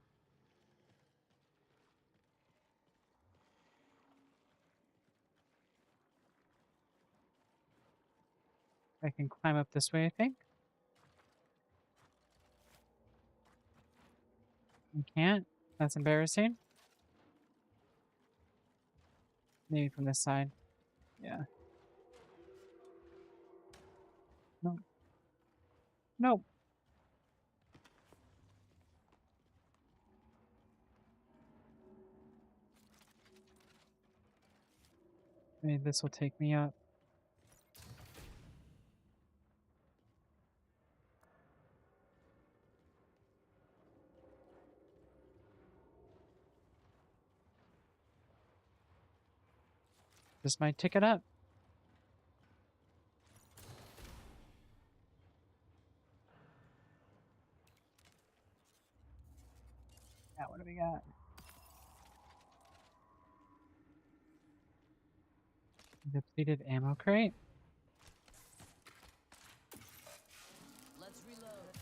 I can climb up this way, I think. You can't? That's embarrassing. Maybe from this side. Yeah. Nope. Nope. Maybe this will take me up. This might take it up. Yeah, what do we got? Depleted ammo crate. Let's reload.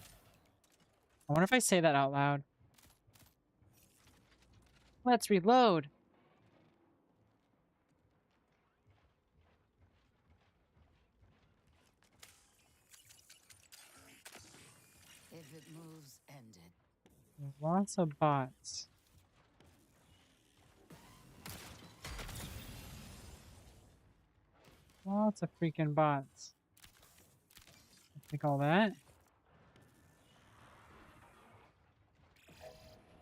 I wonder if I say that out loud. Let's reload. If it moves, end it. There's lots of bots. Lots of freaking bots. Take all that.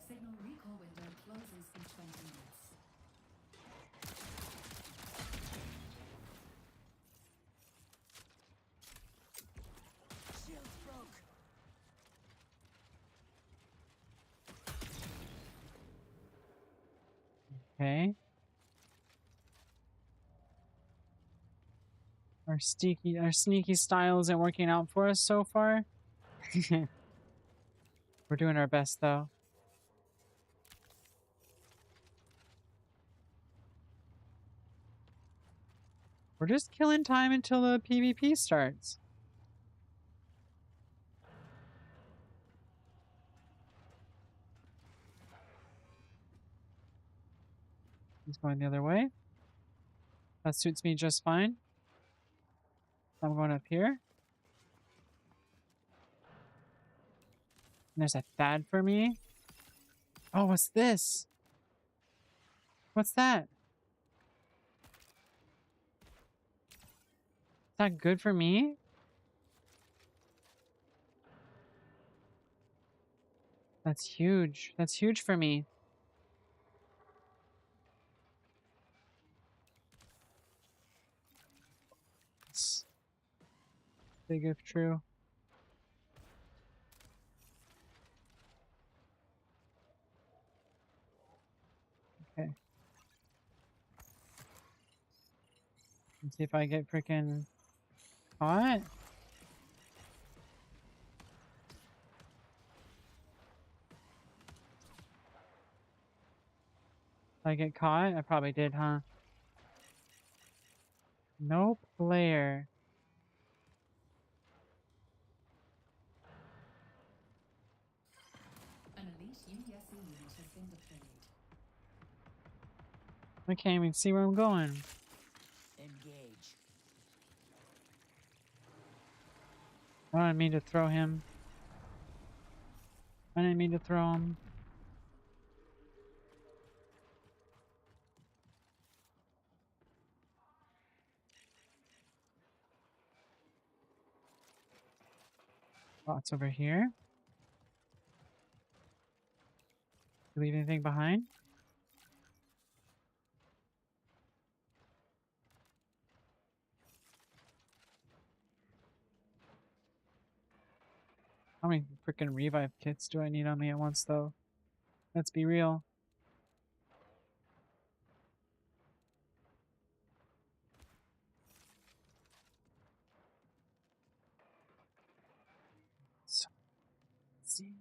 Signal recall window closes in 20 minutes. Shields broke. Okay. Our sneaky style isn't working out for us so far. We're doing our best though. We're just killing time until the PvP starts. He's going the other way. That suits me just fine. I'm going up here. And there's a Thad for me. Oh, what's this? What's that? Is that good for me? That's huge. That's huge for me. It's big if true. Okay. Let's see if I get freaking caught. Did I get caught? I probably did, huh? No player. An elite UESC unit has been deployed. I can't even see where I'm going. Engage. I didn't mean to throw him. I didn't mean to throw him. Lots over here. You leave anything behind? How many freaking revive kits do I need on me at once, though? Let's be real. So, see.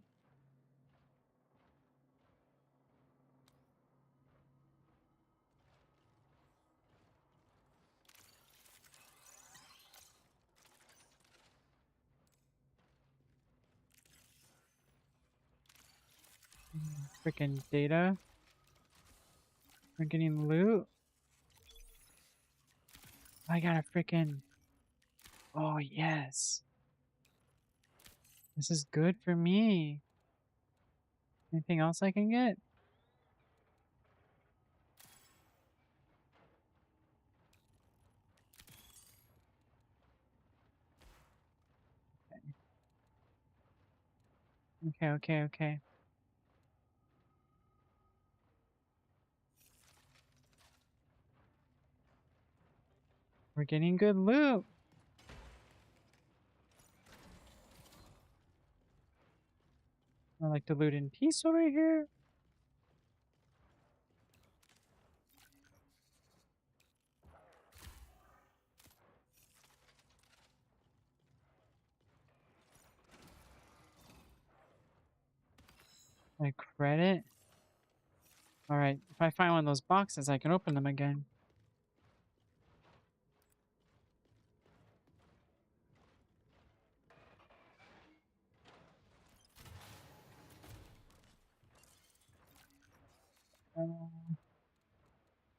Freaking data. We're getting loot. I got a freaking. Oh, yes. This is good for me. Anything else I can get? Okay, okay, okay. We're getting good loot. I like to loot in peace over here. Like credit. Alright, if I find one of those boxes, I can open them again.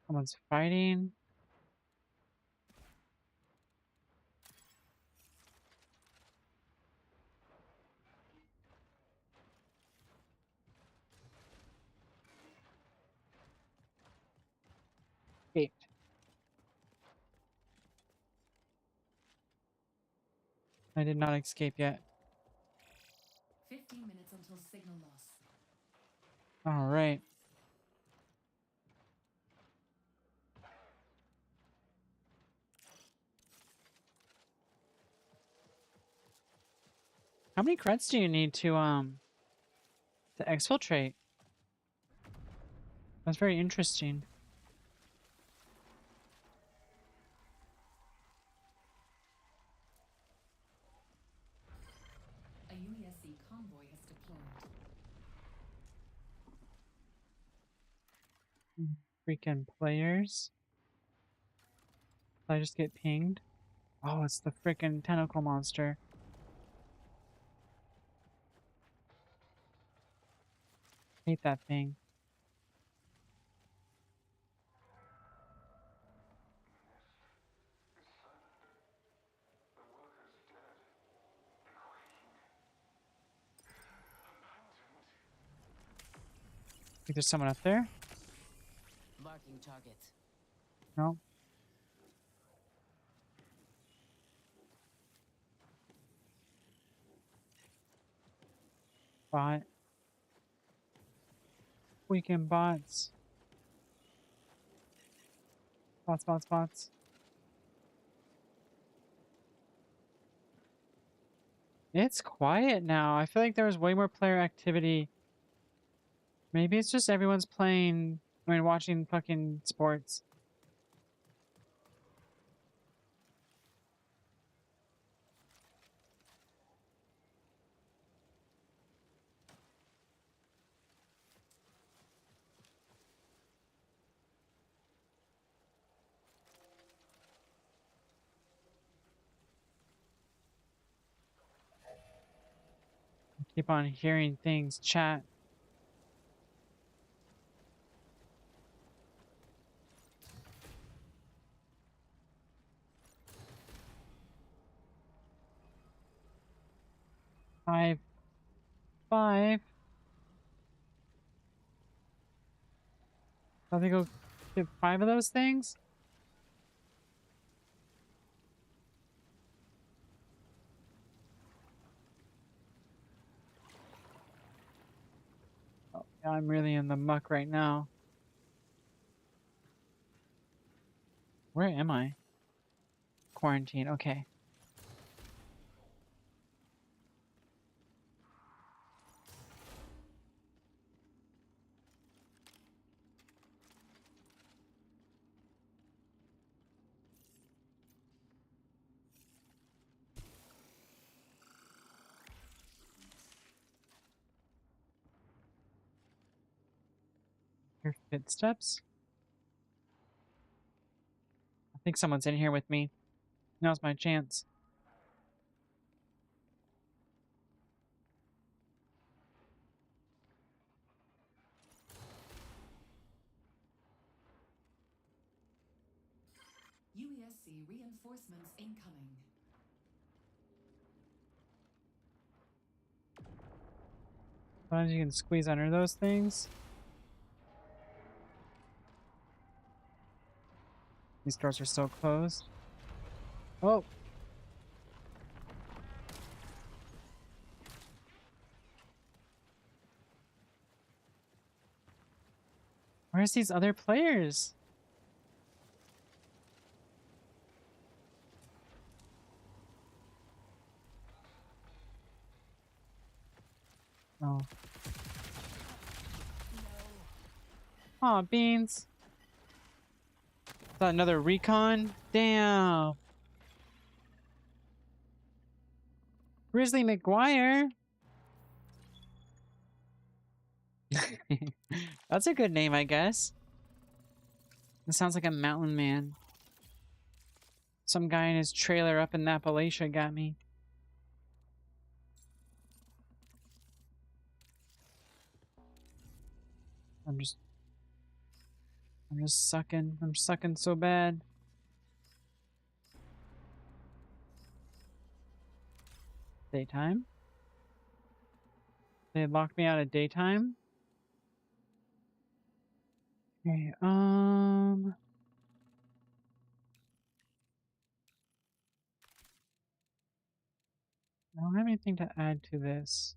Someone's fighting. Escaped. I did not escape yet. 15 minutes until signal loss. All right. How many credits do you need to exfiltrate? That's very interesting. A UESC convoy has deployed. Freaking players. Did I just get pinged? Oh, it's the freaking tentacle monster. Hate that thing. Think there's someone up there? Marking target. No. Bot. Weekend bots. Bots, bots, bots. It's quiet now. I feel like there was way more player activity. Maybe it's just everyone's playing, watching fucking sports. Keep on hearing things chat. Five. I think I'll get 5 of those things. Oh, yeah, I'm really in the muck right now. Where am I? Quarantine. Okay. Your footsteps? I think someone's in here with me. Now's my chance. UESC reinforcements incoming. Sometimes you can squeeze under those things. These doors are so closed. Oh! Where's these other players? Oh. Aw, beans. Is that another recon? Damn. Grizzly McGuire. That's a good name, I guess. It sounds like a mountain man. Some guy in his trailer up in Appalachia got me. I'm just I'm just sucking. I'm sucking so bad. Daytime? They locked me out of daytime? Okay, I don't have anything to add to this.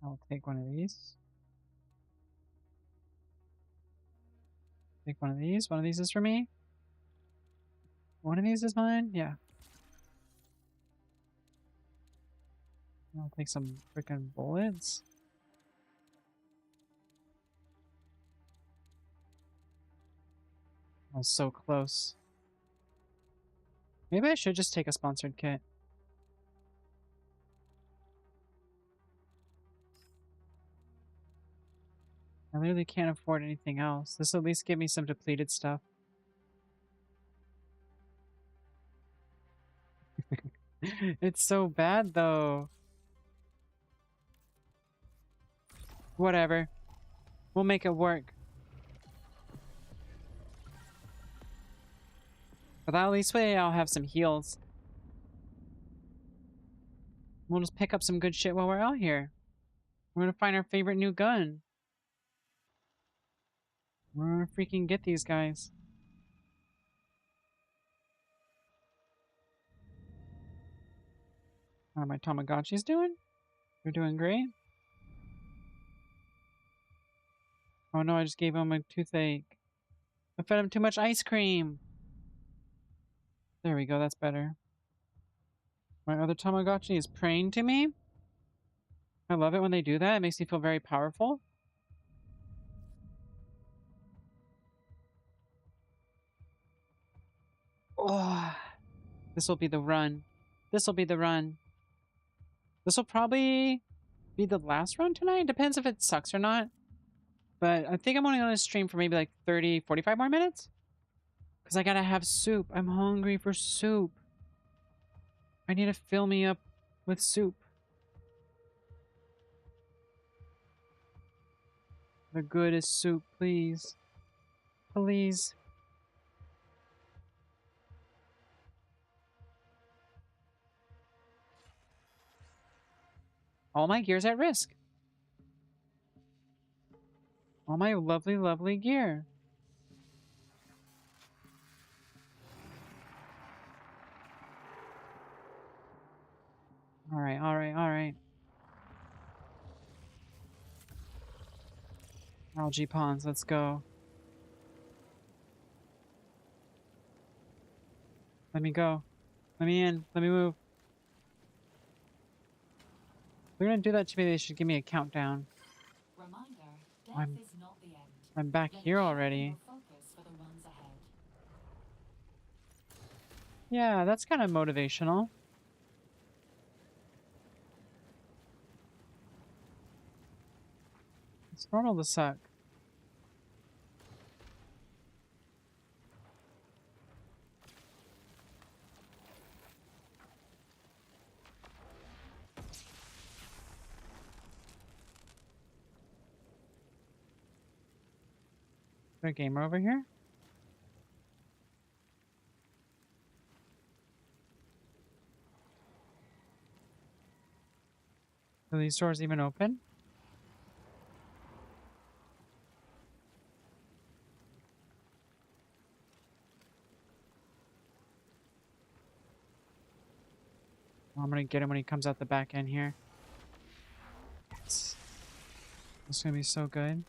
I'll take one of these. Take one of these. One of these is for me. One of these is mine. Yeah. I'll take some freaking bullets. I was so close. Maybe I should just take a sponsored kit. I literally can't afford anything else. This will at least give me some depleted stuff. It's so bad though. Whatever. We'll make it work. But at least way I'll have some heals. We'll just pick up some good shit while we're out here. We're gonna find our favorite new gun. We're gonna freaking get these guys. How are my Tamagotchis doing? They're doing great. Oh no, I just gave him a toothache. I fed him too much ice cream. There we go, that's better. My other Tamagotchi is praying to me. I love it when they do that. It makes me feel very powerful. Oh, this will be the run. This will be the run. This will probably be the last run tonight. Depends if it sucks or not. But I think I'm only going to stream for maybe like 30, 45 more minutes. Because I gotta have soup. I'm hungry for soup. I need to fill me up with soup. The goodest soup, please. Please. All my gear's at risk. All my lovely, lovely gear. Alright, alright, alright. Algae ponds, let's go. Let me go. Let me in. Let me move. If they're gonna do that to me, they should give me a countdown. Reminder, death I'm- is not the end. I'm back Let here it already. sharpen your focus for the ones ahead. Yeah, that's kind of motivational. It's normal to suck. Is there a gamer over here? Are these doors even open? Oh, I'm gonna get him when he comes out the back end here. Yes. It's gonna be so good.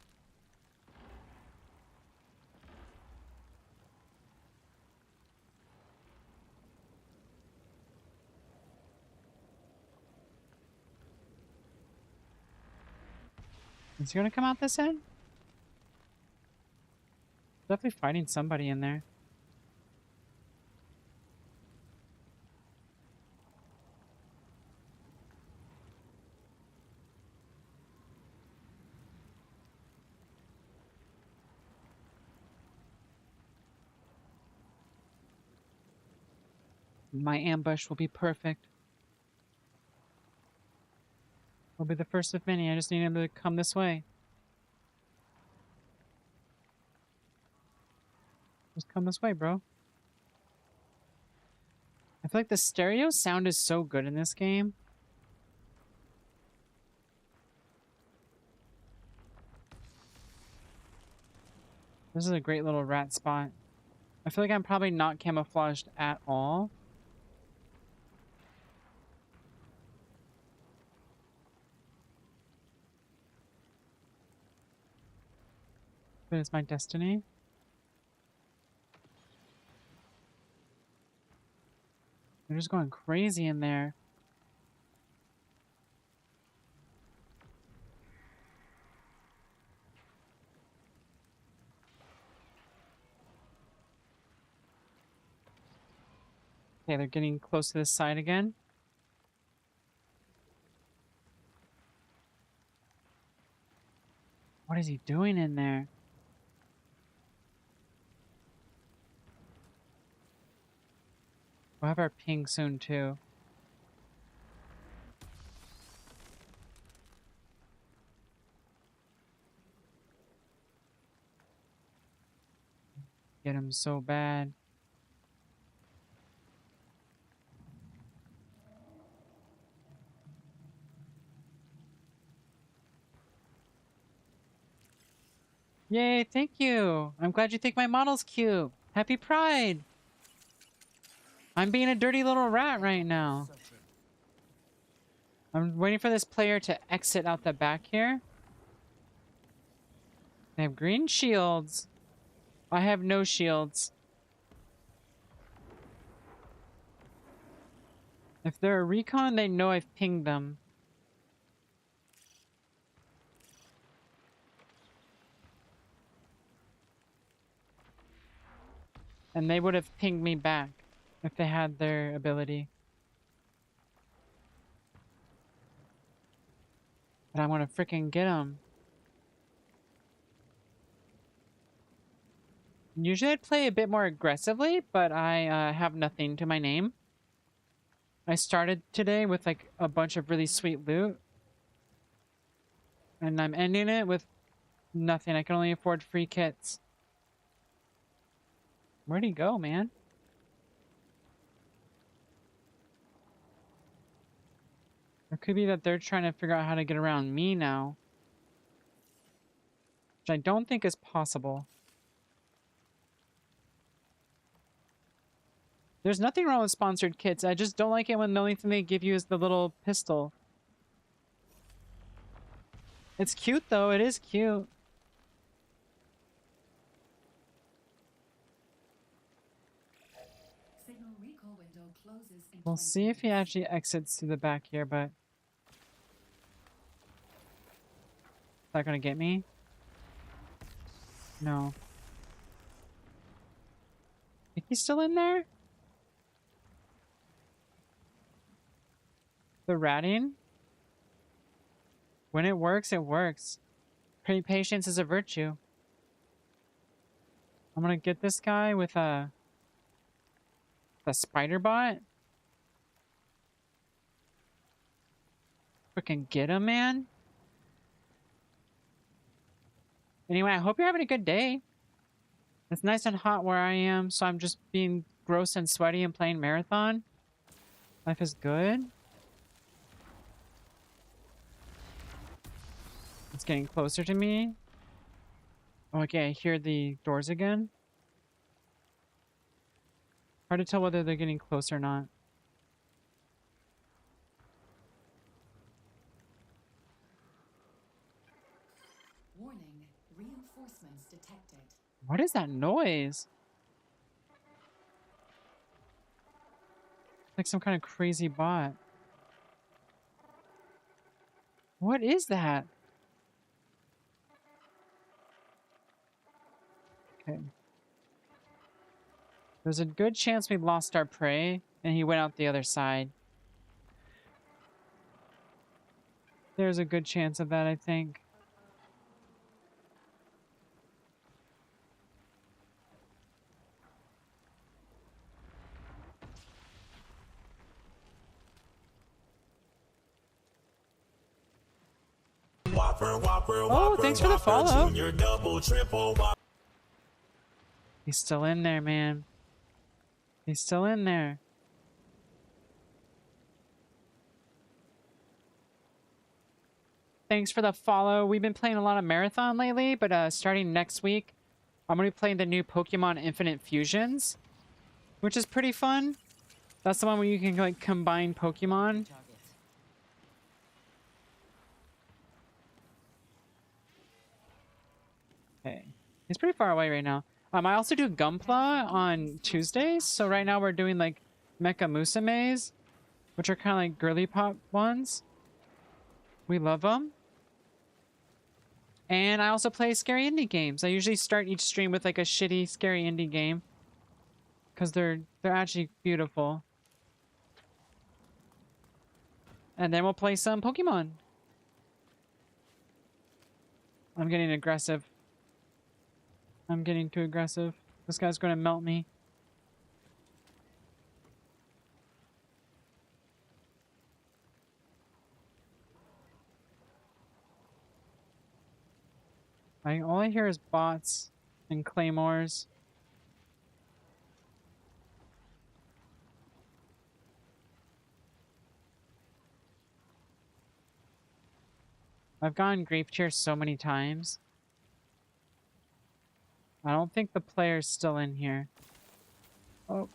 Is he gonna come out this end? Definitely fighting somebody in there. My ambush will be perfect. Will be the first of many. I just need him to come this way. Just come this way, bro. I feel like the stereo sound is so good in this game. This is a great little rat spot. I feel like I'm probably not camouflaged at all. But it's my destiny. They're just going crazy in there. Okay, they're getting close to this side again. What is he doing in there? We'll have our ping soon, too. Get him so bad. Yay, thank you. I'm glad you think my model's cute. Happy Pride. I'm being a dirty little rat right now. I'm waiting for this player to exit out the back here. They have green shields. I have no shields. If they're a recon, they know I've pinged them. And they would have pinged me back if they had their ability. But I want to freaking get them. Usually I'd play a bit more aggressively, but I have nothing to my name. I started today with like a bunch of really sweet loot. And I'm ending it with nothing. I can only afford free kits. Where'd he go, man? It could be that they're trying to figure out how to get around me now. Which I don't think is possible. There's nothing wrong with sponsored kits. I just don't like it when the only thing they give you is the little pistol. It's cute, though. It is cute. Signal recall window closes in We'll 20 see if he minutes. actually exits through the back here, but... Is that gonna get me? No. Think he's still in there? The ratting? When it works, it works. Patience is a virtue. I'm gonna get this guy with a spider bot. Freaking get him, man. Anyway, I hope you're having a good day. It's nice and hot where I am, so I'm just being gross and sweaty and playing marathon. Life is good. It's getting closer to me. Oh, okay, I hear the doors again. Hard to tell whether they're getting close or not. Warning, reinforcements detected. What is that noise? Like some kind of crazy bot. What is that? Okay. There's a good chance we lost our prey, and he went out the other side. There's a good chance of that, I think. Oh, thanks for the follow. He's still in there, man. He's still in there. Thanks for the follow. We've been playing a lot of Marathon lately, but starting next week, I'm going to be playing the new Pokemon Infinite Fusions, which is pretty fun. That's the one where you can like combine Pokemon. Target. Okay. He's pretty far away right now. I also do Gunpla on Tuesdays. So right now we're doing like Mecha Musumes, which are kind of like girly pop ones. We love them. And I also play scary indie games. I usually start each stream with like a shitty scary indie game, because they're actually beautiful. And then we'll play some Pokemon. I'm getting aggressive. I'm getting too aggressive. This guy's going to melt me. All I hear is bots and claymores. I've gotten griefed here so many times. I don't think the player's still in here. Oh.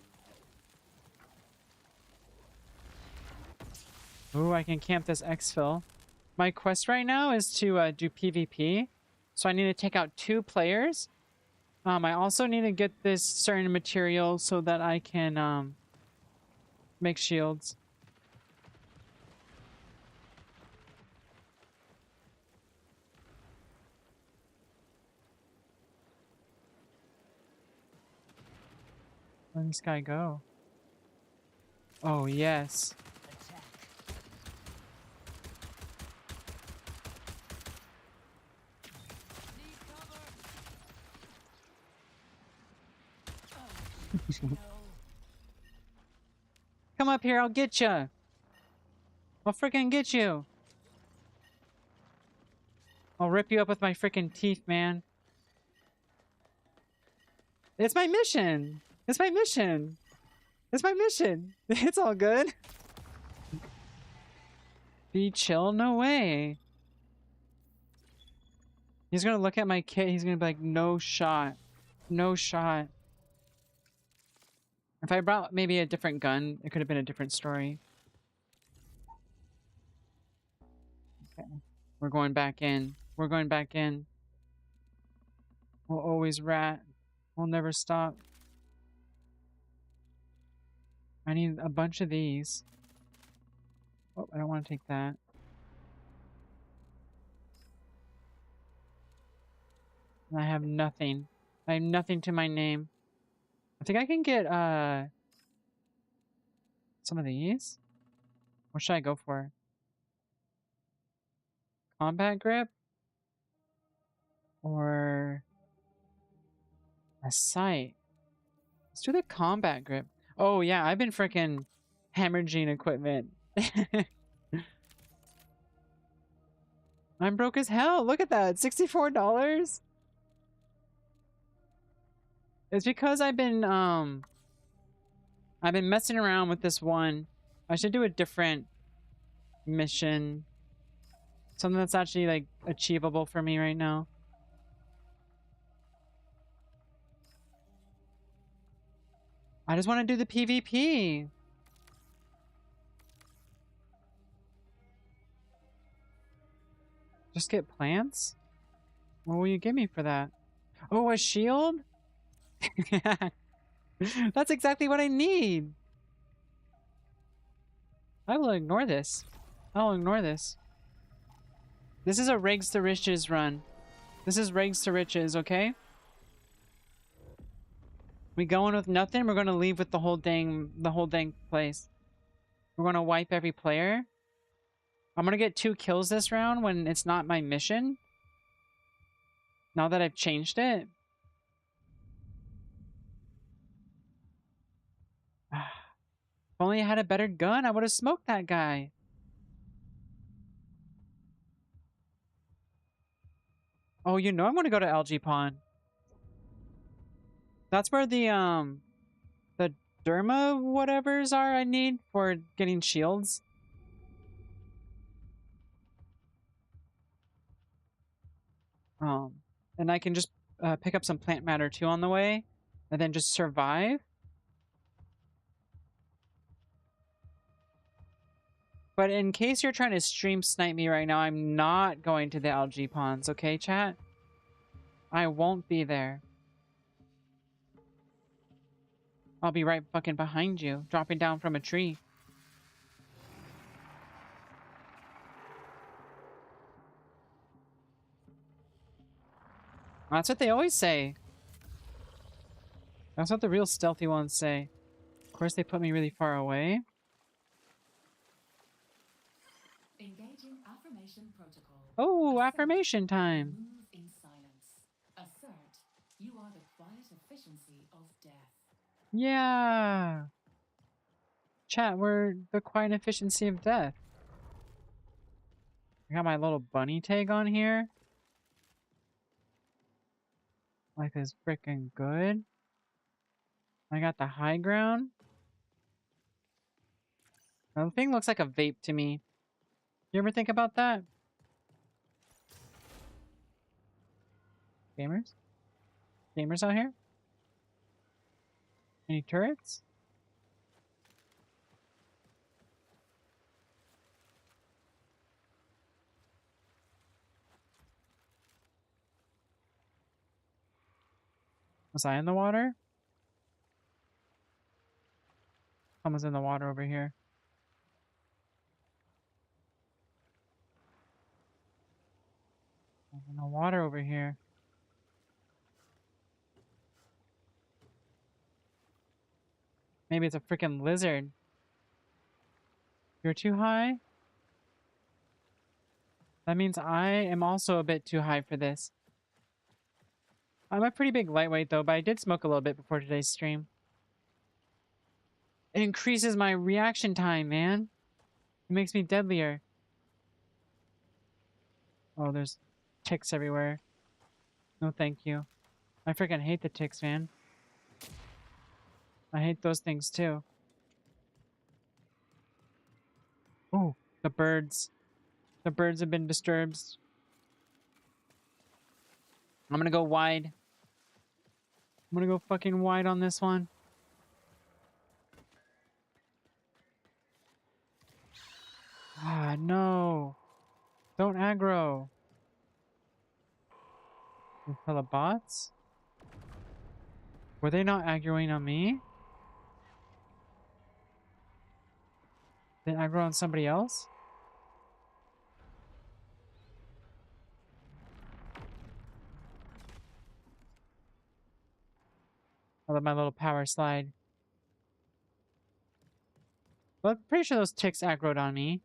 Ooh, I can camp this exfil. My quest right now is to do PvP. So I need to take out 2 players. I also need to get this certain material so that I can make shields. Where did this guy go? Oh, yes. Attack. Need cover. No. Come up here, I'll get you. I'll freaking get you. I'll rip you up with my freaking teeth, man. It's my mission. It's my mission. It's my mission. It's all good. Be chill? No way. He's gonna look at my kit. He's gonna be like, no shot. No shot. If I brought maybe a different gun, it could have been a different story. Okay. We're going back in. We're going back in. We'll always rat. We'll never stop. I need a bunch of these. Oh, I don't want to take that. And I have nothing. I have nothing to my name. I think I can get some of these. What should I go for? Combat grip? Or a sight? Let's do the combat grip. Oh yeah, I've been freaking hemorrhaging equipment. I'm broke as hell. Look at that. $64? It's because I've been messing around with this one. I should do a different mission. Something that's actually like achievable for me right now. I just want to do the PvP. Just get plants? What will you give me for that? Oh, a shield? That's exactly what I need. I will ignore this. I'll ignore this. This is a Regs to Riches run. This is Regs to Riches, okay? We going with nothing, we're gonna leave with the whole dang place. We're gonna wipe every player. I'm gonna get 2 kills this round when it's not my mission. Now that I've changed it. If only I had a better gun, I would have smoked that guy. Oh, you know I'm gonna go to Algae Pond. That's where the Derma whatevers are I need for getting shields. And I can just pick up some plant matter too on the way, and then just survive. But in case you're trying to stream snipe me right now, I'm not going to the algae ponds, okay, chat? I won't be there. I'll be right fucking behind you, dropping down from a tree. That's what they always say. That's what the real stealthy ones say. Of course, they put me really far away. Engaging affirmation protocol. Oh, Assert, affirmation time. move in silence. Assert, you are the quiet efficiency of death. Yeah. Chat, we're the quiet efficiency of death. I got my little bunny tag on here. Life is freaking good. I got the high ground. Now, the thing looks like a vape to me. You ever think about that? Gamers? Gamers out here? Any turrets? Was I in the water? Someone's in the water over here. There's no water over here. Maybe it's a freaking lizard. You're too high? That means I am also a bit too high for this. I'm a pretty big lightweight though, but I did smoke a little bit before today's stream. It increases my reaction time, man. It makes me deadlier. Oh, there's ticks everywhere. No thank you. I freaking hate the ticks, man. I hate those things too. Oh, the birds. The birds have been disturbed. I'm gonna go wide. I'm gonna go fucking wide on this one. Ah, no. Don't aggro. There's hella bots? Were they not aggroing on me? They aggro on somebody else? I let my little power slide. Well, I'm pretty sure those ticks aggroed on me.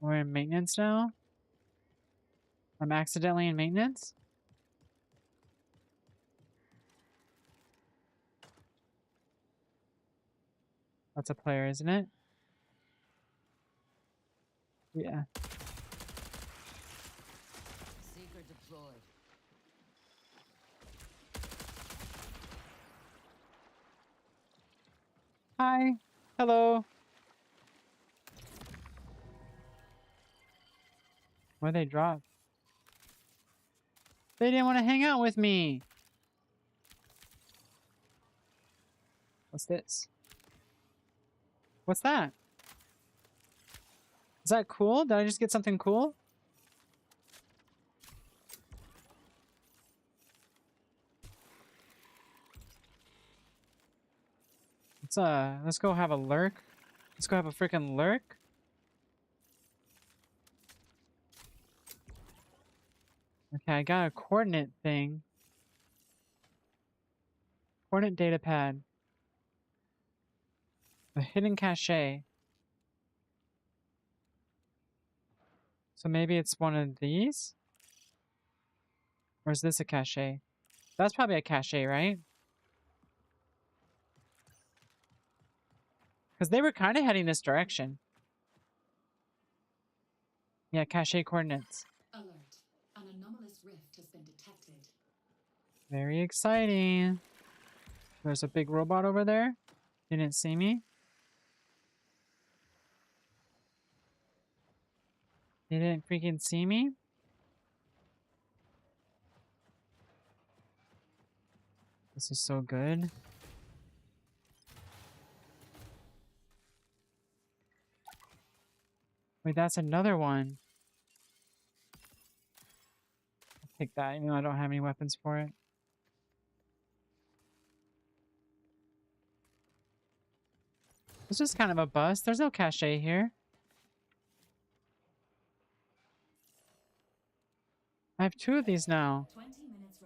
We're in maintenance now? I'm accidentally in maintenance? That's a player, isn't it? Yeah. Seeker deployed. Hi. Hello. Where'd they drop? They didn't want to hang out with me. What's this? What's that? Is that cool? Did I just get something cool? Let's go have a lurk. Let's go have a freaking lurk. Okay, I got a coordinate thing. Coordinate data pad. A hidden cache. So maybe it's one of these? Or is this a cache? That's probably a cache, right? Because they were kind of heading this direction. Yeah, cache coordinates. Alert. An anomalous rift has been detected. Very exciting. There's a big robot over there. Didn't see me. They didn't freaking see me. This is so good. Wait, that's another one. I'll take that, even though I don't have any weapons for it. This is kind of a bust. There's no cache here. I have 2 of these now. 20 minutes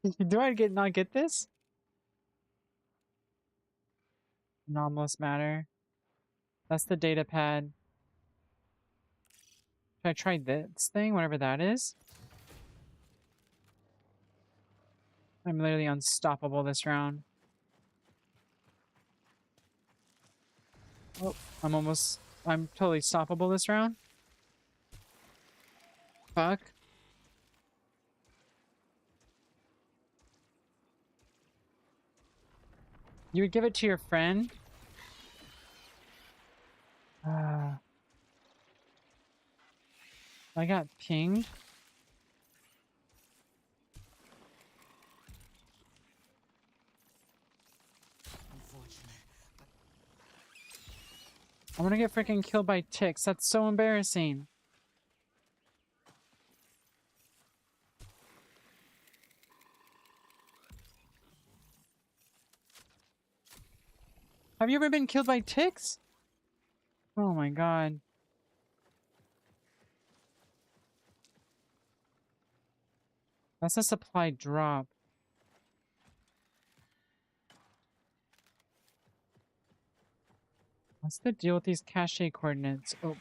remain. Do I not get this? Anomalous matter. That's the data pad. Should I try this thing, whatever that is? I'm literally unstoppable this round. Oh, I'm totally stoppable this round. Fuck. You would give it to your friend? I got pinged. Unfortunate, but I'm gonna get freaking killed by ticks. That's so embarrassing. Have you ever been killed by ticks? Oh my god. That's a supply drop. What's the deal with these cache coordinates? Oh.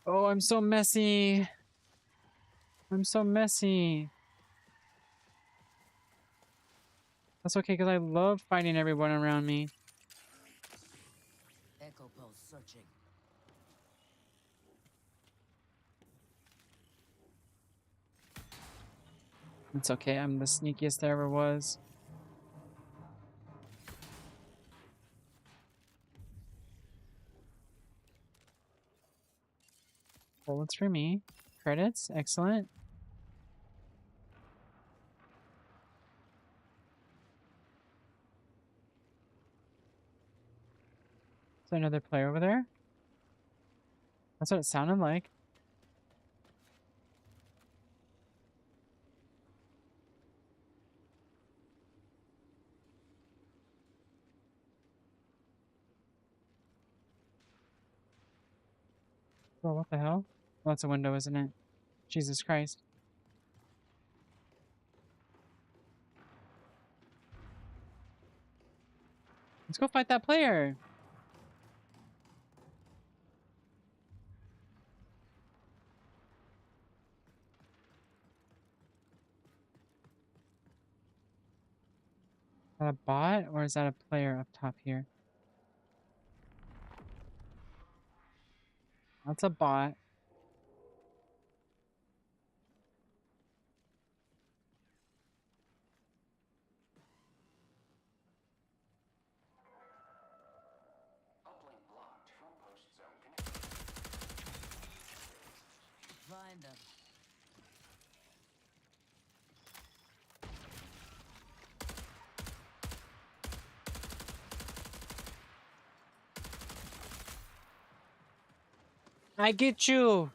Oh, I'm so messy. I'm so messy. That's okay, because I love fighting everyone around me. Echo pulse searching. It's okay, I'm the sneakiest there ever was. Bullets for me. Credits, excellent. Is there another player over there? That's what it sounded like. Oh, what the hell? Well, that's a window, isn't it? Jesus Christ. Let's go fight that player. Is that a bot or is that a player up top here? That's a bot. Find them. I get you.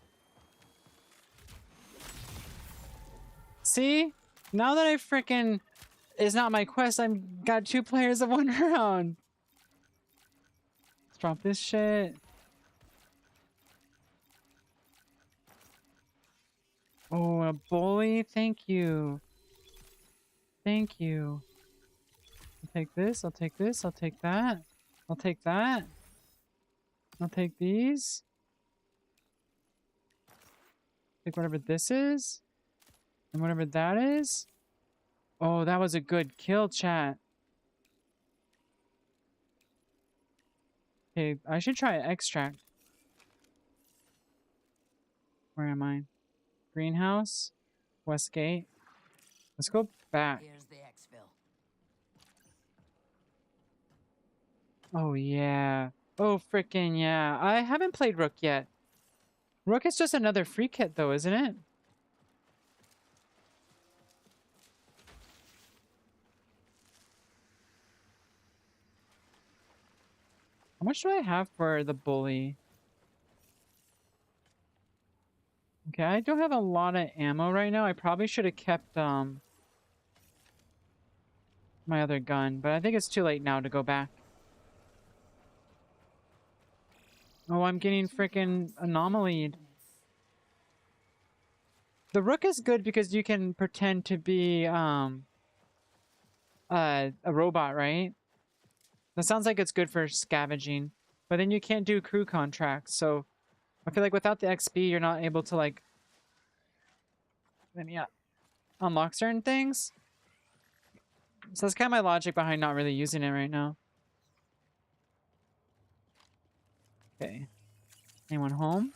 See? Now that I freaking is not my quest, I'm got 2 players of 1 round. Let's drop this shit. Oh, a bully? Thank you. Thank you. I'll take this, I'll take this, I'll take that. I'll take that. I'll take these. Take whatever this is. And whatever that is. Oh, that was a good kill, chat. Okay, I should try extract. Where am I? Greenhouse? Westgate? Let's go back. Here's the exfil. Oh, yeah. Oh, freaking yeah. I haven't played Rook yet. Rook is just another free kit, though, isn't it? How much do I have for the bully? Okay, I don't have a lot of ammo right now. I probably should have kept my other gun, but I think it's too late now to go back. Oh, I'm getting freaking anomalied. The Rook is good because you can pretend to be a robot, right? That sounds like it's good for scavenging, but then you can't do crew contracts. So I feel like without the XP, you're not able to like, yeah, unlock certain things. So that's kind of my logic behind not really using it right now. Okay. Anyone home?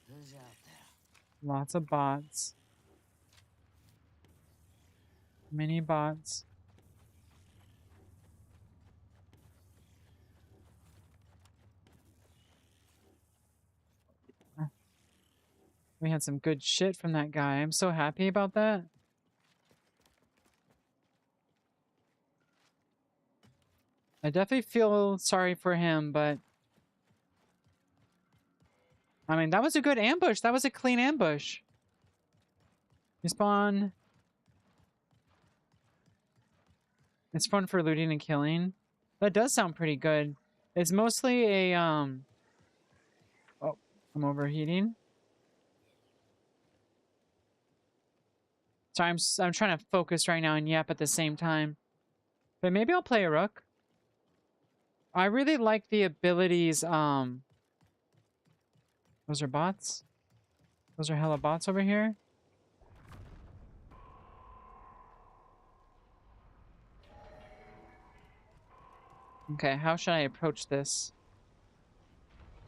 Who's out there? Lots of bots. Many bots. We had some good shit from that guy. I'm so happy about that. I definitely feel sorry for him, but I mean, that was a good ambush. That was a clean ambush. Respawn. It's fun for looting and killing. That does sound pretty good. It's mostly a oh, I'm overheating. Sorry, I'm trying to focus right now and yap at the same time. But maybe I'll play a Rook. I really like the abilities, those are bots? Those are hella bots over here? Okay, how should I approach this?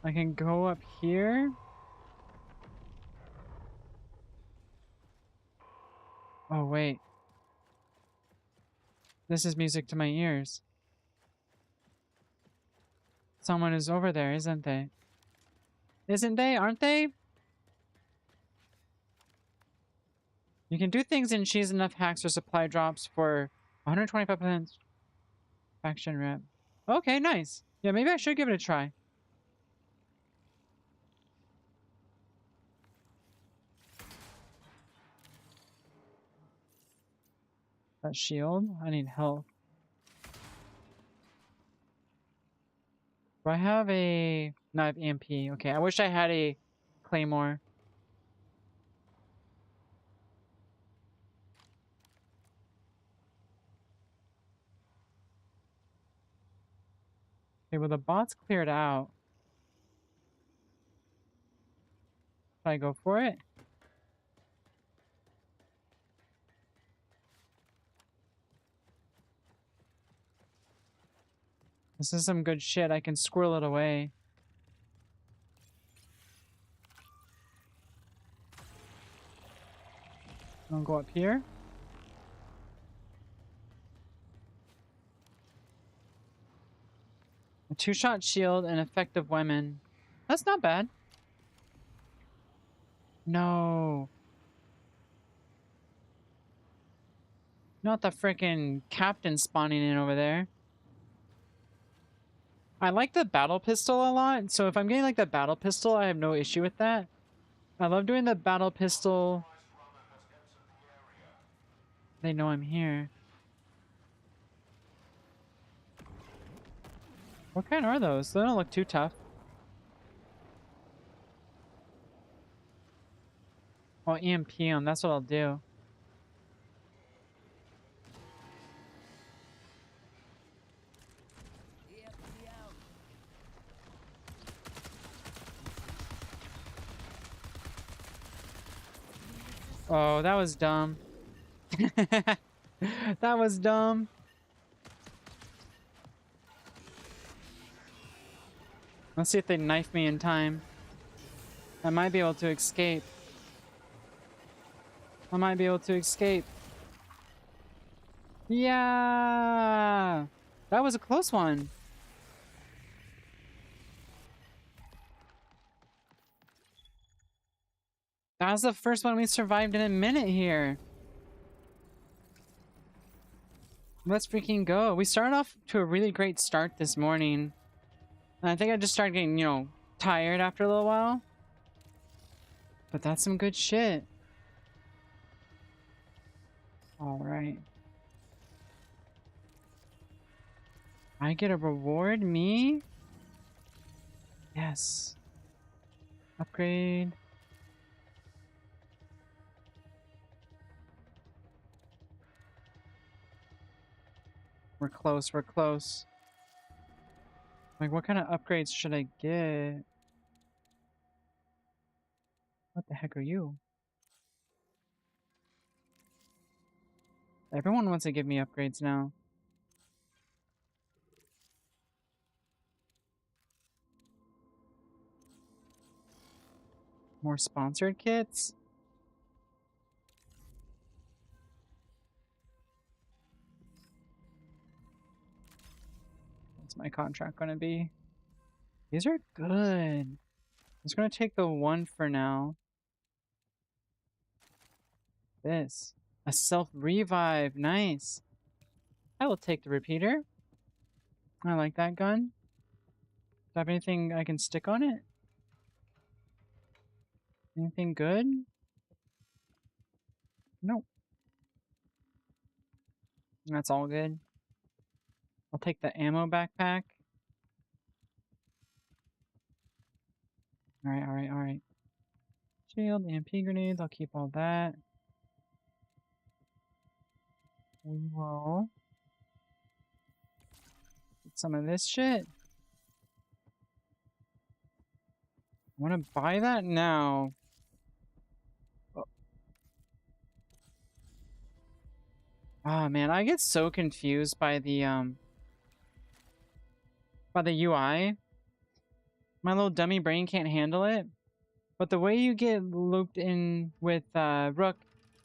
I can go up here? Oh, wait. This is music to my ears. Someone is over there, isn't they? Isn't they? Aren't they? You can do things and choose enough hacks or supply drops for 125% faction rep. Okay, nice. Yeah, maybe I should give it a try. That shield? I need health. Do I have a... No, I have EMP. Okay, I wish I had a claymore. Okay, well the bot's cleared out. Should I go for it? This is some good shit. I can squirrel it away. I'll go up here. A 2-shot shield and effective women. That's not bad. No. Not the freaking captain spawning in over there. I like the battle pistol a lot, so if I'm getting like the battle pistol, I have no issue with that. I love doing the battle pistol. They know I'm here. What kind are those? They don't look too tough. I'll EMP them, that's what I'll do. Oh, that was dumb. That was dumb. Let's see if they knife me in time. I might be able to escape. I might be able to escape. Yeah! That was a close one. That was the first one we survived in a minute here. Let's freaking go. We started off to a really great start this morning. And I think I just started getting, you know, tired after a little while. But that's some good shit. Alright. I get a reward? Me? Yes. Upgrade. We're close, we're close. Like, what kind of upgrades should I get? What the heck are you? Everyone wants to give me upgrades now. More sponsored kits? What's my contract gonna be? These are good. I'm just gonna take the one for now. This. A self-revive. Nice. I will take the repeater. I like that gun. Do I have anything I can stick on it? Anything good? Nope. That's all good. I'll take the ammo backpack. Alright, alright, alright. Shield, EMP grenades, I'll keep all that. We will get some of this shit. I want to buy that now. Oh. Ah, man, I get so confused by the UI. My little dummy brain can't handle it. But the way you get looped in with Rook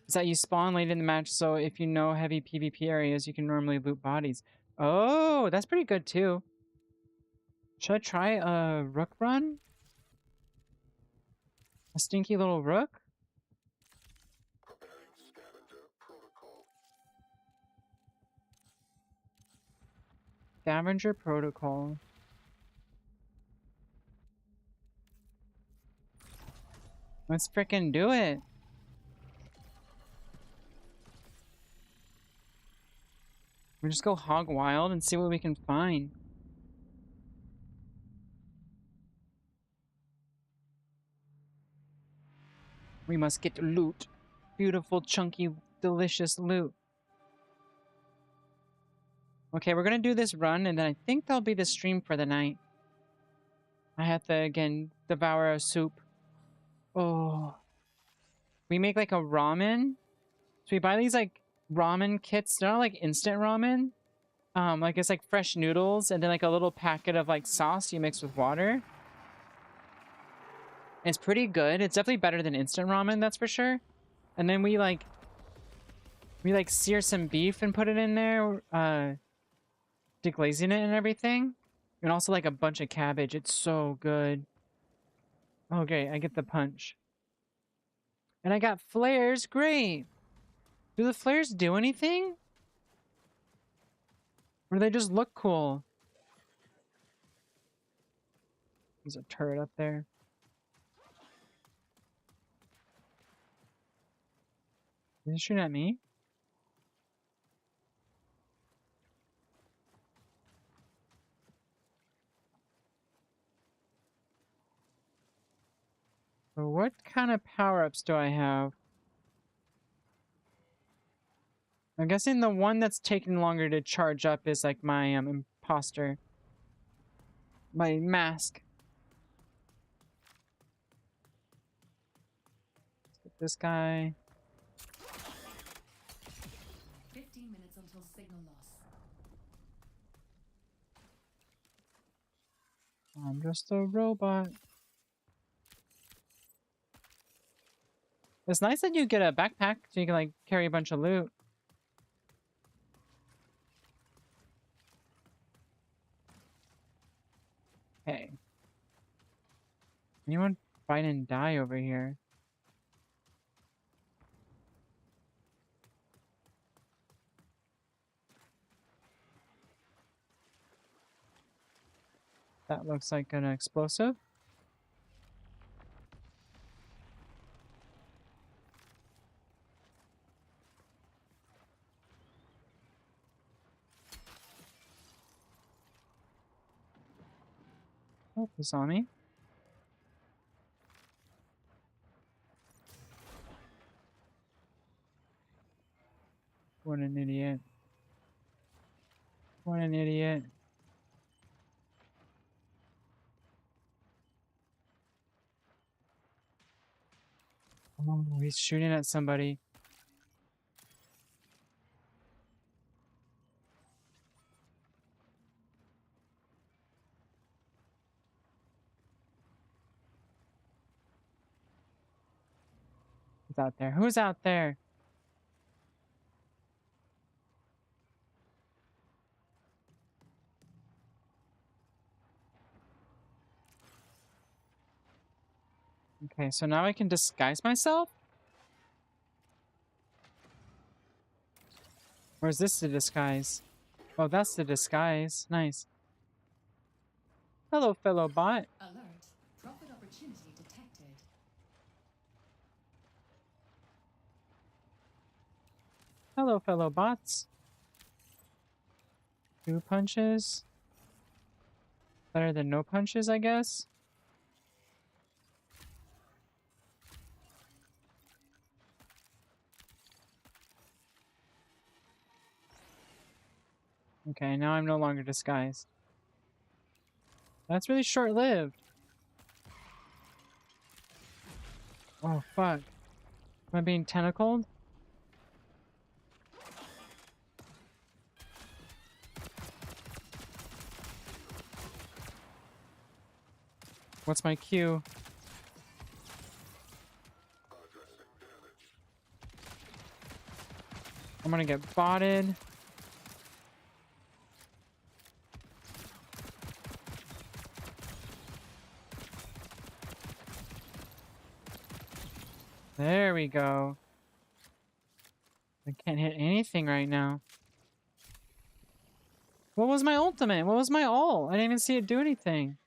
is that you spawn late in the match, so if you know heavy PvP areas, you can normally loot bodies. Oh, that's pretty good too. Should I try a Rook run? A stinky little Rook? Scavenger Protocol. Let's frickin' do it. We just go hog wild and see what we can find. We must get loot. Beautiful, chunky, delicious loot. Okay, we're gonna do this run, and then I think that'll be the stream for the night. I have to, again, devour a soup. Oh. We make, like, a ramen. So we buy these, like, ramen kits. They're not, like, instant ramen. Like, it's, like, fresh noodles, and then, like, a little packet of, like, sauce you mix with water. It's pretty good. It's definitely better than instant ramen, that's for sure. And then we sear some beef and put it in there, deglazing it and everything. And also like a bunch of cabbage. It's so good. Okay, I get the punch. And I got flares. Great. Do the flares do anything? Or do they just look cool? There's a turret up there. Is he shooting at me? So what kind of power-ups do I have? I'm guessing the one that's taking longer to charge up is like my imposter. My mask. Let's get this guy. 15 minutes until signal loss. I'm just a robot. It's nice that you get a backpack so you can like carry a bunch of loot. Okay. Anyone fight and die over here? That looks like an explosive. Oh, he saw me. What an idiot. What an idiot. Oh, he's shooting at somebody. Who's out there? Who's out there? Okay, so now I can disguise myself? Or is this the disguise? Oh, that's the disguise. Nice. Hello, fellow bot. Alert. Profit opportunity detected. Hello, fellow bots. 2 punches. Better than no punches, I guess. Okay, now I'm no longer disguised. That's really short-lived. Oh, fuck. Am I being tentacled? What's my cue? I'm gonna get botted. There we go. I can't hit anything right now. What was my ultimate? What was my ult? I didn't even see it do anything.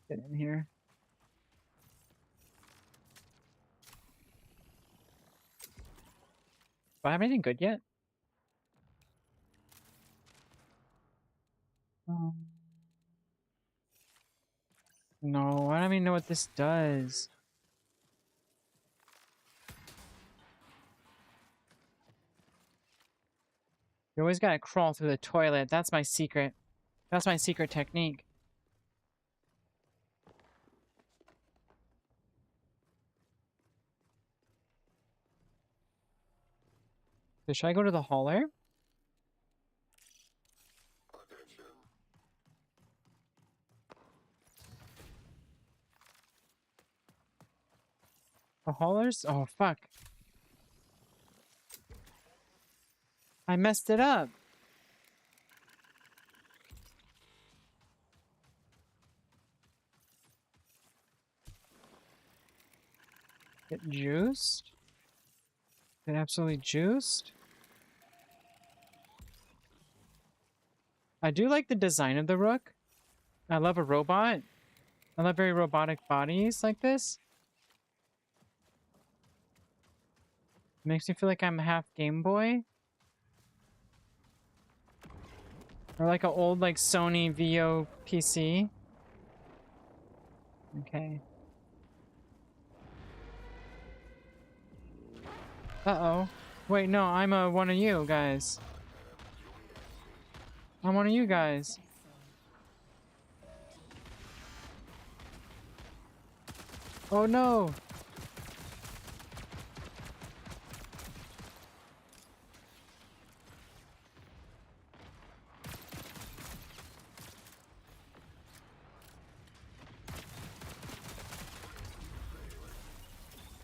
Get in here. Do I have anything good yet? No, I don't even know what this does. You always gotta crawl through the toilet. That's my secret. That's my secret technique. So should I go to the hauler? The haulers? Oh, fuck. I messed it up. Get juiced? Get absolutely juiced? I do like the design of the Rook. I love a robot. I love very robotic bodies like this. Makes me feel like I'm half Game Boy. Or like an old like Sony VO PC. Okay. Uh-oh. Wait, no, I'm one of you guys. I'm one of you guys. Oh no!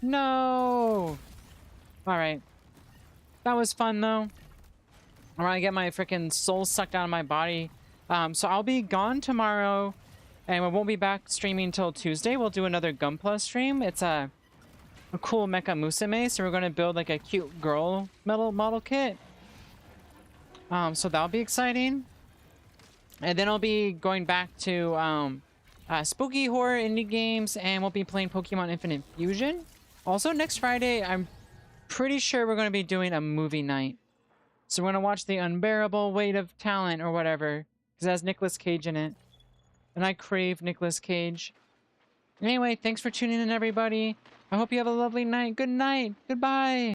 No! Alright. That was fun, though. I want to get my freaking soul sucked out of my body. So I'll be gone tomorrow, and we won't be back streaming until Tuesday. We'll do another Gunpla stream. It's a cool Mecha Musume, so we're going to build like a cute girl model kit. So that'll be exciting. And then I'll be going back to spooky horror indie games, and we'll be playing Pokemon Infinite Fusion. Also, next Friday, I'm pretty sure we're going to be doing a movie night. So we're going to watch The Unbearable Weight of Talent or whatever, because it has Nicolas Cage in it. And I crave Nicolas Cage. Anyway, thanks for tuning in, everybody. I hope you have a lovely night. Good night. Goodbye.